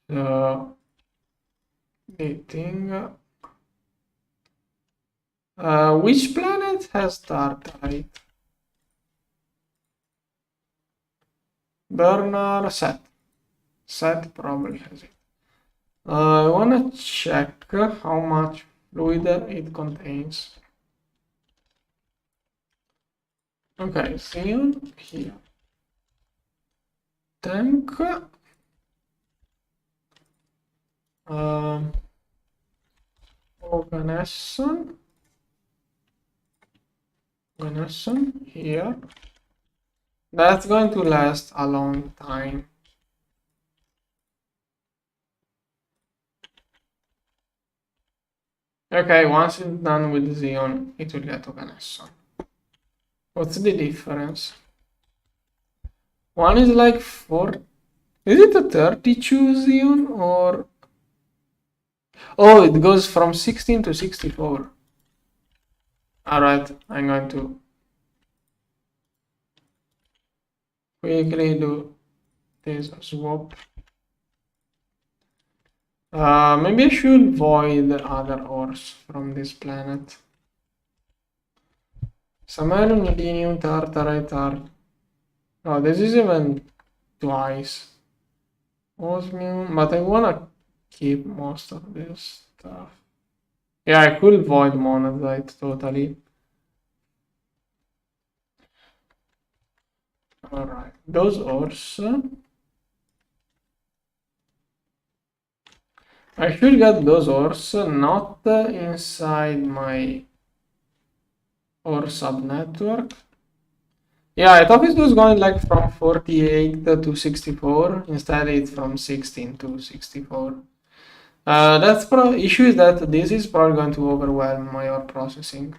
the thing. Which planet has tartarite? Burner set. Set probably has it. I wanna check how much fluid it contains. Okay, xenon here. Tank. Organism here. That's going to last a long time. Okay, once it's done with Xeon, it will get organism. What's the difference? One is like 4. Is it a 32 Xeon or? Oh, it goes from 16 to 64. Alright, I'm going to quickly do this swap. Maybe I should void other ores from this planet. Samarium, neodymium, tartarite, Oh, this is even twice. Osmium, but I wanna keep most of this stuff. Yeah, I could void monazite totally. Alright, those ores. I should get those ores not inside my ore subnetwork. Yeah, I thought it was going like from 48 to 64. Instead, it's from 16 to 64. That's issue is that this is probably going to overwhelm my ore processing.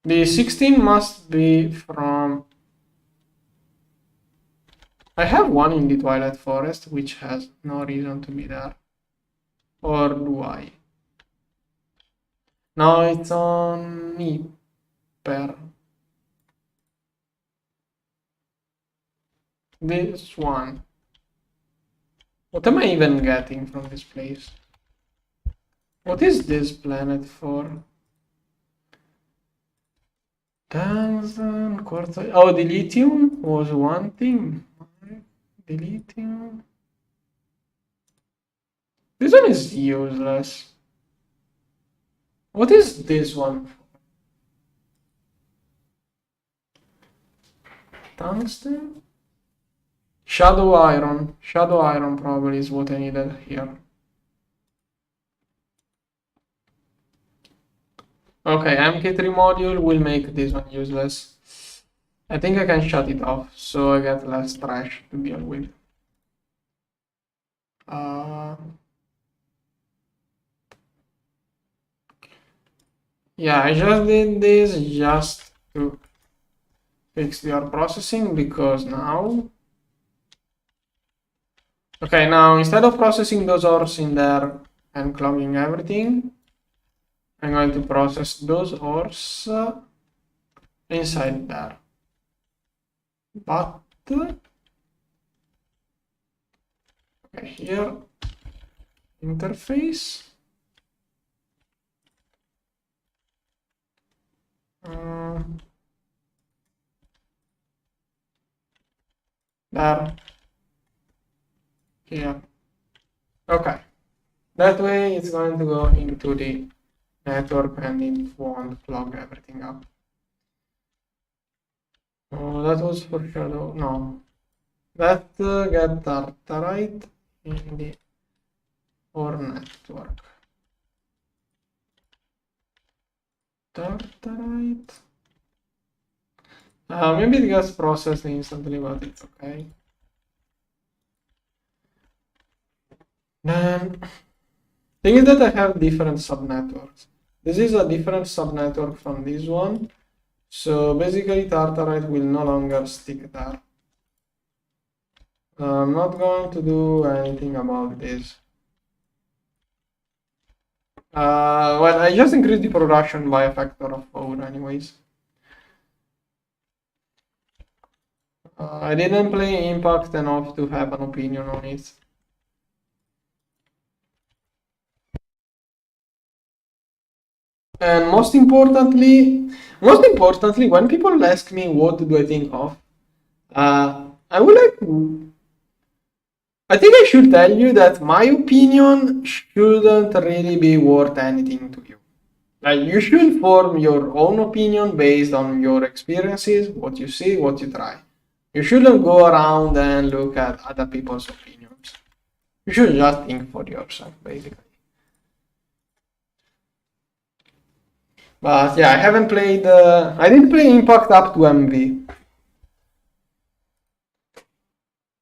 The 16 must be from. I have one in the Twilight Forest, which has no reason to be there. Or do I? No, it's on Nipper. This one. What am I even getting from this place? What is this planet for? Tungsten, quartzite. Oh, the lithium was one thing. The lithium. This one is useless. What is this one? Tungsten? Shadow iron. Shadow iron probably is what I needed here. Okay, MK3 module will make this one useless. I think I can shut it off so I get less trash to deal with. Yeah, I just did this just to fix your processing because now. Okay, now instead of processing those ores in there and clogging everything, I'm going to process those ores inside there. But okay, here interface. There. Here. Okay. That way it's going to go into the network and it won't clog everything up. Oh, that was for shadow. No. That get right in the ore network. Right. Maybe it gets processed instantly, but it's okay. Then, thing is that I have different subnetworks. This is a different subnetwork from this one. So basically Tartarite will no longer stick there. I'm not going to do anything about this. Well, I just increased the production by a factor of 4 anyways. I didn't play Impact enough to have an opinion on it. And most importantly, when people ask me what do I think of, I would like to. I think I should tell you that my opinion shouldn't really be worth anything to you. Like you should form your own opinion based on your experiences, what you see, what you try. You shouldn't go around and look at other people's opinions. You should just think for yourself, basically. But yeah, I haven't played. I did play Impact up to MV.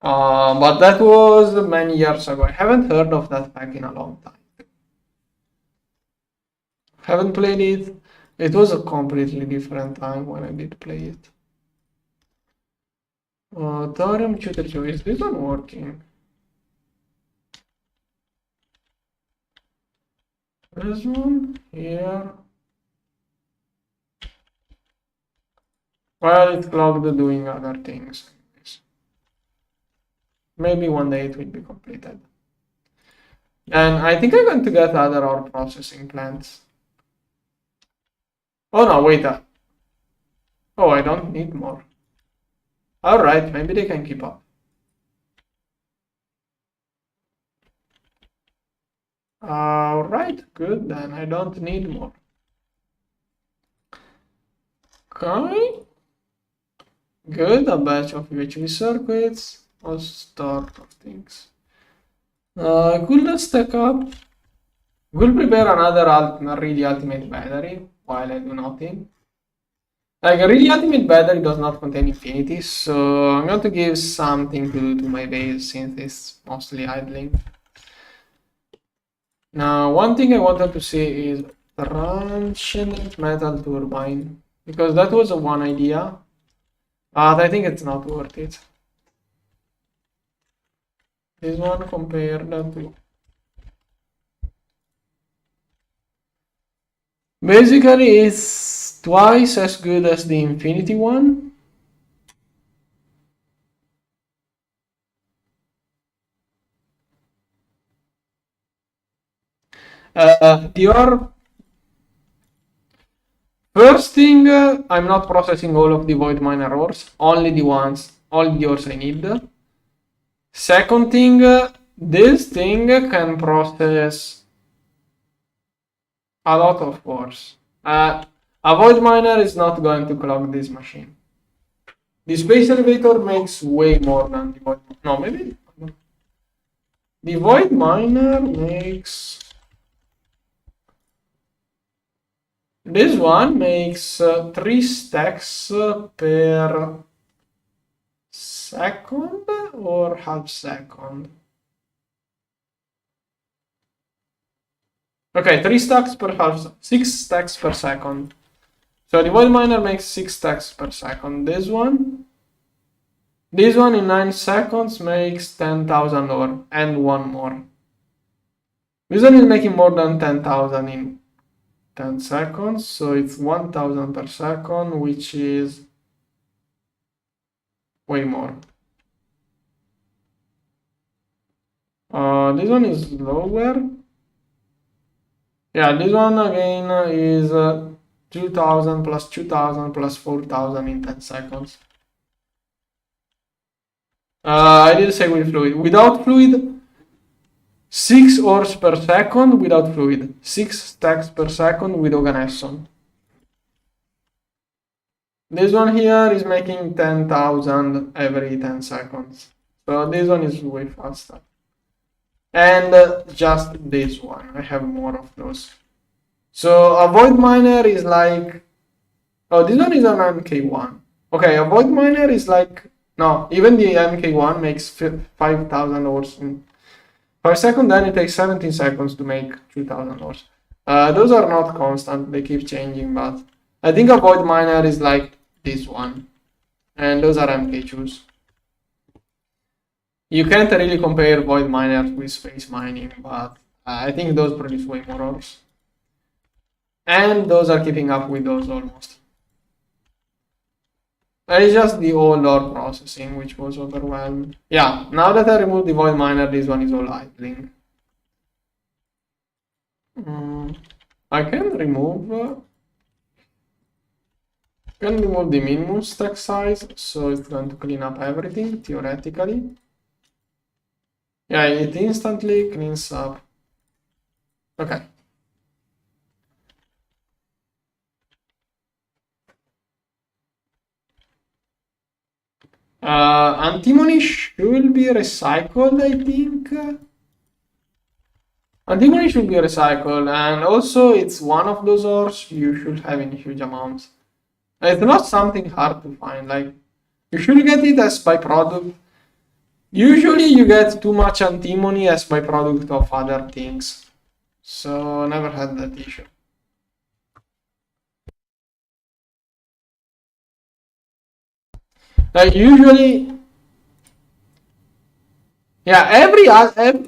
But that was many years ago. I haven't heard of that pack in a long time. Haven't played it. It was a completely different time when I did play it. Thorium shooter choice. This one working? This one here. Well, it's clogged doing other things. Maybe one day it will be completed. And I think I'm going to get other ore processing plants. Oh no, wait. Oh, I don't need more. Alright, maybe they can keep up. Alright, good, then I don't need more. Okay. Good, a batch of UHV circuits, all sort of things. Could stack up. We'll prepare another really ultimate battery while I do nothing. Like a really ultimate battery does not contain infinity, so I'm going to give something to do to my base since it's mostly idling. Now, one thing I wanted to see is transient metal turbine, because that was one idea, but I think it's not worth it. This one compared to. Basically, it's twice as good as the infinity one. Your first thing, I'm not processing all of the void miner ores, only the all the ores I need. Second thing, this thing can process a lot of ores. A void miner is not going to clog this machine. The space elevator makes way more than the void. No, maybe the void miner makes. This one makes 3 stacks per second or half second. Okay, 3 stacks per half, 6 stacks per second. So the void miner makes 6 stacks per second. This one in 9 seconds makes 10,000 ore and one more. This one is making more than 10,000 in 10 seconds, so it's 1,000 per second, which is way more. This one is lower. Yeah, this one again is 2,000 plus 2,000 plus 4,000 in 10 seconds. I did say with fluid. Without fluid, 6 ores per second without fluid. 6 stacks per second with Oganesson. This one here is making 10,000 every 10 seconds. So this one is way faster. And just this one, I have more of those. So a void miner is like, oh, this one is an MK1. Okay, a void miner is like, no, even the MK1 makes 5,000 ores in per second, then it takes 17 seconds to make 2,000 ores. Those are not constant, they keep changing, but I think a void miner is like this one. And those are MK2s. You can't really compare void miners with space mining, but I think those produce way more ores. And those are keeping up with those almost. It's just the old ore processing which was overwhelmed. Yeah, now that I removed the void miner, this one is all idling. I can remove the minimum stack size, so it's going to clean up everything, theoretically. Yeah, it instantly cleans up. Okay. Antimony should be recycled, I think. Antimony should be recycled, and also it's one of those ores you should have in huge amounts. It's not something hard to find, like, you should get it as byproduct. Usually you get too much antimony as byproduct of other things, so never had that issue. Like usually, yeah,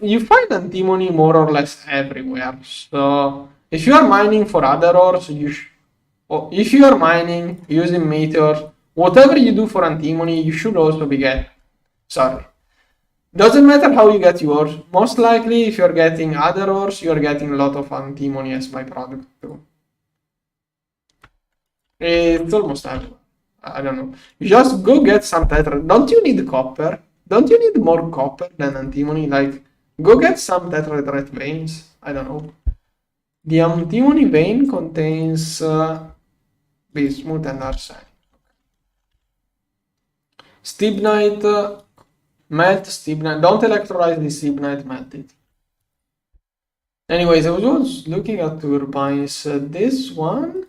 you find antimony more or less everywhere. So if you are mining for other ores, if you are mining using meteors, whatever you do for antimony, you should also be getting. Sorry. Doesn't matter how you get yours. Most likely, if you're getting other ores, you're getting a lot of antimony as byproduct too. It's almost everywhere. I don't know. You just go get some tetra. Don't you need copper? Don't you need more copper than antimony? Like, go get some tetrahedrite veins. I don't know. The antimony vein contains bismuth and arsenic. Stibnite. Melt stibnite. Don't electrolyze the stibnite, melt it. Anyways, I was looking at turbines. This one.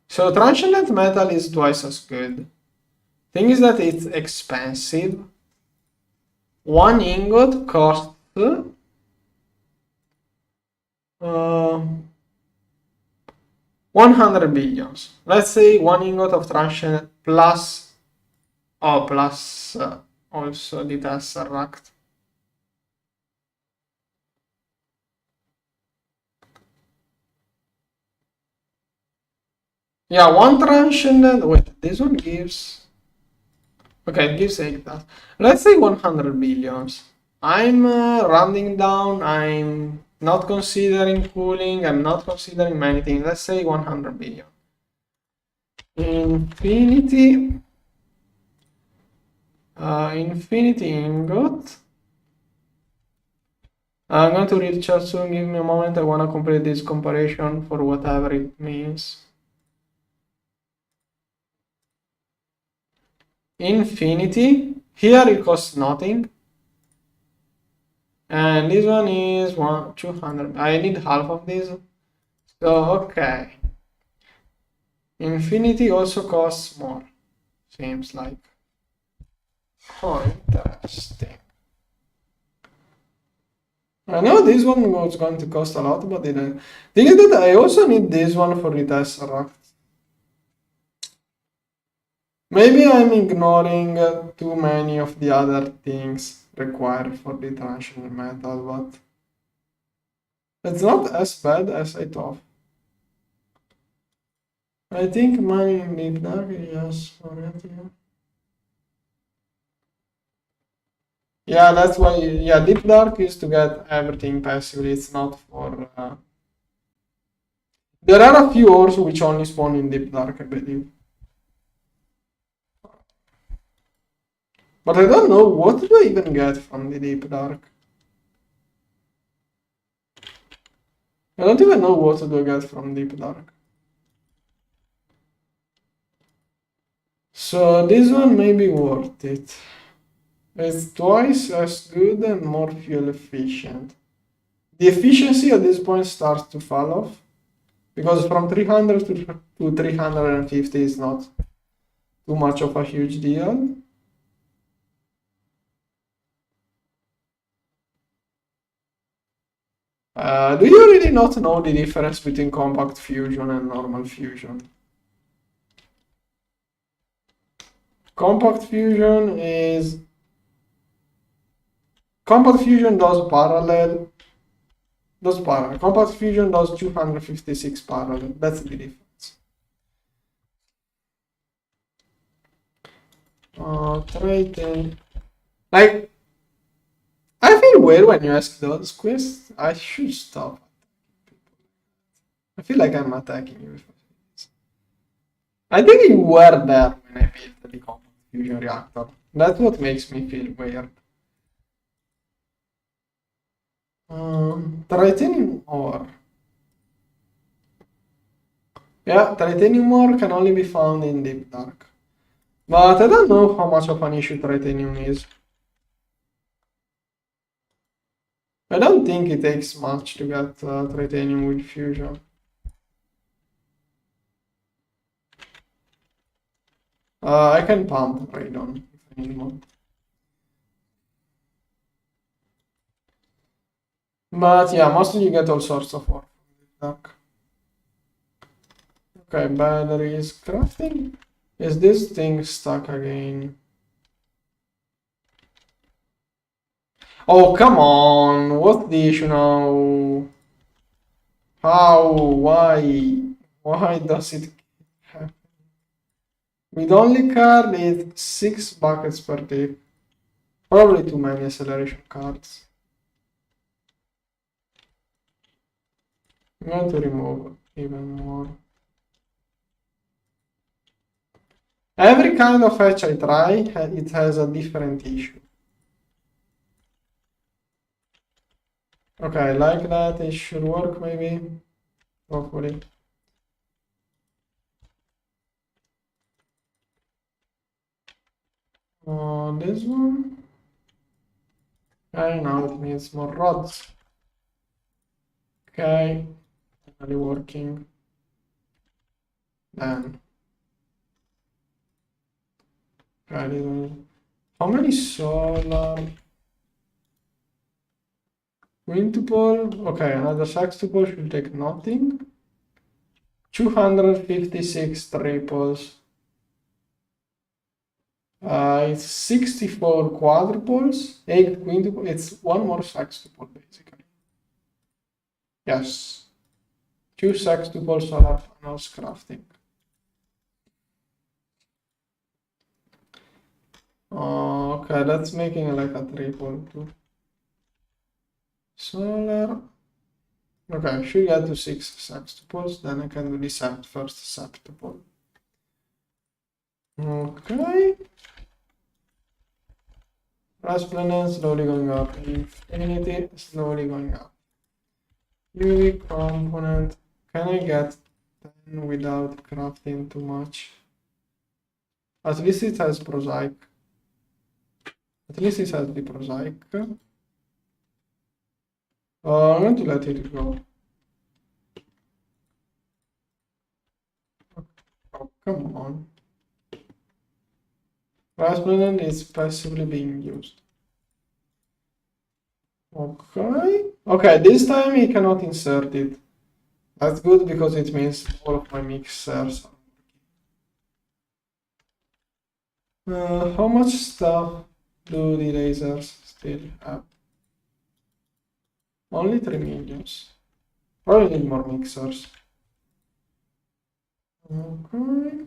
So transient metal is twice as good. Thing is that it's expensive. One ingot costs 100 billions. Let's say one ingot of transient plus also the tesseract. Yeah, one transient. Wait, this one gives. Okay, it gives 8,000. Let's say 100 billions. I'm rounding down. I'm not considering cooling. I'm not considering many things. Let's say 100 billion. Infinity. Infinity ingot. I'm going to read chat soon. Give me a moment. I want to complete this comparison for whatever it means. Infinity. Here it costs nothing. And this one is 200. I need half of this. So, okay. Infinity also costs more. Seems like. Oh, interesting. I know this one was going to cost a lot, but didn't. Thing is that I also need this one for the Tesseract. Maybe I'm ignoring too many of the other things required for the transitional metal, but it's not as bad as I thought. I think money in Deep Dark is just for it, yeah. Yeah, that's why, yeah, Deep Dark is to get everything passively, it's not for... There are a few ores which only spawn in Deep Dark, I believe. But I don't know, what do I even get from the Deep Dark? I don't even know what do I get from Deep Dark. So this one may be worth it. It's twice as good and more fuel efficient. The efficiency at this point starts to fall off, because from 300 to 350 is not too much of a huge deal. Do you really not know the difference between compact fusion and normal fusion? Compact fusion does parallel. Compact fusion does 256 parallel. That's the difference. Trading. Like, I feel weird when you ask those quests. I should stop. I feel like I'm attacking you. I think you were there when I built the compact fusion reactor. That's what makes me feel weird. Titanium ore. Yeah, titanium ore can only be found in Deep Dark. But I don't know how much of an issue titanium is. I don't think it takes much to get titanium with fusion. I can pump radon if I need more. But yeah, mostly you get all sorts of ore from Deep Dark. Okay, batteries crafting. Is this thing stuck again? Oh, come on! What's the issue now? How? Why? Why does it happen? With only card, it's 6 buckets per day. Probably too many acceleration cards. I'm going to remove even more. Every kind of fetch I try, it has a different issue. Okay, like that, it should work maybe. Hopefully. This one. Okay, now it needs more rods. Okay, finally working. Then. Okay, how many solar? Quintuple. Okay, another sextuple should take nothing. 256 triples. It's 64 quadruples, 8 quintuples. It's one more sextuple basically. Yes. 2 sextuples solar panels crafting. Okay, that's making like a triple too. Solar. Okay, I should get to 6 sextuples, then I can do the first septuple. Okay. Price planet slowly going up. Infinity slowly going up. UV component. Can I get 10 without crafting too much? At least it has prosaic. At least it has the prosaic. I'm going to let it go. Oh, come on. Rasmussen is passively being used. Okay. Okay, this time he cannot insert it. That's good because it means all of my mixers. How much stuff do the lasers still have? Only 3 millions. Probably need more mixers. Okay.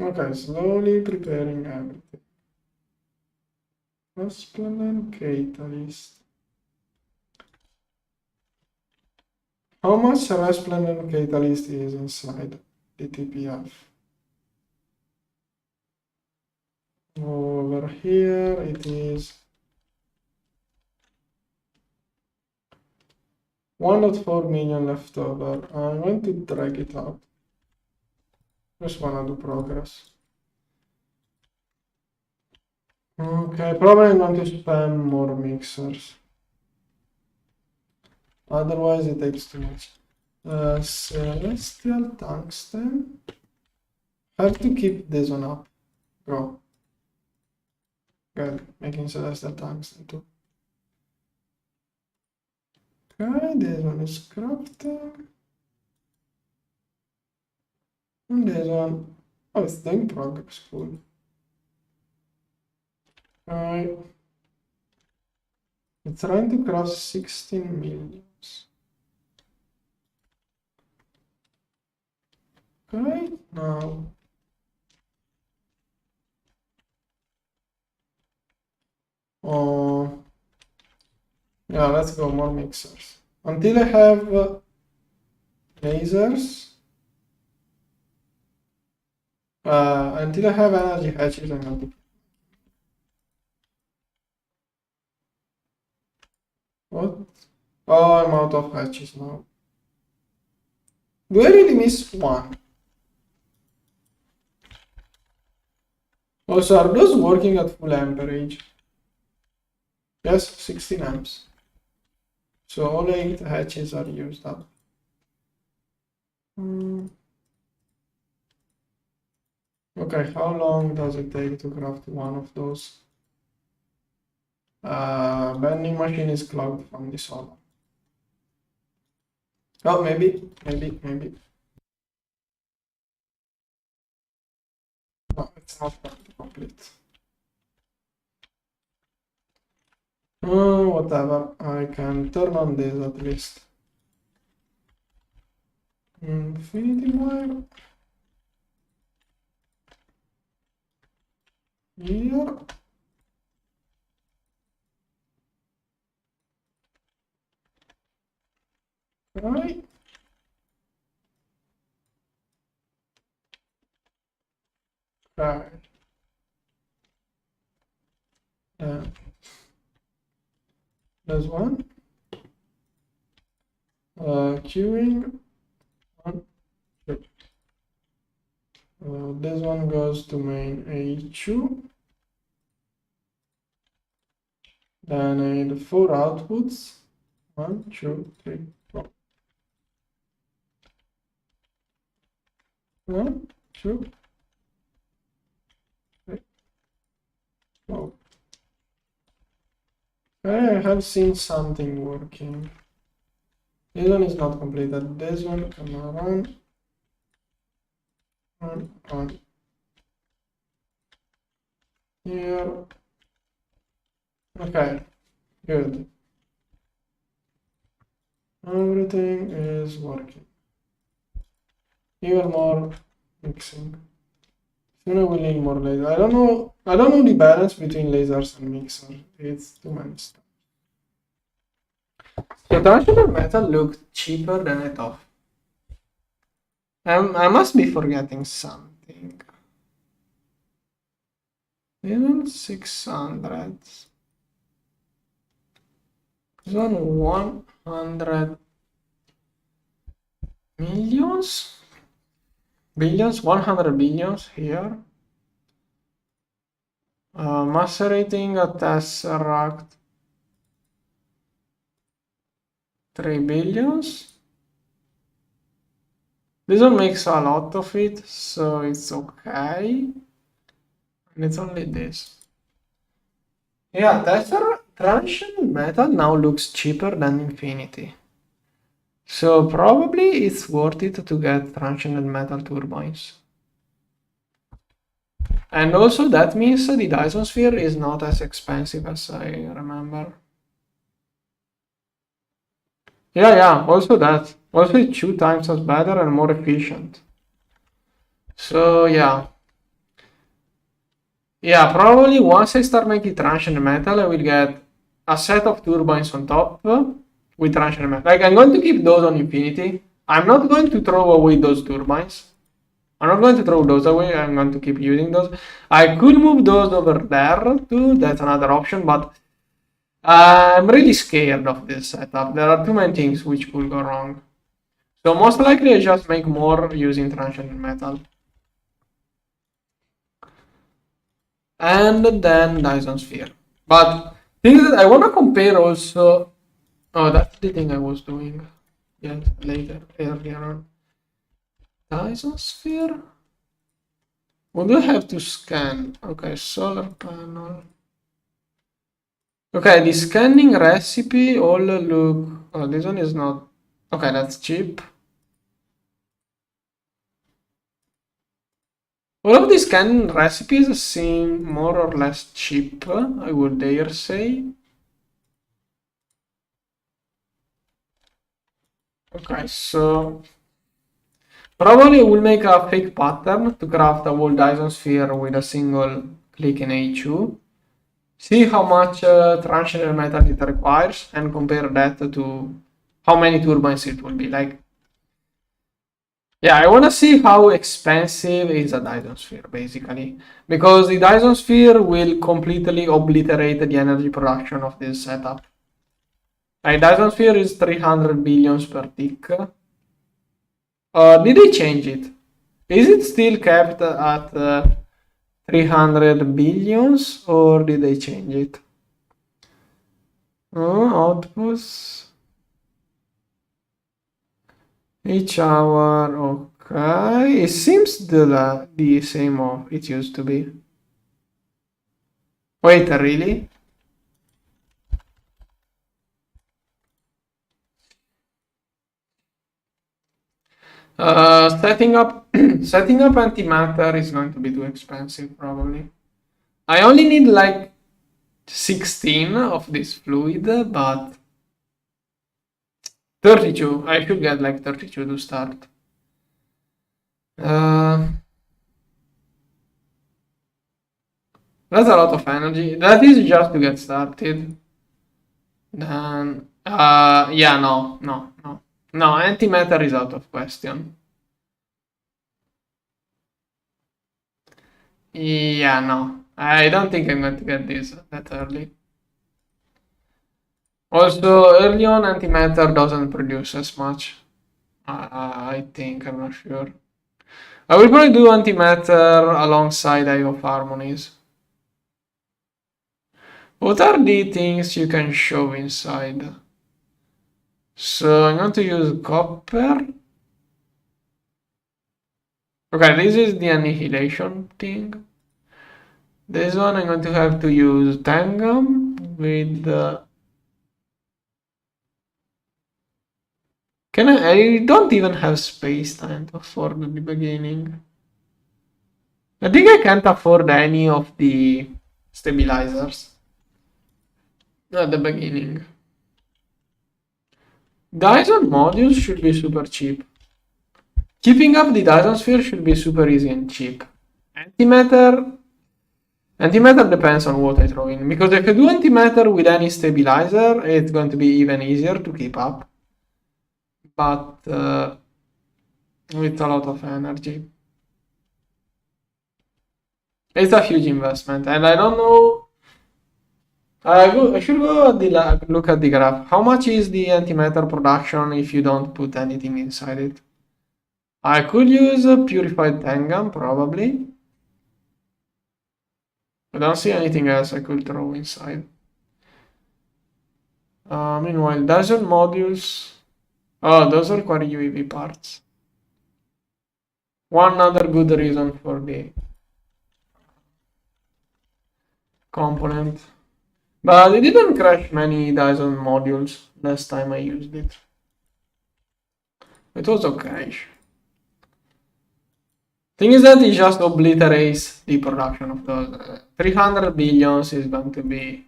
Okay, slowly preparing everything. Resplendent catalyst. How much resplendent catalyst is inside the TPF? Over here it is 1.4 million left over. I'm going to drag it out. Just wanna do progress. Okay, probably I'm going to spam more mixers. Otherwise it takes too much. Celestial tungsten. Have to keep this one up. Go. Good. Making celestial tungsten too. Okay, this one is crafting. And this one. Oh, it's doing progress. Cool. Alright. It's trying to cross 16 millions. Okay, now. Oh. Yeah, let's go more mixers. Until I have lasers. Until I have energy hatches, I'm going to. What? Oh, I'm out of hatches now. Do I really miss one? Also, are those working at full amperage? Yes, 16 amps. So all 8 hatches are used up. Okay, how long does it take to craft one of those? Vending machine is clogged from the solar. Oh, maybe. No, it's not going to complete. Whatever, I can turn on this at least. Infinity wire. Here. Right. Right. There's one. Queuing. One, two. This one goes to main A2. Then I need 4 outputs. 1, 2, 3, 4. 1, 2, 3, 4. I have seen something working. This one is not completed. This one can run. Run. Here. Okay, good. Everything is working. Even more mixing. Soon I will need more lasers. I don't know the balance between lasers and mixer. It's too many stuff. The traditional metal looked cheaper than I thought. I must be forgetting something. Even 600. This one 100 millions? Billions? 100 billions here. Macerating a tesseract 3 billions. This one makes a lot of it, so it's okay. And it's only this. Yeah, transition metal now looks cheaper than infinity. So probably it's worth it to get transition metal turbines. And also that means the Dyson Sphere is not as expensive as I remember. Yeah, yeah, also that. Also it's 2 times as better and more efficient. So yeah. Yeah, probably once I start making transition metal, I will get a set of turbines on top with transition metal. Like I'm going to keep those on infinity. I'm not going to throw away those turbines. I'm not going to throw those away. I'm going to keep using those. I could move those over there too. That's another option, but I'm really scared of this setup. There are too many things which could go wrong. So most likely I just make more using transition metal. And then Dyson Sphere. But things that I want to compare also. Oh, that's the thing I was doing. Yeah, later, earlier on. Dyson Sphere? What do I have to scan? Okay, solar panel. Okay, the scanning recipe all look. Oh, this one is not. Okay, that's cheap. All of these scanning recipes seem more or less cheap, I would dare say. Okay, so probably we'll make a fake pattern to craft a whole Dyson sphere with a single click in H2. See how much transitional metal it requires and compare that to how many turbines it will be. Like, yeah, I want to see how expensive is a Dyson sphere basically, because the Dyson sphere will completely obliterate the energy production of this setup. Like, Dyson sphere is 300 billions per tick. Did they change it? Is it still kept at 300 billions or did they change it? Outputs each hour. Okay, it seems the same of it used to be. Wait, really? Setting up setting up antimatter is going to be too expensive probably. I only need like 16 of this fluid, but 32. I should get like 32 to start. That's a lot of energy. That is just to get started. Then, yeah, no. Antimatter is out of question. Yeah, no. I don't think I'm going to get this that early. Also, early on, antimatter doesn't produce as much. I think, I'm not sure. I will probably do antimatter alongside Eye of Harmonies. What are the things you can show inside? So I'm going to use copper. Okay, this is the annihilation thing. This one I'm going to have to use tangum with can I don't even have space time to afford the beginning. I think I can't afford any of the stabilizers at the beginning. Dyson modules should be super cheap. Keeping up the Dyson sphere should be super easy and cheap. Antimatter Antimatter depends on what I throw in, because if I do antimatter with any stabilizer, it's going to be even easier to keep up. But with a lot of energy. It's a huge investment, and I don't know. I should go at look at the graph. How much is the antimatter production if you don't put anything inside it? I could use a purified tangum, probably. I don't see anything else I could throw inside. Meanwhile, dozen modules. Oh, those require UEV parts. One other good reason for the component. But it didn't crash many Dyson modules last time I used it. It was okay. Thing is that it just obliterates the production of those. 300 billions is going to be...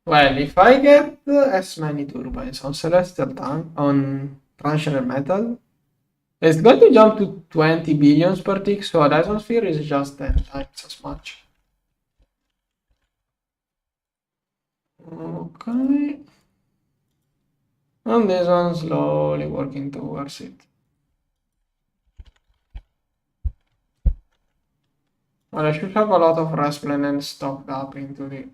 Well, if I get as many turbines on Celestial Tank, on Transitional Metal, it's going to jump to 20 billions per tick, so a Dyson Sphere is just 10 times as much. Okay. And this one slowly working towards it. Well, I should have a lot of Rasplanen stocked up into the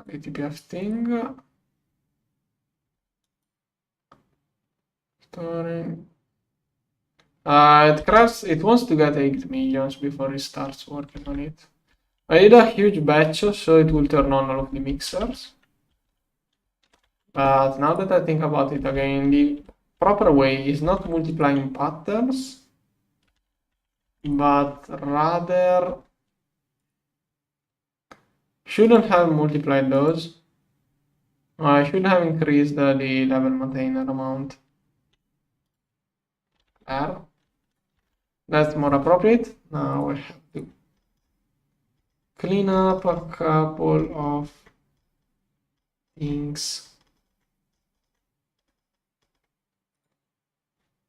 ATPF thing. Storing. It wants to get 8 millions before it starts working on it. I did a huge batch, so it will turn on all of the mixers. But now that I think about it again, the proper way is not multiplying patterns, but rather shouldn't have multiplied those. I should have increased the level maintainer amount. R. That's more appropriate. Now I have to clean up a couple of things.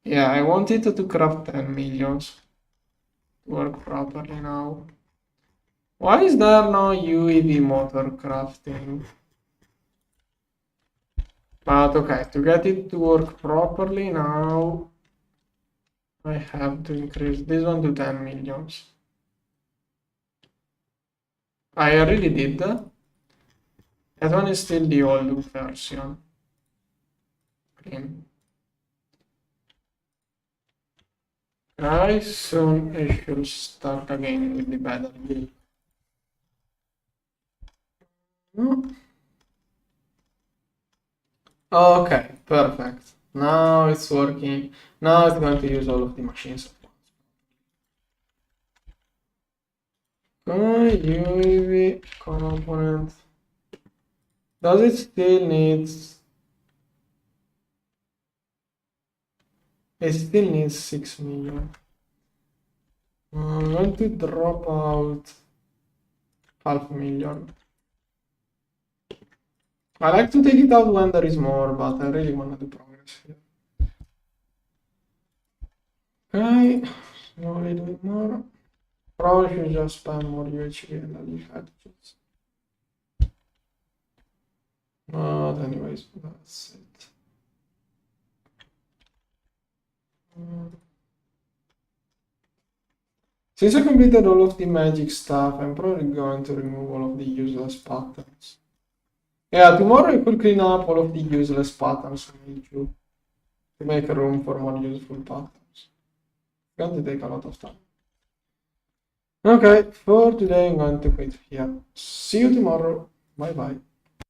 Yeah, I wanted to craft 10 millions to work properly now. Why is there no UEV motor crafting? But okay, to get it to work properly now, I have to increase this one to 10 millions. I already did that. That one is still the old version. Clean. Soon I should start again with the battle build. Okay, perfect. Now it's working. Now it's going to use all of the machines at once. UAV component. Does it still needs? It still needs 6 million. I'm going to drop out 500,000. I like to take it out when there is more, but I really want to do progress here. Okay, slowly doing more. Probably should just spam more UHV and then hydrogens. But anyways, that's it. Since I completed all of the magic stuff, I'm probably going to remove all of the useless patterns. Yeah, tomorrow I could clean up all of the useless patterns on YouTube to make room for more useful patterns. It's going to take a lot of time. Okay, for today I'm going to quit here. See you tomorrow. Bye bye.